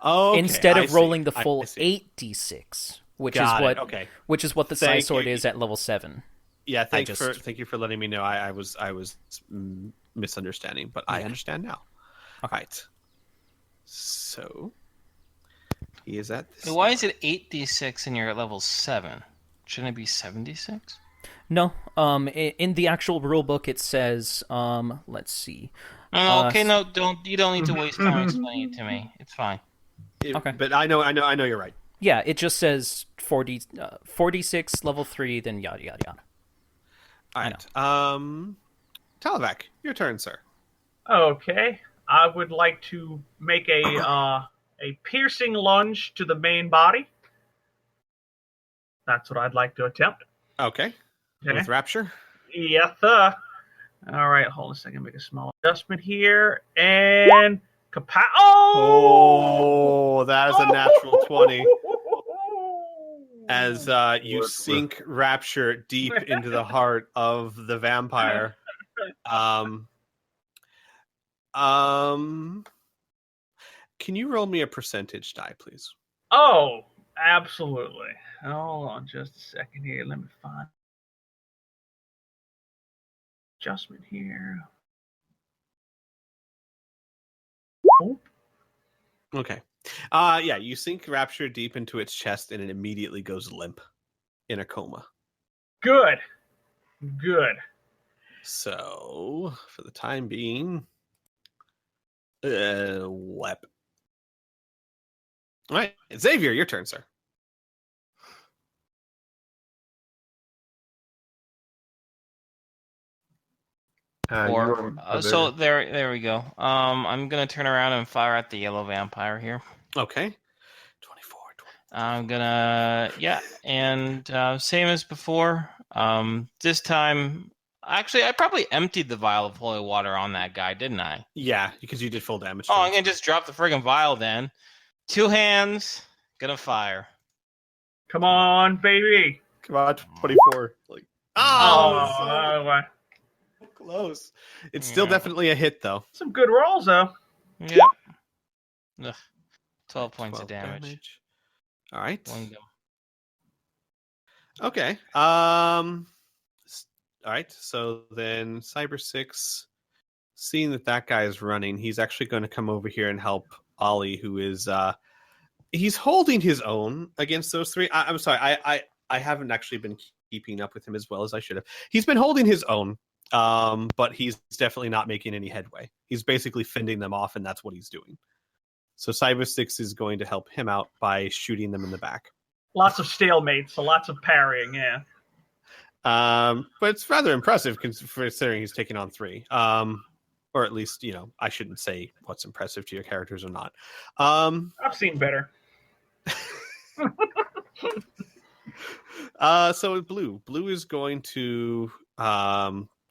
Okay, Instead I of see. rolling the full I see. 8d6, Got it. Okay. which is what the Thank Psy Sword you. is at level 7. Yeah, thank just- you for letting me know. I was misunderstanding, but I understand now. Okay. Right. So he is at this. Why is it 8d6 and you're at level 7? Shouldn't it be 76? No, in the actual rule book it says, let's see. Oh, okay, no, you don't need to waste time explaining it to me. It's fine. Okay. But I know you're right. Yeah, it just says 4d6 level 3, then yada yada yada. All right. Talavac, your turn, sir. Okay, I would like to make a piercing lunge to the main body. That's what I'd like to attempt. Okay. Okay. With Rapture. Yes, sir. All right, hold on a second. Make a small adjustment here, and Oh, that is a natural 20. As you sink Rapture deep into the heart of the vampire. Can you roll me a percentage die, please? Oh, absolutely. Hold on just a second here. Let me find adjustment here. Oh, Okay. Yeah, you sink Rapture deep into its chest and it immediately goes limp in a coma. good. Good. So, for the time being, wep. All right, Xavier, your turn, sir. So there we go. I'm gonna turn around and fire at the yellow vampire here. Okay. 24. I'm gonna and same as before. This time, actually, I probably emptied the vial of holy water on that guy, didn't I? Yeah, because you did full damage. Oh, I'm gonna just drop the friggin' vial then. 2 hands, gonna fire. Come on, baby. Come on, 24. Like, Oh, so close. It's still definitely a hit, though. some good rolls, though. Yep. Ugh. 12 points of damage. All right. One go. Okay. All right. So then Cyber 6, seeing that guy is running, he's actually going to come over here and help Ollie, who is he's holding his own against those three. I'm sorry. I haven't actually been keeping up with him as well as I should have. He's been holding his own, but he's definitely not making any headway. He's basically fending them off, and that's what he's doing. So Cyber 6 is going to help him out by shooting them in the back. Lots of stalemates, so lots of parrying, yeah. But it's rather impressive considering he's taking on 3. Or at least, I shouldn't say what's impressive to your characters or not. I've seen better. So Blue is going to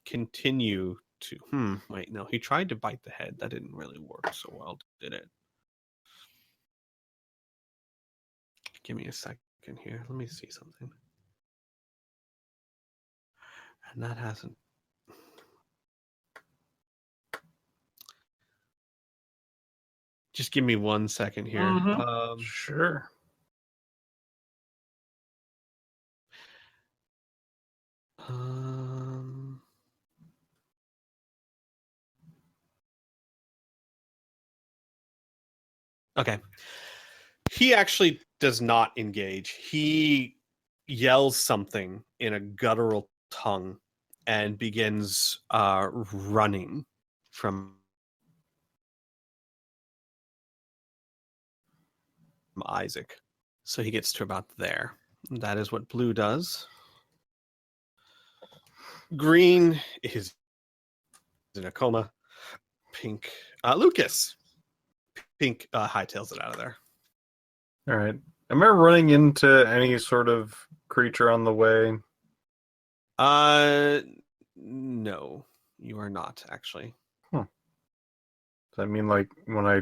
continue to. Wait, no, he tried to bite the head. That didn't really work so well, did it? Give me a second here. Let me see something. And that hasn't. Just give me 1 second here. Mm-hmm. Sure. Okay. He actually does not engage. He yells something in a guttural tongue and begins running from Isaac. So he gets to about there. That is what Blue does. Green is in a coma. Pink, Lucas. Pink hightails it out of there. All right. Am I running into any sort of creature on the way? No, you are not actually. Does that mean like when I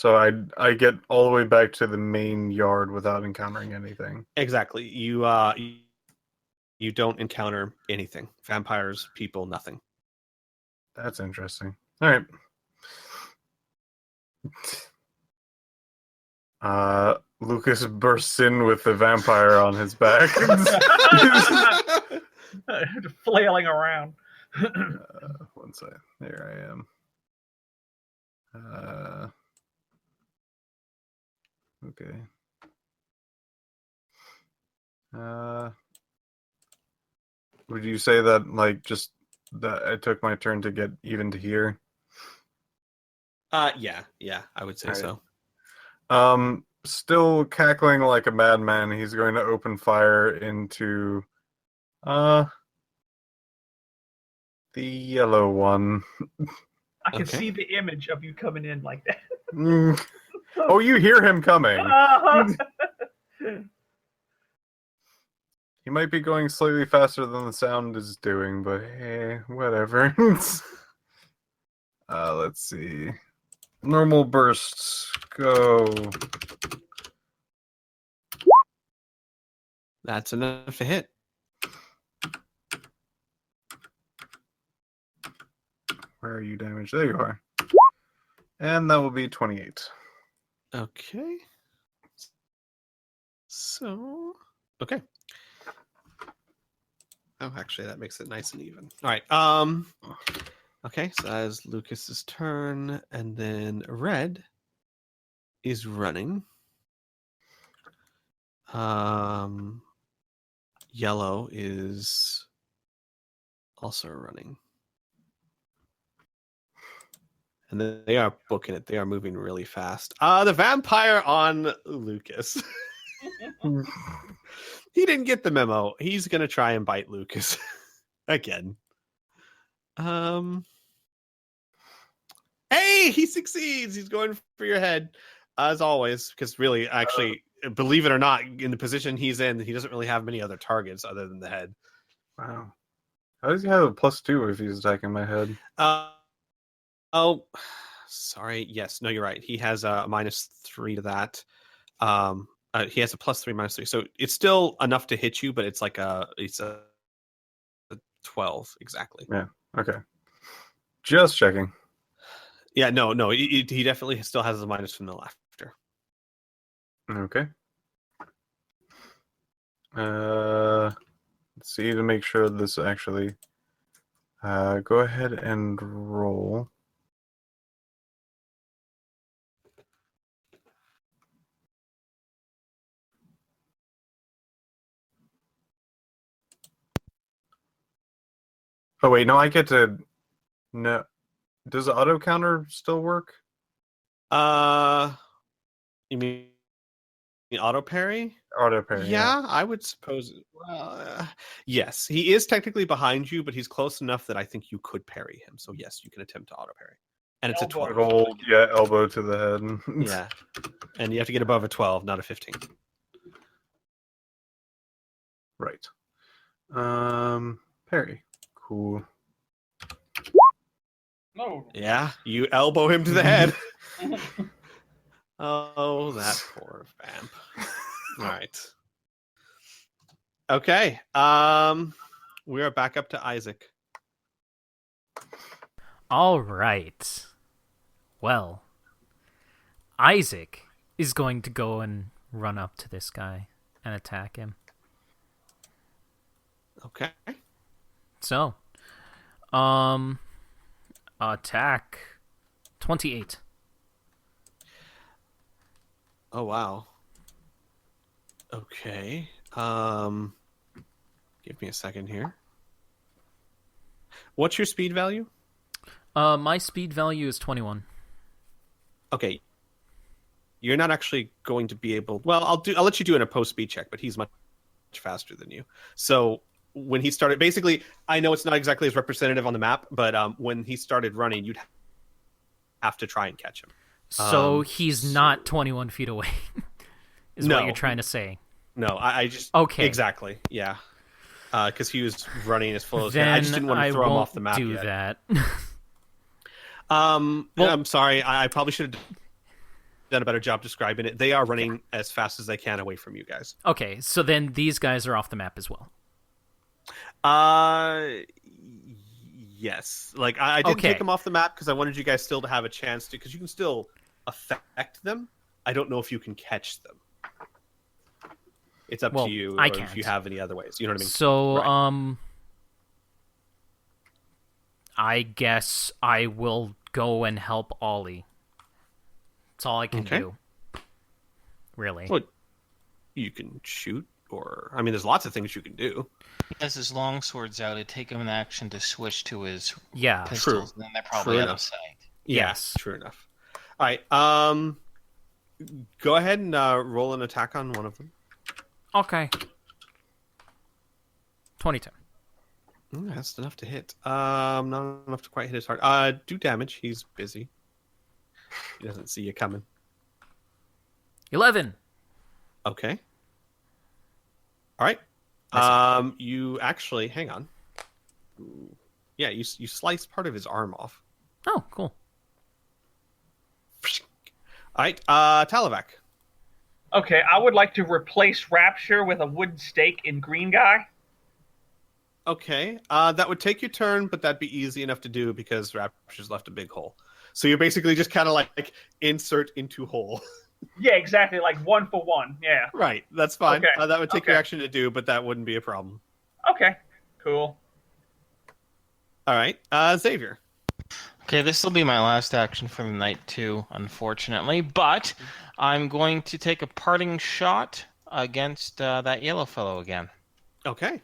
So I get all the way back to the main yard without encountering anything. Exactly. You don't encounter anything. Vampires, people, nothing. That's interesting. All right. Lucas bursts in with the vampire on his back. Flailing around. One second. There I am. Okay. Would you say that, like, just that I took my turn to get even to here? Yeah, I would say All right. so. Still cackling like a madman, he's going to open fire into the yellow one. I can Okay. see the image of you coming in like that. Oh, you hear him coming. He might be going slightly faster than the sound is doing, but hey, whatever. Let's see. Normal bursts, go. That's enough to hit. Where are you damaged? There you are. And that will be 28. Okay. So, okay. Oh, actually, that makes it nice and even. All right. Okay, so that is Lucas's turn, and then Red is running. Yellow is also running. And then they are booking it. They are moving really fast. The vampire on Lucas. He didn't get the memo. He's gonna try and bite Lucas again. Hey, he succeeds. He's going for your head, as always. Because really, actually, believe it or not, in the position he's in, he doesn't really have many other targets other than the head. Wow. How does he have a +2 if he's attacking my head? Oh, sorry. Yes, no, you're right. He has a -3 to that. He has a +3, -3, so it's still enough to hit you, but it's like a 12 exactly. Yeah. Okay. Just checking. Yeah, no, he definitely still has a minus from the laughter. Okay. Let's see to make sure this actually. Go ahead and roll. Oh wait, no, I get to. No, does the auto counter still work? You mean auto parry? Auto parry. Yeah, I would suppose. Yes, he is technically behind you, but he's close enough that I think you could parry him. So yes, you can attempt to auto parry, and it's a 12. Good old, yeah, elbow to the head. Yeah, and you have to get above a 12, not a 15. Right. Parry. Cool. No. Yeah, you elbow him to the head. Oh, that poor vamp. All right. Okay. We are back up to Isaac. All right. Well, Isaac is going to go and run up to this guy and attack him. Okay. So, attack 28. Oh wow. Okay. Give me a second here. What's your speed value? My speed value is 21. Okay. You're not actually going to be able. Well, I'll let you do it in a post speed check, but he's much faster than you. So when he started, basically, I know it's not exactly as representative on the map, but when he started running, you'd have to try and catch him. So he's not 21 feet away, is what you're trying to say. No, I just... Okay. Exactly, yeah. Because he was running as full as... Then I just didn't want to throw him off the map do yet. that. Well, I'm sorry, I probably should have done a better job describing it. They are running as fast as they can away from you guys. Okay, so then these guys are off the map as well. Yes. Like I didn't Okay. take them off the map because I wanted you guys still to have a chance to, because you can still affect them. I don't know if you can catch them. It's up Well, to you, I or if can't. you have any other ways. You know what I mean? So, Right. I guess I will go and help Ollie. That's all I can Okay. do. Really. Well, you can shoot, or I mean, there's lots of things you can do. He has his long swords out. It'd take him an action to switch to his Yeah. pistols, and then they're probably True out enough. of sight. Yes. True enough. All right. Go ahead and roll an attack on one of them. Okay. 22. That's enough to hit. Not enough to quite hit his heart. Do damage. He's busy. He doesn't see you coming. 11. Okay. All right. You actually hang on. Yeah, you slice part of his arm off. Oh, cool. All right. Talavac. Okay, I would like to replace Rapture with a wooden stake in green guy. Okay. That would take your turn, but that'd be easy enough to do because Rapture's left a big hole. So you're basically just kind of like insert into hole. Yeah, exactly, like 1 for 1. Yeah. Right. That's fine. Okay. That would take your Okay. action to do, but that wouldn't be a problem. Okay, cool. All right. Xavier. Okay, this will be my last action for the night too, unfortunately. But I'm going to take a parting shot against that yellow fellow again. Okay.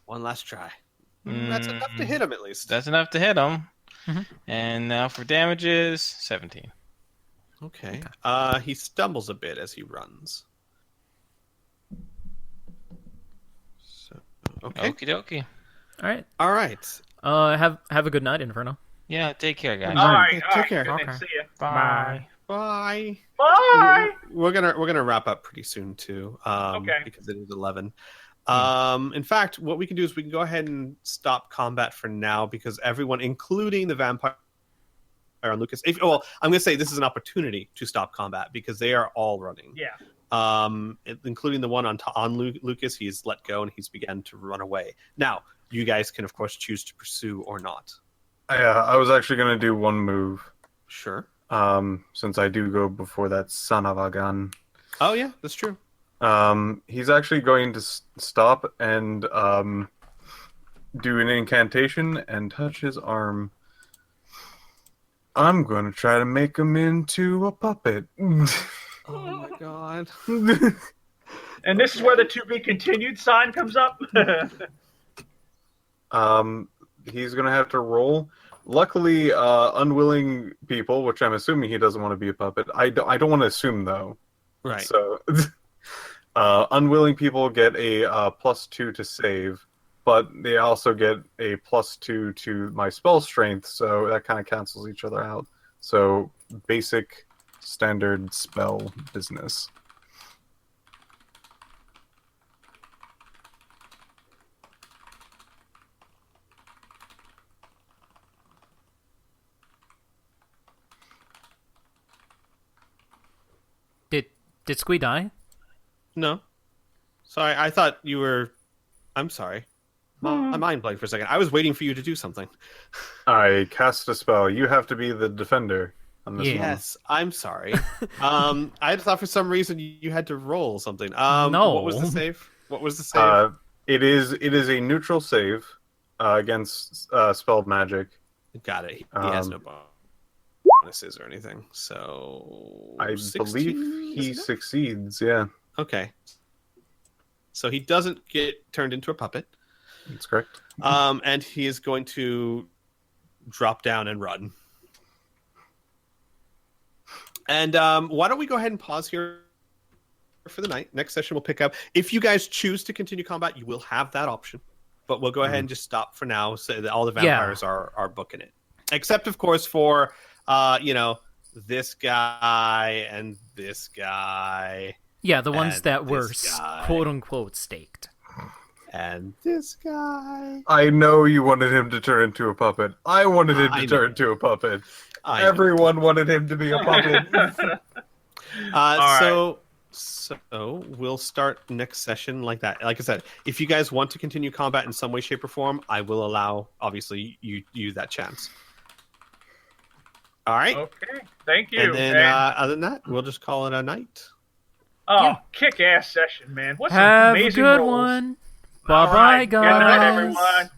One last try. That's enough to hit him at least. That's enough to hit him. Mhm. And now for damages, 17. Okay. He stumbles a bit as he runs. So, okay. Okie dokie. All right. All right. Have a good night, Inferno. Yeah, take care, guys. All right, Take care. good night, Okay. see ya. Bye. Bye. Bye! We're gonna wrap up pretty soon too. Okay. Because it is 11. In fact, what we can do is we can go ahead and stop combat for now because everyone, including the vampire and Lucas. I'm gonna say this is an opportunity to stop combat because they are all running. Yeah. Including the one on Lucas. He's let go and he's begun to run away. Now, you guys can of course choose to pursue or not. Yeah, I was actually gonna do one move. Sure. Since I do go before that son of a gun. Oh yeah, that's true. He's actually going to stop and do an incantation and touch his arm. I'm going to try to make him into a puppet. Oh my god. And this is where the to be continued sign comes up. He's going to have to roll. Luckily, unwilling people, which I'm assuming he doesn't want to be a puppet. I don't want to assume, though. Right. So, unwilling people get a +2 to save, but they also get a +2 to my spell strength, so that kind of cancels each other out. So, basic, standard spell business. Did Squee die? No. Sorry, I thought you were. I'm sorry. My mind blanked for a second. I was waiting for you to do something. I cast a spell. You have to be the defender on this one. Yes, I'm sorry. I thought for some reason you had to roll something. No. What was the save? What was the save? It is a neutral save against spelled magic. Got it. He has no bonuses or anything. So I 16, believe he isn't it? succeeds. Yeah, Okay. So he doesn't get turned into a puppet. that's correct. And he is going to drop down and run. And why don't we go ahead and pause here for the night? Next session we'll pick up. If you guys choose to continue combat, you will have that option. But we'll go ahead and just stop for now so that all the vampires are booking it. Except, of course, for, this guy and this guy. Yeah, the ones And that were this guy. quote-unquote staked. And this guy. I know you wanted him to turn into a puppet. I wanted him I to know. turn into a puppet. I know. Everyone wanted him to be a puppet. So we'll start next session like that. Like I said, if you guys want to continue combat in some way, shape, or form, I will allow, obviously, you that chance. All right. Okay, thank you. And then, other than that, we'll just call it a night. Oh, kick-ass session, man. What's some Have a amazing good rolls. one. All Bye-bye, right, good night, guys. everyone.